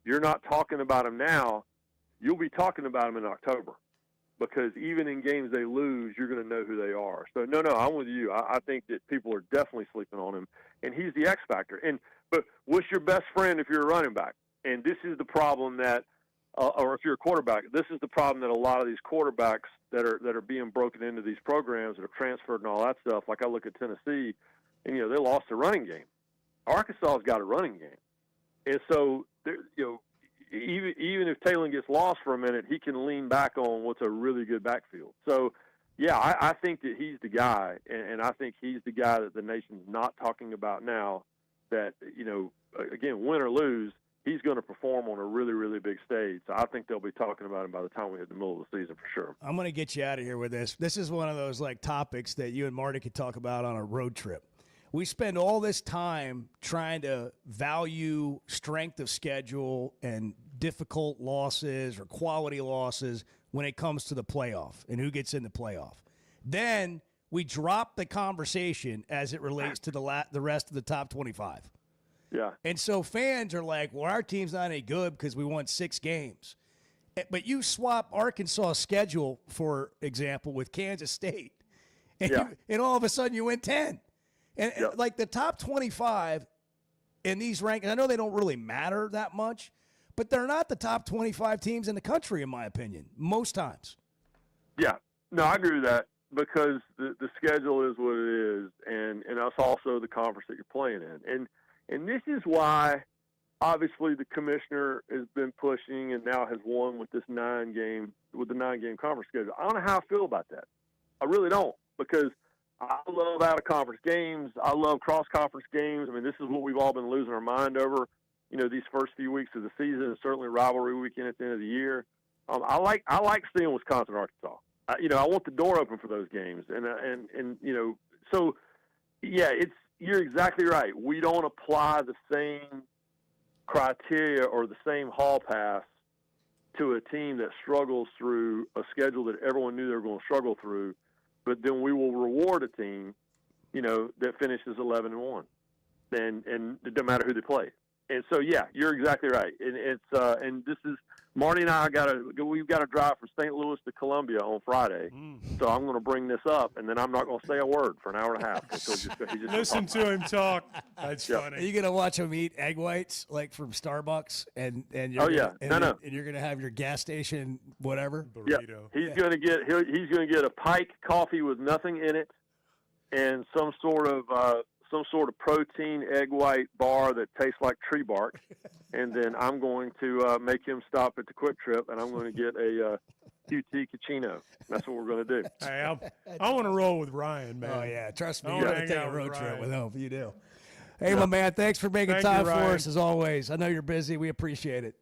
you're not talking about them now. You'll be talking about them in October because even in games they lose, you're going to know who they are. So no, I'm with you. I think that people are definitely sleeping on him, and he's the X factor. But what's your best friend if you're a running back? And this is the problem that. Or if you're a quarterback, this is the problem that a lot of these quarterbacks that are being broken into these programs that are transferred and all that stuff. Like I look at Tennessee, and they lost a running game. Arkansas's got a running game, and so even if Talon gets lost for a minute, he can lean back on what's a really good backfield. So yeah, I think that he's the guy, and I think he's the guy that the nation's not talking about now. That again, win or lose, he's going to perform on a really, really big stage. So I think they'll be talking about him by the time we hit the middle of the season for sure. I'm going to get you out of here with this. This is one of those topics that you and Marty could talk about on a road trip. We spend all this time trying to value strength of schedule and difficult losses or quality losses when it comes to the playoff and who gets in the playoff. Then we drop the conversation as it relates to the rest of the top 25. Yeah. And so fans are like, well, our team's not any good because we won 6 games. But you swap Arkansas' schedule, for example, with Kansas State, And all of a sudden you win 10. And like the top 25 in these rankings, I know they don't really matter that much, but they're not the top 25 teams in the country, in my opinion, most times. Yeah. No, I agree with that because the schedule is what it is, and that's also the conference that you're playing in. And this is why, obviously, the commissioner has been pushing and now has won with the 9-game conference schedule. I don't know how I feel about that. I really don't, because I love out-of-conference games. I love cross-conference games. I mean, this is what we've all been losing our mind over, these first few weeks of the season, and certainly rivalry weekend at the end of the year. I like seeing Wisconsin, Arkansas. I want the door open for those games, and so yeah, you're exactly right. We don't apply the same criteria or the same hall pass to a team that struggles through a schedule that everyone knew they were going to struggle through, but then we will reward a team, that finishes 11-1, and it doesn't matter who they play. And so, yeah, you're exactly right. And and this is Marty and I we've got to drive from St. Louis to Columbia on Friday. So I'm going to bring this up, and then I'm not going to say a word for an hour and a half. Listen to him talk. That's funny. Are you going to watch him eat egg whites like from Starbucks, and you're no. And you're going to have your gas station whatever burrito? Yeah. He's going to get a Pike coffee with nothing in it, and some sort of protein egg white bar that tastes like tree bark, and then I'm going to make him stop at the Quick Trip, and I'm going to get a QT Cucino. That's what we're going to do. Hey, I want to roll with Ryan, man. Oh yeah, trust me, I you're wanna going to hang take a out road with trip Ryan. with him. You do. Hey, my man, thanks for making time for us as always. I know you're busy. We appreciate it.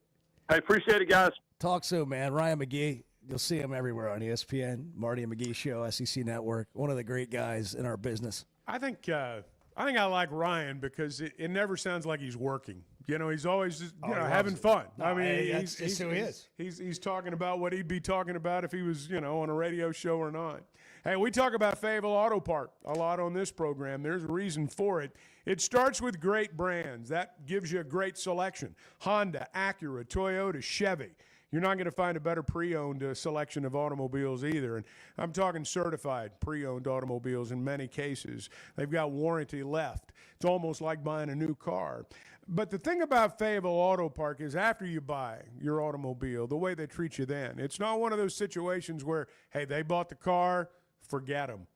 Hey, appreciate it, guys. Talk soon, man. Ryan McGee. You'll see him everywhere on ESPN, Marty and McGee Show, SEC Network. One of the great guys in our business. I think I like Ryan because it never sounds like he's working. He's always just, having fun. I mean, he's who he is. He's talking about what he'd be talking about if he was, on a radio show or not. Hey, we talk about Fayetteville Auto Park a lot on this program. There's a reason for it. It starts with great brands. That gives you a great selection. Honda, Acura, Toyota, Chevy. You're not going to find a better pre-owned selection of automobiles either. And I'm talking certified pre-owned automobiles in many cases. They've got warranty left. It's almost like buying a new car. But the thing about Fayetteville Auto Park is after you buy your automobile, the way they treat you then. It's not one of those situations where, hey, they bought the car, forget them.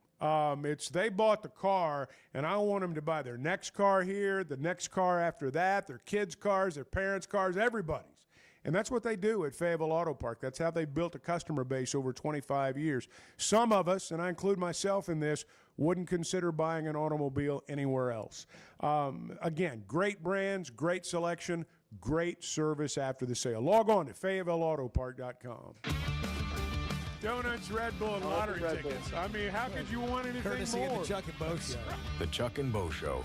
It's they bought the car, and I want them to buy their next car here, the next car after that, their kids' cars, their parents' cars, everybody's. And that's what they do at Fayetteville Auto Park. That's how they built a customer base over 25 years. Some of us, and I include myself in this, wouldn't consider buying an automobile anywhere else. Again, great brands, great selection, great service after the sale. Log on to FayettevilleAutoPark.com. Donuts, Red Bull, and lottery tickets. I mean, how could you want anything Courtesy more? of the Chuck and Bo Show. The Chuck and Bo Show.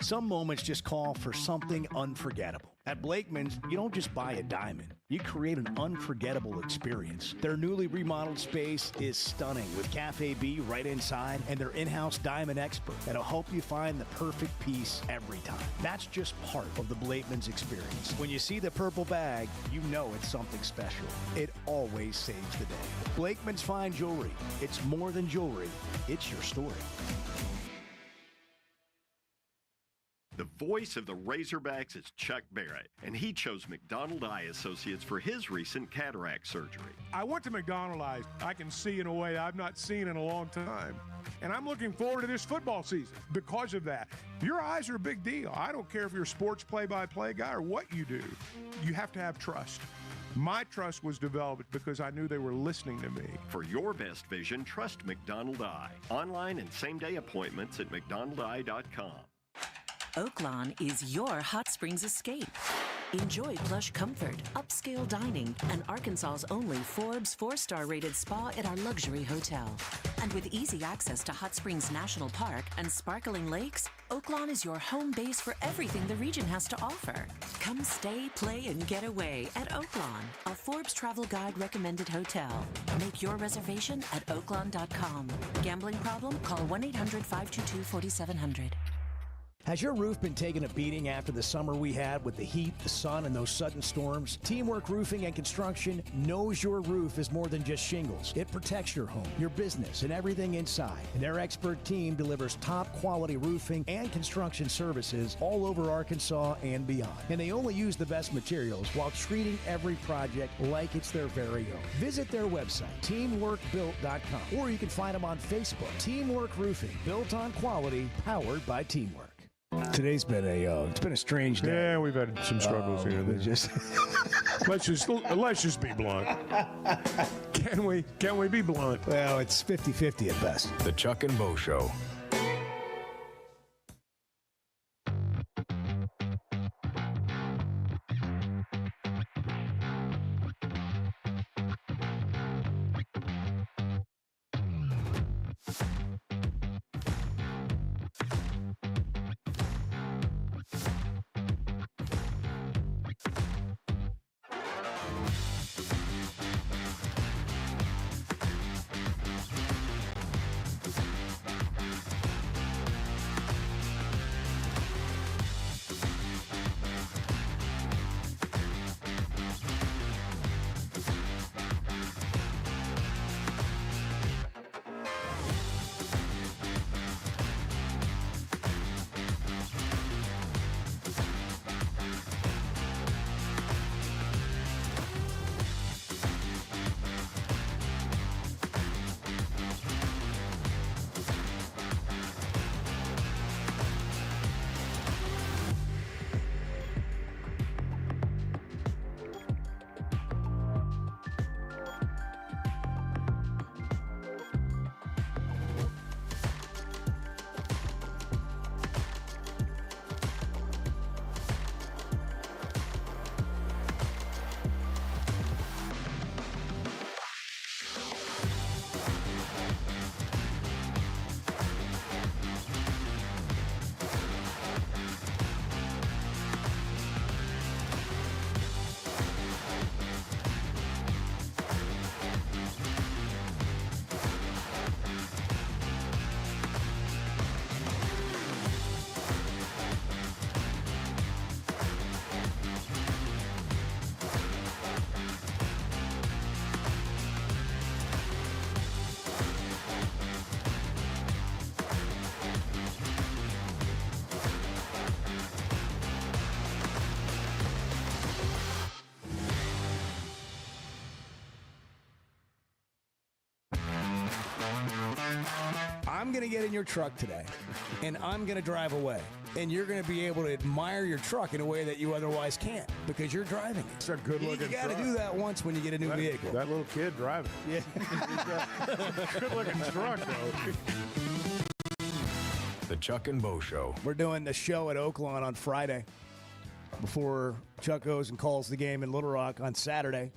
Some moments just call for something unforgettable. At Blakeman's, you don't just buy a diamond. You create an unforgettable experience. Their newly remodeled space is stunning with Cafe B right inside and their in-house diamond expert that'll help you find the perfect piece every time. That's just part of the Blakeman's experience. When you see the purple bag, you know it's something special. It always saves the day. Blakeman's Fine Jewelry. It's more than jewelry. It's your story. The voice of the Razorbacks is Chuck Barrett, and he chose McDonald Eye Associates for his recent cataract surgery. I went to McDonald Eye. I can see in a way I've not seen in a long time. And I'm looking forward to this football season because of that. Your eyes are a big deal. I don't care if you're a sports play-by-play guy or what you do. You have to have trust. My trust was developed because I knew they were listening to me. For your best vision, trust McDonald Eye. Online and same-day appointments at McDonaldEye.com. Oaklawn is your hot springs escape. Enjoy plush comfort, upscale dining, and Arkansas's only Forbes 4-star rated spa at our luxury hotel. And with easy access to Hot Springs National Park and sparkling lakes, Oaklawn is your home base for everything the region has to offer. Come stay, play, and get away at Oaklawn, a Forbes Travel Guide recommended hotel. Make your reservation at oaklawn.com. Gambling problem? Call 1-800-522-4700. Has your roof been taking a beating after the summer we had with the heat, the sun, and those sudden storms? Teamwork Roofing and Construction knows your roof is more than just shingles. It protects your home, your business, and everything inside. And their expert team delivers top-quality roofing and construction services all over Arkansas and beyond. And they only use the best materials while treating every project like it's their very own. Visit their website, teamworkbuilt.com, or you can find them on Facebook. Teamwork Roofing, built on quality, powered by teamwork. Today's been it's been a strange day. Yeah, we've had some struggles here and there. Just let's just be blunt. Can we be blunt? Well, it's 50-50 at best. The Chuck and Bo Show. I'm going to get in your truck today, and I'm going to drive away. And you're going to be able to admire your truck in a way that you otherwise can't because you're driving it. It's a good-looking truck. You got to do that once when you get a new vehicle. That little kid driving. Yeah. Good-looking truck, though. The Chuck and Bo Show. We're doing the show at Oaklawn on Friday before Chuck goes and calls the game in Little Rock on Saturday.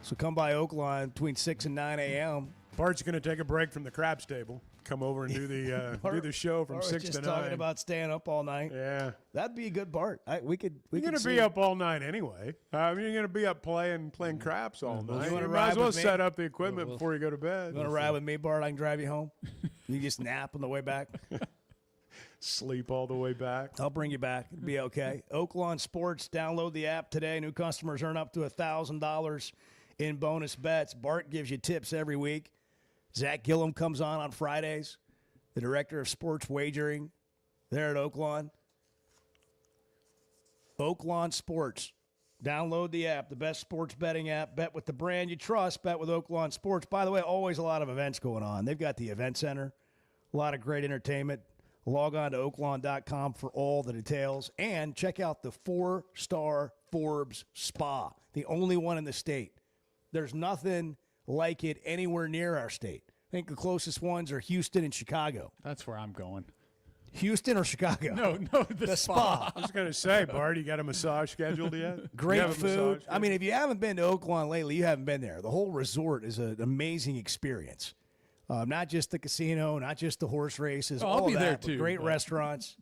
So come by Oaklawn between 6 and 9 a.m. Bart's going to take a break from the craps table. Come over and do the show from 6 to 9. Just talking about staying up all night. Yeah, that'd be a good Bart. You're going to be up all night anyway. You're going to be up playing craps all night. You might as well set up the equipment before you go to bed. You want to ride with me, Bart? I can drive you home. You just nap on the way back. Sleep all the way back. I'll bring you back. It'll be okay. Oaklawn Sports. Download the app today. New customers earn up to $1,000 in bonus bets. Bart gives you tips every week. Zach Gillum comes on Fridays, the director of sports wagering there at Oaklawn. Oaklawn Sports. Download the app, the best sports betting app. Bet with the brand you trust. Bet with Oaklawn Sports. By the way, always a lot of events going on. They've got the event center, a lot of great entertainment. Log on to oaklawn.com for all the details. And check out the 4-star Forbes Spa, the only one in the state. There's nothing like it anywhere near our state. I think the closest ones are Houston and Chicago. That's where I'm going. Houston or Chicago? No, the spa. I was going to say, Bart, you got a massage scheduled yet? Great food. I mean, if you haven't been to Oaklawn lately, you haven't been there. The whole resort is an amazing experience. Not just the casino, not just the horse races. Oh, all I'll be that, there too. Great restaurants.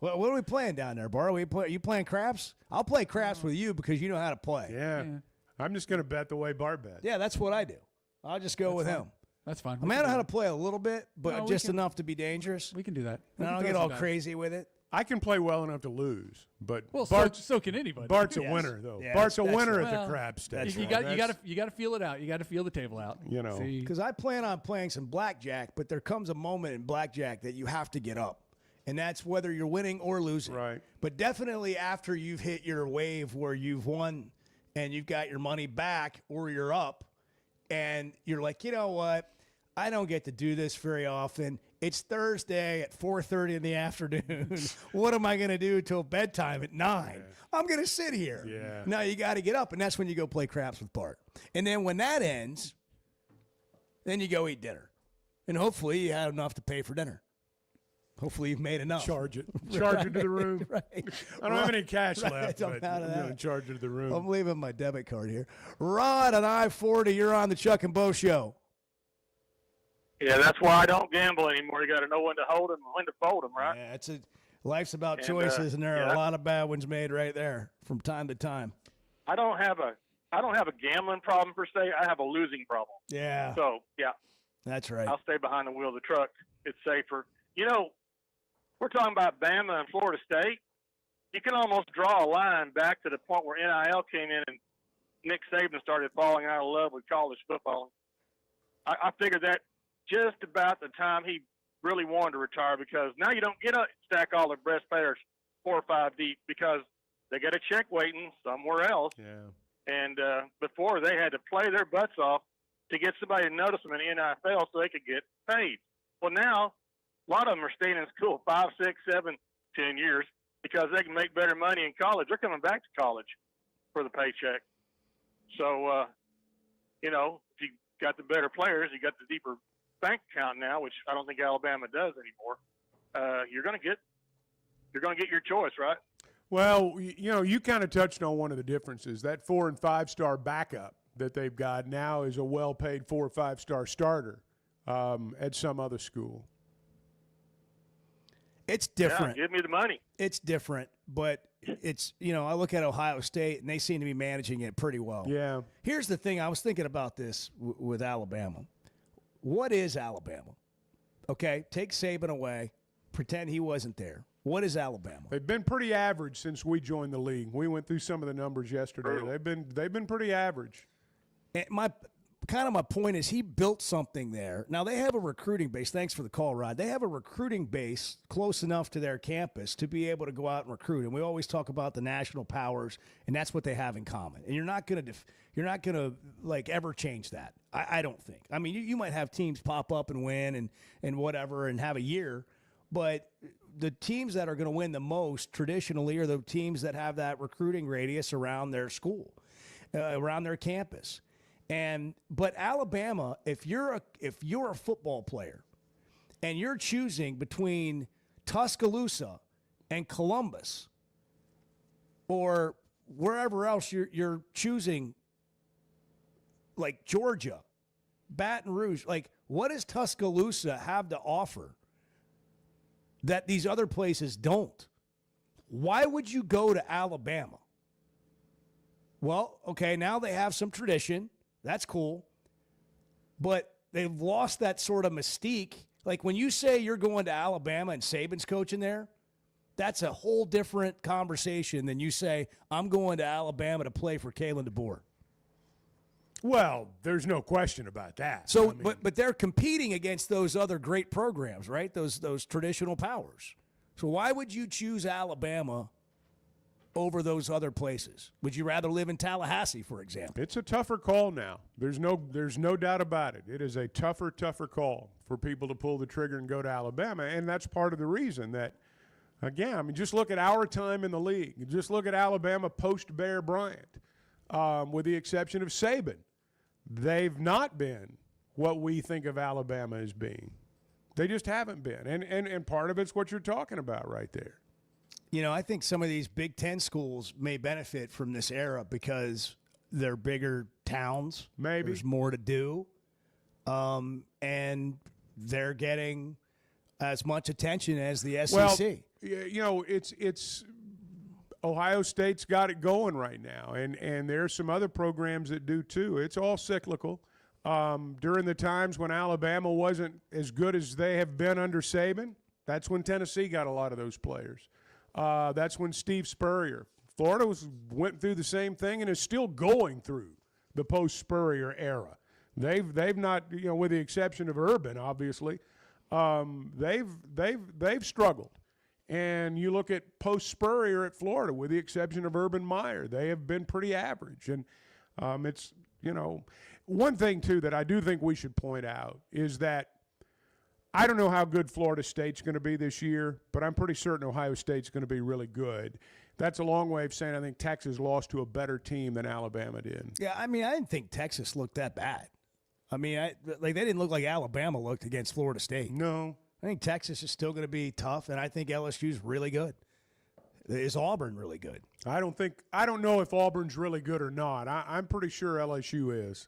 Well, what are we playing down there, Bart? Are you playing craps? I'll play craps with you because you know how to play. Yeah. I'm just going to bet the way Bart bets. Yeah, that's what I do. I'll just go with him. That's fine. I know how to play a little bit, but just enough to be dangerous. We can do that. And I don't get all crazy with it. I can play well enough to lose, but so can anybody. Bart's a winner, though. Yeah, Bart's a that's winner right. at the crap station. You got to feel it out. You got to feel the table out. You know, because I plan on playing some blackjack, but there comes a moment in blackjack that you have to get up, and that's whether you're winning or losing. Right. But definitely after you've hit your wave where you've won and you've got your money back or you're up, and you're like, you know what? I don't get to do this very often. It's Thursday at 4:30 in the afternoon. What am I going to do till bedtime at 9? Yeah. I'm going to sit here. Yeah. Now you got to get up, and that's when you go play craps with Bart. And then when that ends, then you go eat dinner. And hopefully you had enough to pay for dinner. Hopefully you've made enough. Charge it. Charge it to the room. Right. I don't have any cash left, I'm but I'm going to charge it to the room. I'm leaving my debit card here. Rod on I-40, you're on the Chuck and Bo Show. Yeah, that's why I don't gamble anymore. You got to know when to hold them and when to fold them, right? Yeah, life's about choices, and there are a lot of bad ones made right there from time to time. I don't have a gambling problem per se. I have a losing problem. Yeah. So yeah, that's right. I'll stay behind the wheel of the truck. It's safer. You know, we're talking about Bama and Florida State. You can almost draw a line back to the point where NIL came in and Nick Saban started falling out of love with college football. I figured that just about the time he really wanted to retire, because now you don't get to stack all the best players 4 or 5 deep because they got a check waiting somewhere else. Yeah. And before, they had to play their butts off to get somebody to notice them in the NFL so they could get paid. Well, now a lot of them are staying in school 5, 6, 7, 10 years because they can make better money in college. They're coming back to college for the paycheck. So, you know, if you got the better players, you got the deeper bank account now, which I don't think Alabama does anymore. You're going to get your choice, right? Well, you know, you kind of touched on one of the differences. That 4- and 5-star backup that they've got now is a well-paid 4- or 5-star starter at some other school. It's different. Yeah, give me the money. It's different, but it's, you know, I look at Ohio State, and they seem to be managing it pretty well. Yeah. Here's the thing. I was thinking about this with Alabama. What is Alabama? Okay, take Saban away. Pretend he wasn't there. What is Alabama? They've been pretty average since we joined the league. We went through some of the numbers yesterday. They've been pretty average. And my point is he built something there. Now, they have a recruiting base. Thanks for the call, Rod. They have a recruiting base close enough to their campus to be able to go out and recruit. And we always talk about the national powers, and that's what they have in common. And you're not going to like ever change that. I don't think. I mean, you might have teams pop up and win and whatever and have a year, but the teams that are going to win the most traditionally are the teams that have that recruiting radius around their school, around their campus. But Alabama, if you're a football player and you're choosing between Tuscaloosa and Columbus or wherever else you're choosing, like Georgia, Baton Rouge, like what does Tuscaloosa have to offer that these other places don't? Why would you go to Alabama? Well, okay, now they have some tradition. That's cool. But they've lost that sort of mystique. Like when you say you're going to Alabama and Saban's coaching there, that's a whole different conversation than you say, I'm going to Alabama to play for Kalen DeBoer. Well, there's no question about that. So, I mean, but they're competing against those other great programs, right? Those traditional powers. So why would you choose Alabama over those other places? Would you rather live in Tallahassee, for example? It's a tougher call now. There's no doubt about it. It is a tougher call for people to pull the trigger and go to Alabama, and that's part of the reason that, again, I mean, just look at our time in the league. Just look at Alabama post-Bear Bryant, with the exception of Saban. They've not been what we think of Alabama as being. They just haven't been, and part of it's what you're talking about right there. You know, I think some of these Big Ten schools may benefit from this era because they're bigger towns. Maybe. There's more to do. And they're getting as much attention as the SEC. Well, you know, it's Ohio State's got it going right now, and there's some other programs that do too. It's all cyclical. During the times when Alabama wasn't as good as they have been under Saban, that's when Tennessee got a lot of those players. That's when Steve Spurrier. Florida went through the same thing and is still going through the post-Spurrier era. They've not, with the exception of Urban, obviously, they've struggled. And you look at post-Spurrier at Florida, with the exception of Urban Meyer, they have been pretty average. And it's, one thing, too, that I do think we should point out is that I don't know how good Florida State's going to be this year, but I'm pretty certain Ohio State's going to be really good. That's a long way of saying I think Texas lost to a better team than Alabama did. Yeah, I didn't think Texas looked that bad. They didn't look like Alabama looked against Florida State. No. I think Texas is still going to be tough, and I think LSU's really good. Is Auburn really good? I don't know if Auburn's really good or not. I'm pretty sure LSU is.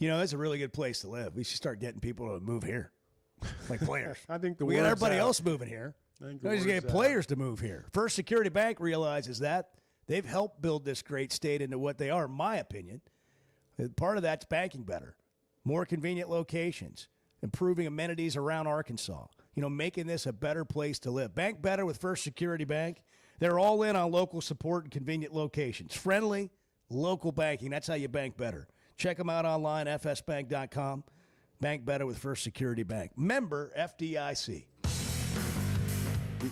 It's a really good place to live. We should start getting people to move here, like players. I think we got everybody else moving here. We just get players to move here. First Security Bank realizes that. They've helped build this great state into what they are, in my opinion. Part of that's banking better, more convenient locations, improving amenities around Arkansas, making this a better place to live. Bank better with First Security Bank. They're all in on local support and convenient locations. Friendly, local banking. That's how you bank better. Check them out online, fsbank.com. Bank better with First Security Bank. Member FDIC.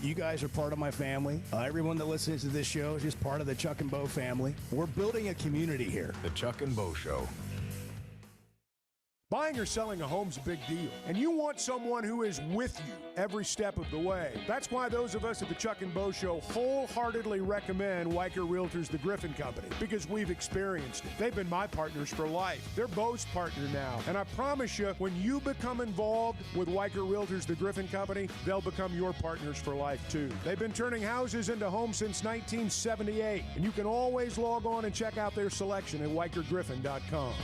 You guys are part of my family. Everyone that listens to this show is just part of the Chuck and Bo family. We're building a community here. The Chuck and Bo Show. Buying or selling a home's a big deal, and you want someone who is with you every step of the way. That's why those of us at the Chuck and Bo Show wholeheartedly recommend Weicker Realtors, the Griffin Company, because we've experienced it. They've been my partners for life. They're Bo's partner now, and I promise you, when you become involved with Weicker Realtors, the Griffin Company, they'll become your partners for life too. They've been turning houses into homes since 1978, and you can always log on and check out their selection at WeicherGriffin.com.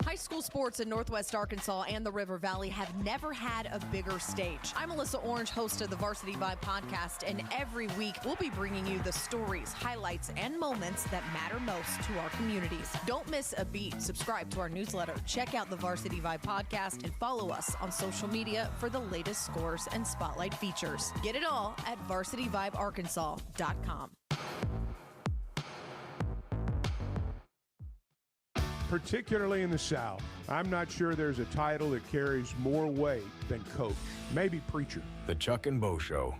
High school sports in Northwest Arkansas and the River Valley have never had a bigger stage. I'm Melissa Orange, host of the Varsity Vibe podcast, and every week we'll be bringing you the stories, highlights, and moments that matter most to our communities. Don't miss a beat. Subscribe to our newsletter, check out the Varsity Vibe podcast, and follow us on social media for the latest scores and spotlight features. Get it all at varsityvibearkansas.com. Particularly in the South, I'm not sure there's a title that carries more weight than coach. Maybe preacher. The Chuck and Bo Show.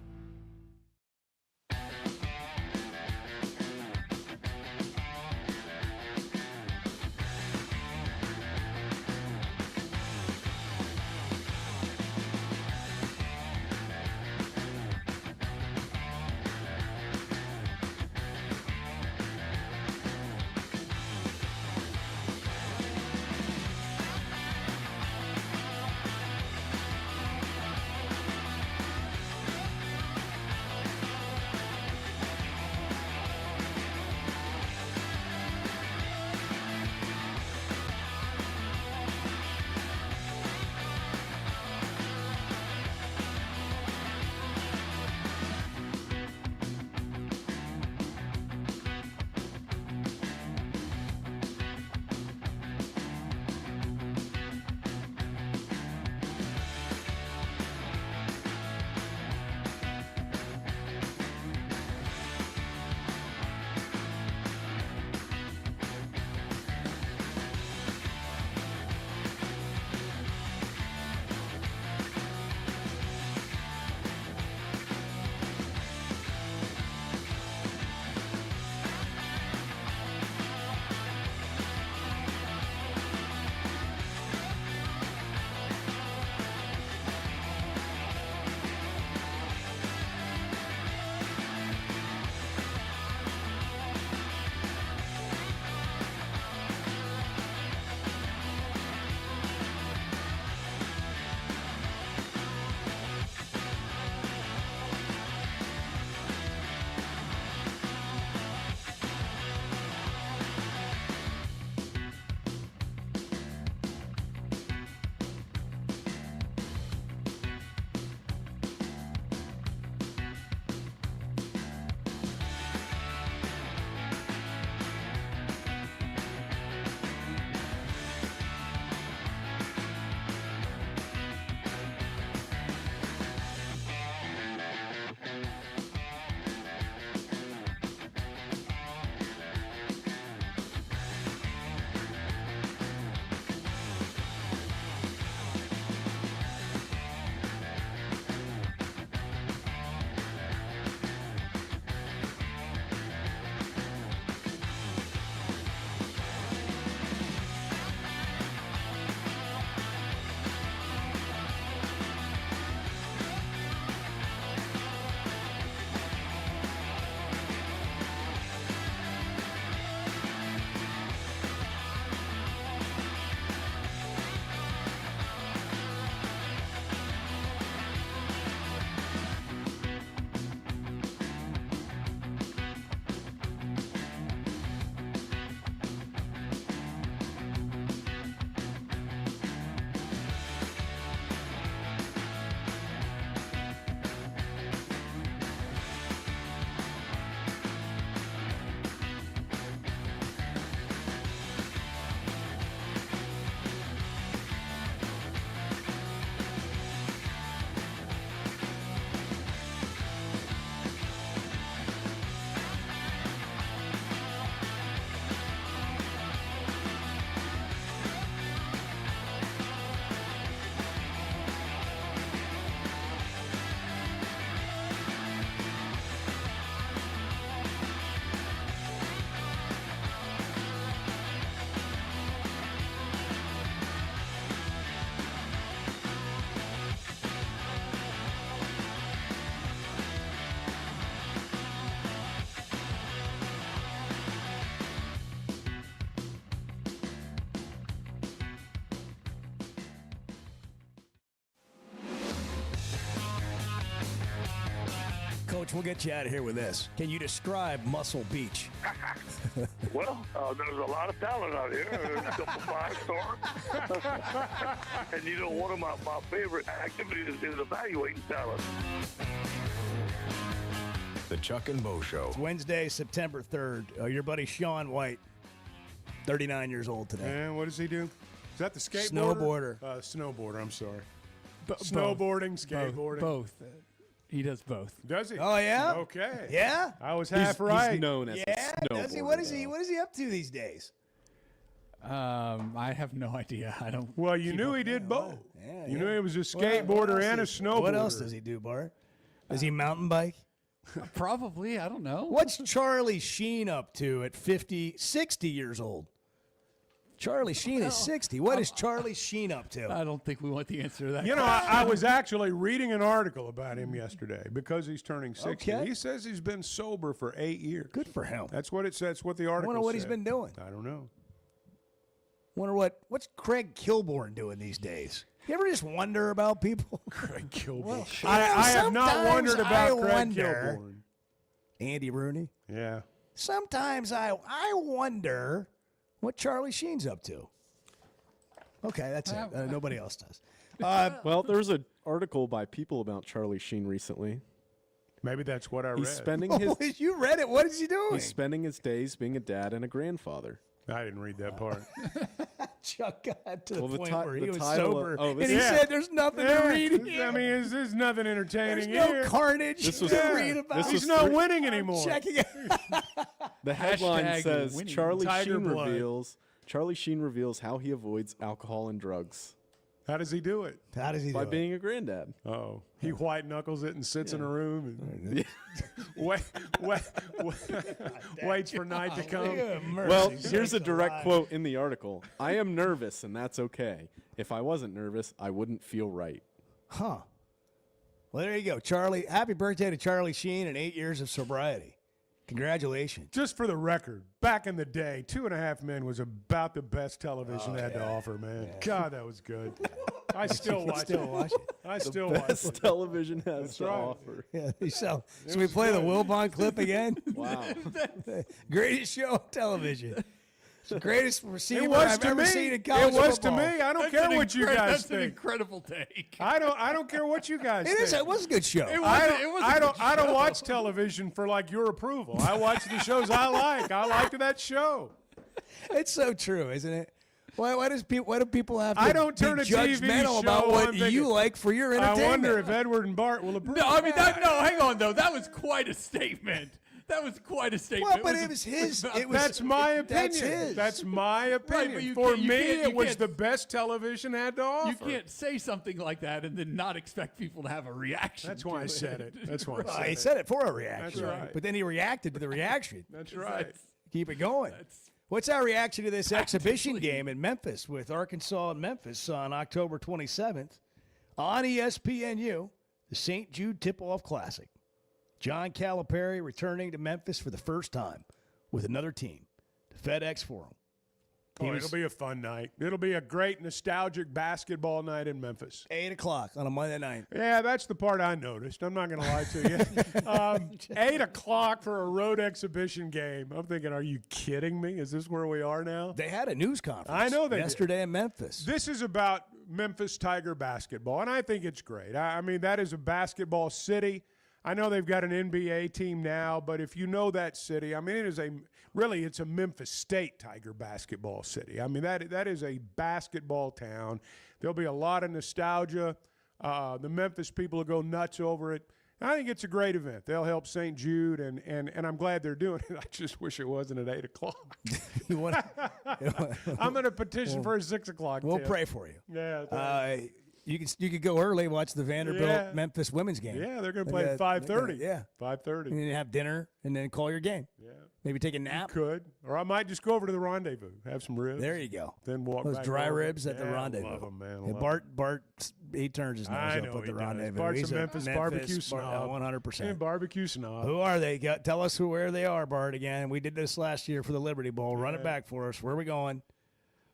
Coach, we'll get you out of here with this. Can you describe Muscle Beach? Well, there's a lot of talent out here. There's a couple 5-stars. And, one of my favorite activities is evaluating talent. The Chuck and Bo Show. It's Wednesday, September 3rd. Your buddy Sean White, 39 years old today. And what does he do? Is that the skateboarder? Snowboarder. Snowboarder, I'm sorry. Snowboarding, skateboarding. Both. He does both. Does he? Oh, yeah? Okay. Yeah? I was half right. He's known as a Does he? What is he up to these days? I have no idea. I don't. Well, you knew he did both. Yeah, you knew he was a skateboarder and a snowboarder. What else does he do, Bart? Does he mountain bike? Probably. I don't know. What's Charlie Sheen up to at 60 years old? Charlie Sheen is 60. What is Charlie Sheen up to? I don't think we want the answer to that. I was actually reading an article about him yesterday because he's turning 60. Okay. He says he's been sober for 8 years. Good for him. That's what it says. What the article I wonder what said. he's been doing. I don't know. Wonder what's Craig Kilborn doing these days? You ever just wonder about people? Craig Kilborn. Well, I have not wondered about Craig wonder, Kilborn. Andy Rooney? Yeah. Sometimes I wonder what Charlie Sheen's up to. Okay, that's it. Nobody else does. Well, there was an article by People about Charlie Sheen recently. Maybe that's what I read. He's spending his. You read it. What is he doing? He's spending his days being a dad and a grandfather. I didn't read that part. Chuck got to the Well, point the where he was title sober, of- and he said, "There's nothing to read here. I mean, there's nothing entertaining There's here. no carnage to read about." He's not winning anymore. Checking it. The headline Hashtag says winning. Charlie Tiger Sheen blood. Charlie Sheen reveals how he avoids alcohol and drugs. How does he do it? How does he By do being a granddad. Oh, he white knuckles it and sits in a room and waits for night to come. Well, here's a direct quote in the article. I am nervous, and that's okay. If I wasn't nervous, I wouldn't feel right. Huh. Well, there you go, Charlie. Happy birthday to Charlie Sheen and 8 years of sobriety. Congratulations. Just for the record, back in the day, 2.5 Men was about the best television had to offer, man. Yeah. God, that was good. I still watch it. I still watch it. Best television has to right. offer. Yeah, so we play the Wilbon clip again? Wow. Greatest show on television. It's the greatest receiver was I've to ever me. seen in college It was football. to me. I don't care what you guys That's think. an incredible take. I don't care what you guys think. It was a good show. I don't watch television for like your approval. I watch the shows I like. I liked that show. It's so true, isn't it? Why do people have to I don't turn be a TV judgmental show about what on thinking, you like for your entertainment? I wonder if Edward and Bart will approve. No, I mean hang on though. That was quite a statement. That was quite a statement. Well, but it was his. That's my opinion. That's his. That's my opinion. Right, For me, it was the best television had to offer. You can't say something like that and then not expect people to have a reaction. That's why I said it. That's why I said it. He said it for a reaction. That's right. But then he reacted to the reaction. That's right. Keep it going. What's our reaction to this exhibition game in Memphis with Arkansas and Memphis on October 27th on ESPNU, the St. Jude Tip-Off Classic? John Calipari returning to Memphis for the first time with another team, the FedEx Forum. It'll be a fun night. It'll be a great nostalgic basketball night in Memphis. 8 o'clock on a Monday night. Yeah, that's the part I noticed. I'm not going to lie to you. 8 o'clock for a road exhibition game. I'm thinking, are you kidding me? Is this where we are now? They had a news conference I know they yesterday in Memphis. This is about Memphis Tiger basketball, and I think it's great. I mean, that is a basketball city. I know they've got an NBA team now, but if you know that city, I mean, it's a Memphis State Tiger basketball city. I mean, that is a basketball town. There'll be a lot of nostalgia. The Memphis people will go nuts over it. I think it's a great event. They'll help St. Jude, and I'm glad they're doing it. I just wish it wasn't at 8 o'clock. I'm going to petition for a 6 o'clock. We'll pray for you. Yeah. You could go early and watch the Vanderbilt Memphis women's game. Yeah, they're going to play at 5:30. Yeah, 5:30. And then have dinner and then call your game. Yeah. Maybe take a nap. You could, or I might just go over to the Rendezvous, have some ribs. There you go. Then walk those back dry over. ribs at the Rendezvous. Love them, man. Yeah, Bart, he turns his nose up at the Rendezvous. Bart's He's a Memphis barbecue snob. 100%. And barbecue snob. Who are they? Tell us where they are, Bart. Again, we did this last year for the Liberty Bowl. Run it back for us. Where are we going?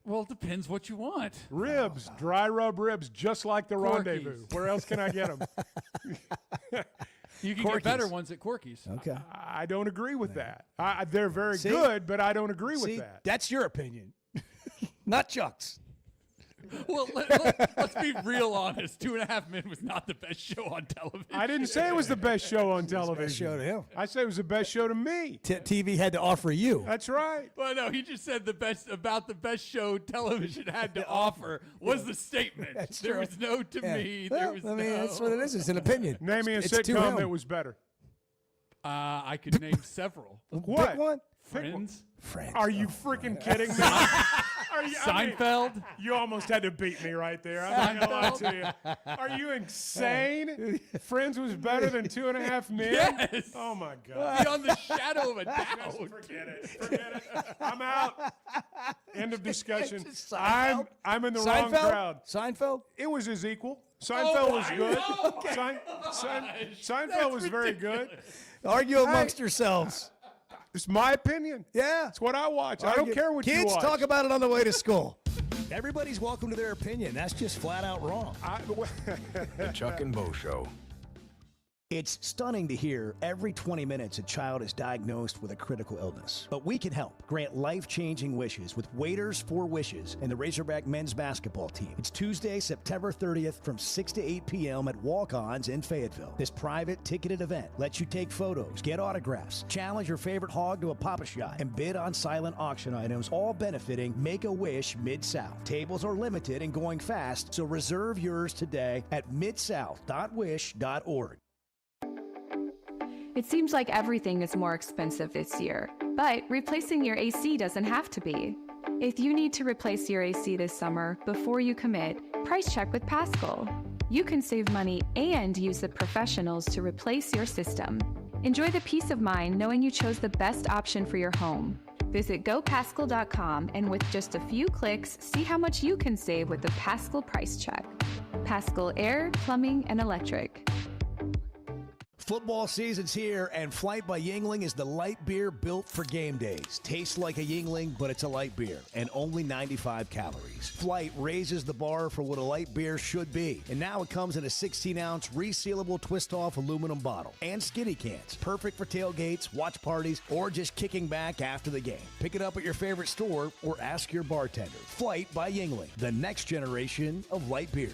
Well, it depends what you want. Ribs, dry rub ribs, just like the Rendezvous. Where else can I get them? You can get better ones at Corky's. Okay. I don't agree with that. They're very See? good, but I don't agree with See, that. that's your opinion, not Chuck's. Well, let's be real honest. 2.5 Men was not the best show on television. I didn't say it was the best show on television. Best show to him. I said it was the best show to me. TV had to offer you. That's right. Well, no, he just said the best show television had to offer was the statement. That's there true. was no to Yeah. me. Well, There was I mean, no. that's what it is. It's an opinion. Name me a It's to sitcom him. that was better. I could name several. What? Pick one. Friends. Friends. Are you freaking kidding me? Seinfeld. You almost had to beat me right there. I'm not gonna lie to you. Are you insane? Friends was better than 2.5 Men? Yes. Oh my God. Beyond the shadow of a doubt. Forget it. I'm out. End of discussion. Just Seinfeld? I'm in the wrong crowd. Seinfeld? It was his equal. Seinfeld was good. Okay. Seinfeld was very good. Argue amongst yourselves. It's my opinion. Yeah. It's what I watch. I don't care what you Kids watch. talk about it on the way to school. Everybody's welcome to their opinion. That's just flat out wrong. The Chuck and Bo Show. It's stunning to hear every 20 minutes a child is diagnosed with a critical illness. But we can help. Grant life-changing wishes with Waiters for Wishes and the Razorback men's basketball team. It's Tuesday, September 30th from 6 to 8 p.m. at Walk-Ons in Fayetteville. This private ticketed event lets you take photos, get autographs, challenge your favorite hog to a Pop-A-Shot, and bid on silent auction items, all benefiting Make-A-Wish Mid-South. Tables are limited and going fast, so reserve yours today at midsouth.wish.org. It seems like everything is more expensive this year, but replacing your AC doesn't have to be. If you need to replace your AC this summer, before you commit, price check with Paschal. You can save money and use the professionals to replace your system. Enjoy the peace of mind knowing you chose the best option for your home. Visit gopaschal.com and with just a few clicks, see how much you can save with the Paschal price check. Paschal Air, Plumbing, and Electric. Football season's here, and Flight by Yingling is the light beer built for game days. Tastes like a Yingling, but it's a light beer, and only 95 calories. Flight raises the bar for what a light beer should be, and now it comes in a 16-ounce resealable twist-off aluminum bottle and skinny cans. Perfect for tailgates, watch parties, or just kicking back after the game. Pick it up at your favorite store or ask your bartender. Flight by Yingling, the next generation of light beer.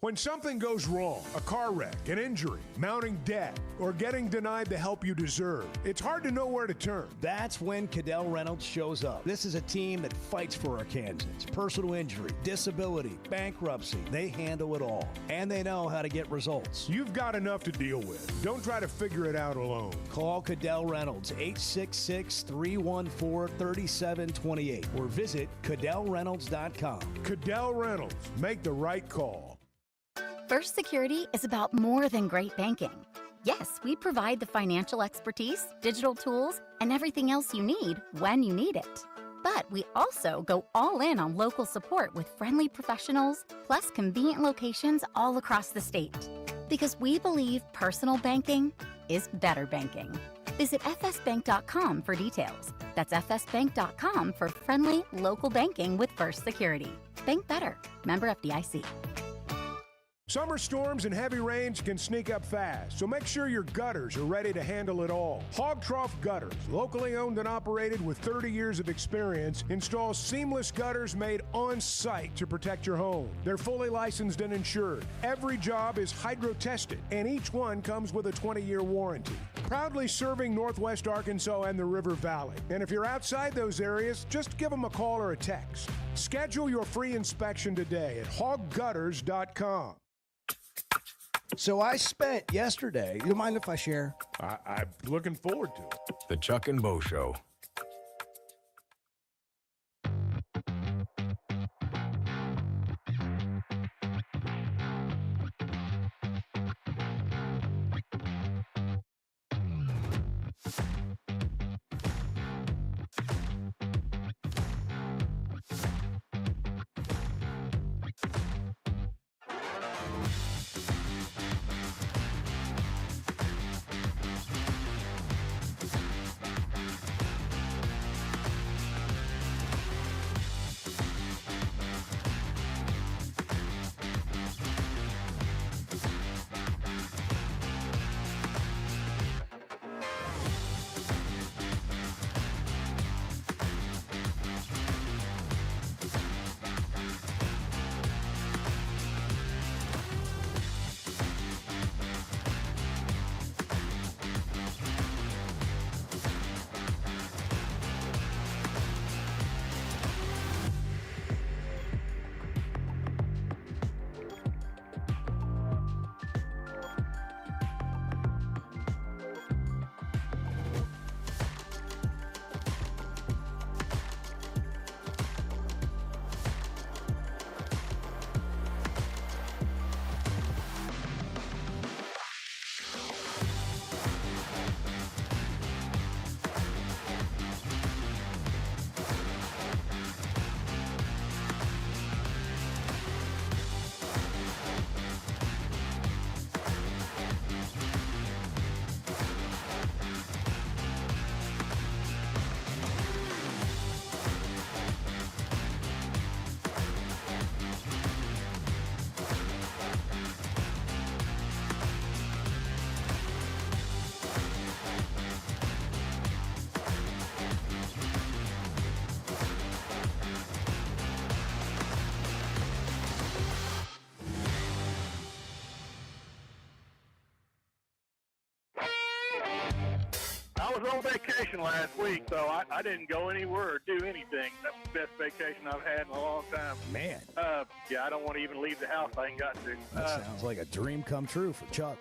When something goes wrong, a car wreck, an injury, mounting debt, or getting denied the help you deserve, it's hard to know where to turn. That's when Cadell Reynolds shows up. This is a team that fights for Arkansans. Personal injury, disability, bankruptcy, they handle it all. And they know how to get results. You've got enough to deal with. Don't try to figure it out alone. Call Cadell Reynolds, 866-314-3728, or visit CadellReynolds.com. Cadell Reynolds, make the right call. First Security is about more than great banking. Yes, we provide the financial expertise, digital tools, and everything else you need when you need it. But we also go all in on local support with friendly professionals, plus convenient locations all across the state. Because we believe personal banking is better banking. Visit fsbank.com for details. That's fsbank.com for friendly local banking with First Security. Bank better. Member FDIC. Summer storms and heavy rains can sneak up fast, so make sure your gutters are ready to handle it all. Hog Trough Gutters, locally owned and operated with 30 years of experience, installs seamless gutters made on site to protect your home. They're fully licensed and insured. Every job is hydro-tested, and each one comes with a 20-year warranty. Proudly serving Northwest Arkansas and the River Valley. And if you're outside those areas, just give them a call or a text. Schedule your free inspection today at hoggutters.com. So I spent yesterday, you mind if I share? I'm looking forward to it. The Chuck and Bo Show. I was on vacation last week, so I didn't go anywhere or do anything. That's the best vacation I've had in a long time. Man. Yeah, I don't want to even leave the house. I ain't got to. That sounds like a dream come true for Chuck.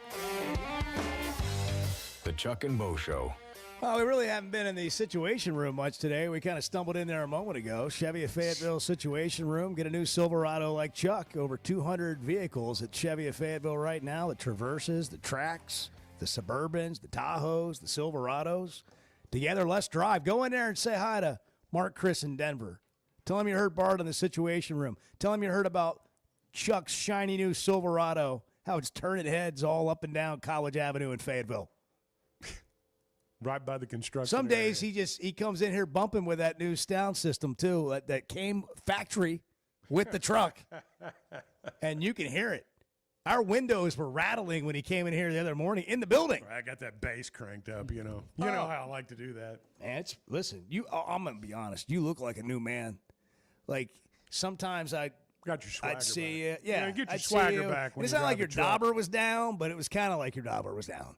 The Chuck and Bo Show. Well, we really haven't been in the Situation Room much today. We kind of stumbled in there a moment ago. Chevy of Fayetteville Situation Room. Get a new Silverado like Chuck. Over 200 vehicles at Chevy of Fayetteville right now. The Traverses, the Trax, the Suburbans, the Tahoes, the Silverados. Together, let's drive. Go in there and say hi to Mark, Chris, in Denver. Tell him you heard Bart in the Situation Room. Tell him you heard about Chuck's shiny new Silverado, how it's turning heads all up and down College Avenue in Fayetteville. Right by the construction. Some days he comes in here bumping with that new sound system too, that came factory with the truck, and you can hear it. Our windows were rattling when he came in here the other morning in the building. I got that bass cranked up, you know. You know how I like to do that. Man, listen. I'm gonna be honest. You look like a new man. Like sometimes got your swagger I'd see back. you. Yeah, Get your I'd swagger see you. back. When It's you not like drive your the truck. dauber was down, but it was kind of like your dauber was down.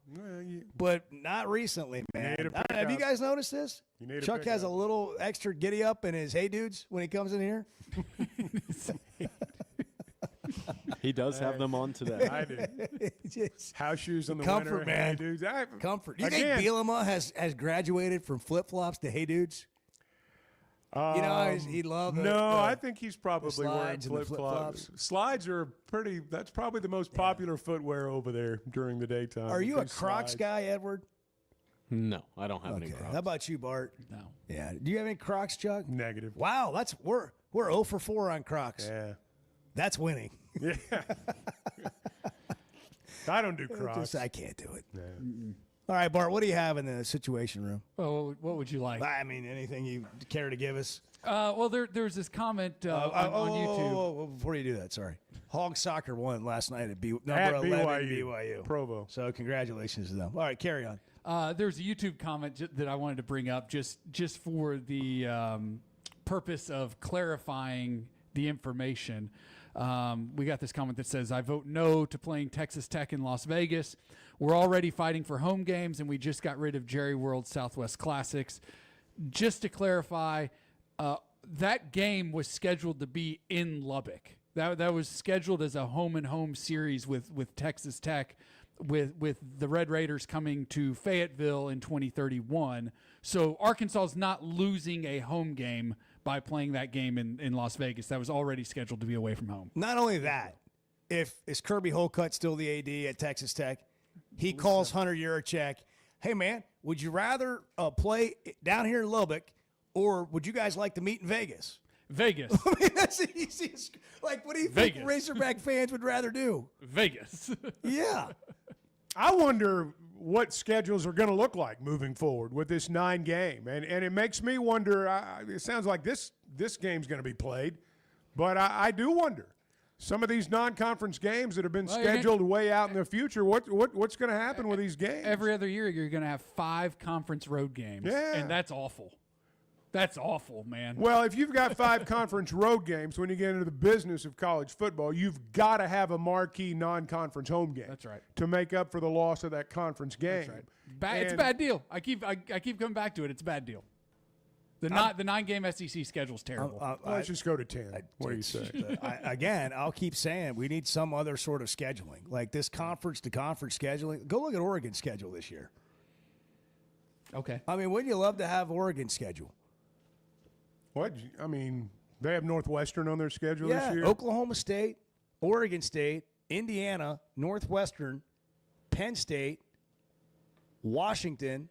But not recently, man. need a Have you pickup. guys noticed this? You need a Chuck has a pickup. little extra giddy up in his hey dudes when he comes in here. He does have them on today. I do. House shoes in the Comfort, winter. man. Hey, dudes. Comfort. Do you Again, think Bielema has graduated from flip flops to hey dudes? You know, he loved I think he's probably wearing slides and the flip-flops. Slides are that's probably the most popular footwear over there during the daytime. Are you a These Crocs slides. guy, Edward? No, I don't have any Okay. Crocs. How about you, Bart? No. Yeah. Do you have any Crocs, Chuck? Negative. Wow, we're 0 for 4 on Crocs. Yeah. That's winning. Yeah. I don't do Crocs. I can't do it. All right, Bart, what do you have in the Situation Room? Well, what would you like? I mean, anything you care to give us? Well, there's this comment on YouTube. Oh, before you do that, sorry. Hog Soccer won last night at number At 11 BYU. BYU. Provo. So congratulations to them. All right, carry on. There's a YouTube comment that I wanted to bring up just for the purpose of clarifying the information. We got this comment that says, I vote no to playing Texas Tech in Las Vegas. We're already fighting for home games, and we just got rid of Jerry World Southwest Classics. Just to clarify, that game was scheduled to be in Lubbock. That was scheduled as a home-and-home series with Texas Tech, with the Red Raiders coming to Fayetteville in 2031. So Arkansas is not losing a home game by playing that game in Las Vegas. That was already scheduled to be away from home. Not only that, is Kirby Holcutt still the AD at Texas Tech? He calls Hunter Yurachek, hey, man, would you rather play down here in Lubbock, or would you guys like to meet in Vegas? Vegas. I mean, that's the easiest. Like, what do you think Vegas. Razorback fans would rather do? Vegas. Yeah. I wonder what schedules are going to look like moving forward with this 9 game. And it makes me wonder, it sounds like this game's going to be played, but I do wonder. Some of these non-conference games that have been scheduled way out in the future, what's going to happen with these games? Every other year, you're going to have 5 conference road games. Yeah. And that's awful. That's awful, man. Well, if you've got 5 conference road games, when you get into the business of college football, you've got to have a marquee non-conference home game. That's right. To make up for the loss of that conference game. That's right. It's a bad deal. I keep coming back to it. It's a bad deal. The 9-game SEC schedule is terrible. Let's just go to 10. What do you say? Again, I'll keep saying we need some other sort of scheduling, like this conference-to-conference scheduling. Go look at Oregon's schedule this year. Okay. I mean, wouldn't you love to have Oregon's schedule? What? I mean, they have Northwestern on their schedule Yeah, this year? Oklahoma State, Oregon State, Indiana, Northwestern, Penn State, Washington,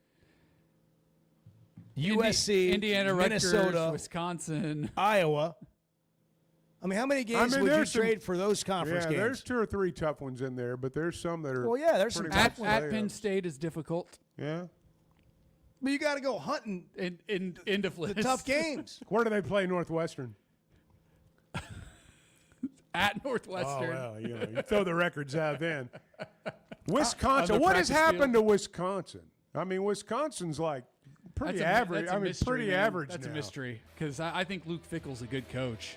USC, Indiana, Minnesota, Rutgers, Wisconsin, Iowa. I mean, how many games would you trade for those conference games? There's 2 or 3 tough ones in there, but there's some that are. Well, yeah, there's some pretty tough much at layups. Penn State is difficult. Yeah. But you got to go hunting into the tough games. Where do they play Northwestern? At Northwestern. Oh, well, you throw the records out then. Wisconsin. On the What has practice happened field. to Wisconsin? I mean, Wisconsin's like pretty That's average. That's a mystery, pretty man. average That's now. a mystery because I think Luke Fickell's a good coach.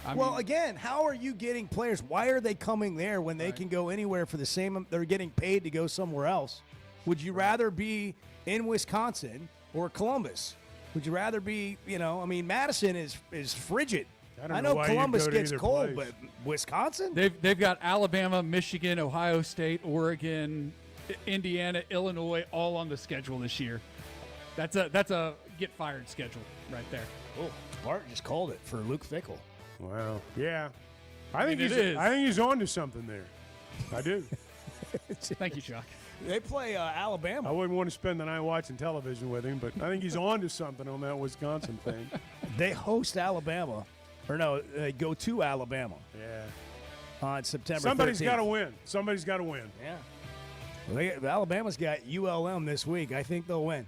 Again, how are you getting players? Why are they coming there when they can go anywhere for the same? They're getting paid to go somewhere else. Would you rather be in Wisconsin or Columbus? Would you rather be, Madison is frigid. I know why you'd Columbus go to gets either cold, place. but Wisconsin? They've got Alabama, Michigan, Ohio State, Oregon, Indiana, Illinois all on the schedule this year. That's a get fired schedule right there. Oh, Bart just called it for Luke Fickell. Wow. Yeah. I think is. he's on to something there. I do. Thank you, Chuck. They play Alabama. I wouldn't want to spend the night watching television with him, but I think he's on to something on that Wisconsin thing. They host Alabama. Or no, they go to Alabama. Yeah. On September 13th. Somebody's got to win. Somebody's got to win. Yeah. Well, Alabama's got ULM this week. I think they'll win.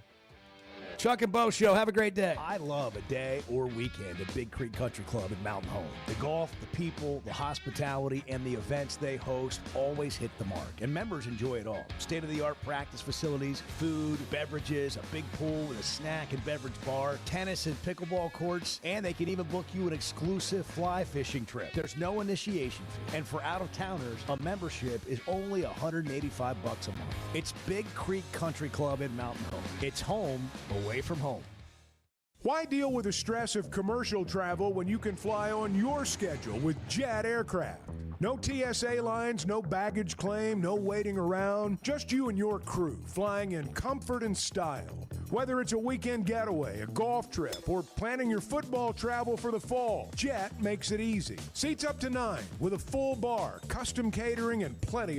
Chuck and Bo Show. Have a great day. I love a day or weekend at Big Creek Country Club in Mountain Home. The golf, the people, the hospitality, and the events they host always hit the mark. And members enjoy it all. State-of-the-art practice facilities, food, beverages, a big pool with a snack and beverage bar, tennis and pickleball courts, and they can even book you an exclusive fly fishing trip. There's no initiation fee. And for out-of-towners, a membership is only $185 a month. It's Big Creek Country Club in Mountain Home. It's home away from home. Why deal with the stress of commercial travel when you can fly on your schedule with Jet Aircraft? No TSA lines, no baggage claim, no waiting around. Just you and your crew flying in comfort and style. Whether it's a weekend getaway, a golf trip, or planning your football travel for the fall, Jet makes it easy. Seats up to 9 with a full bar, custom catering, and plenty of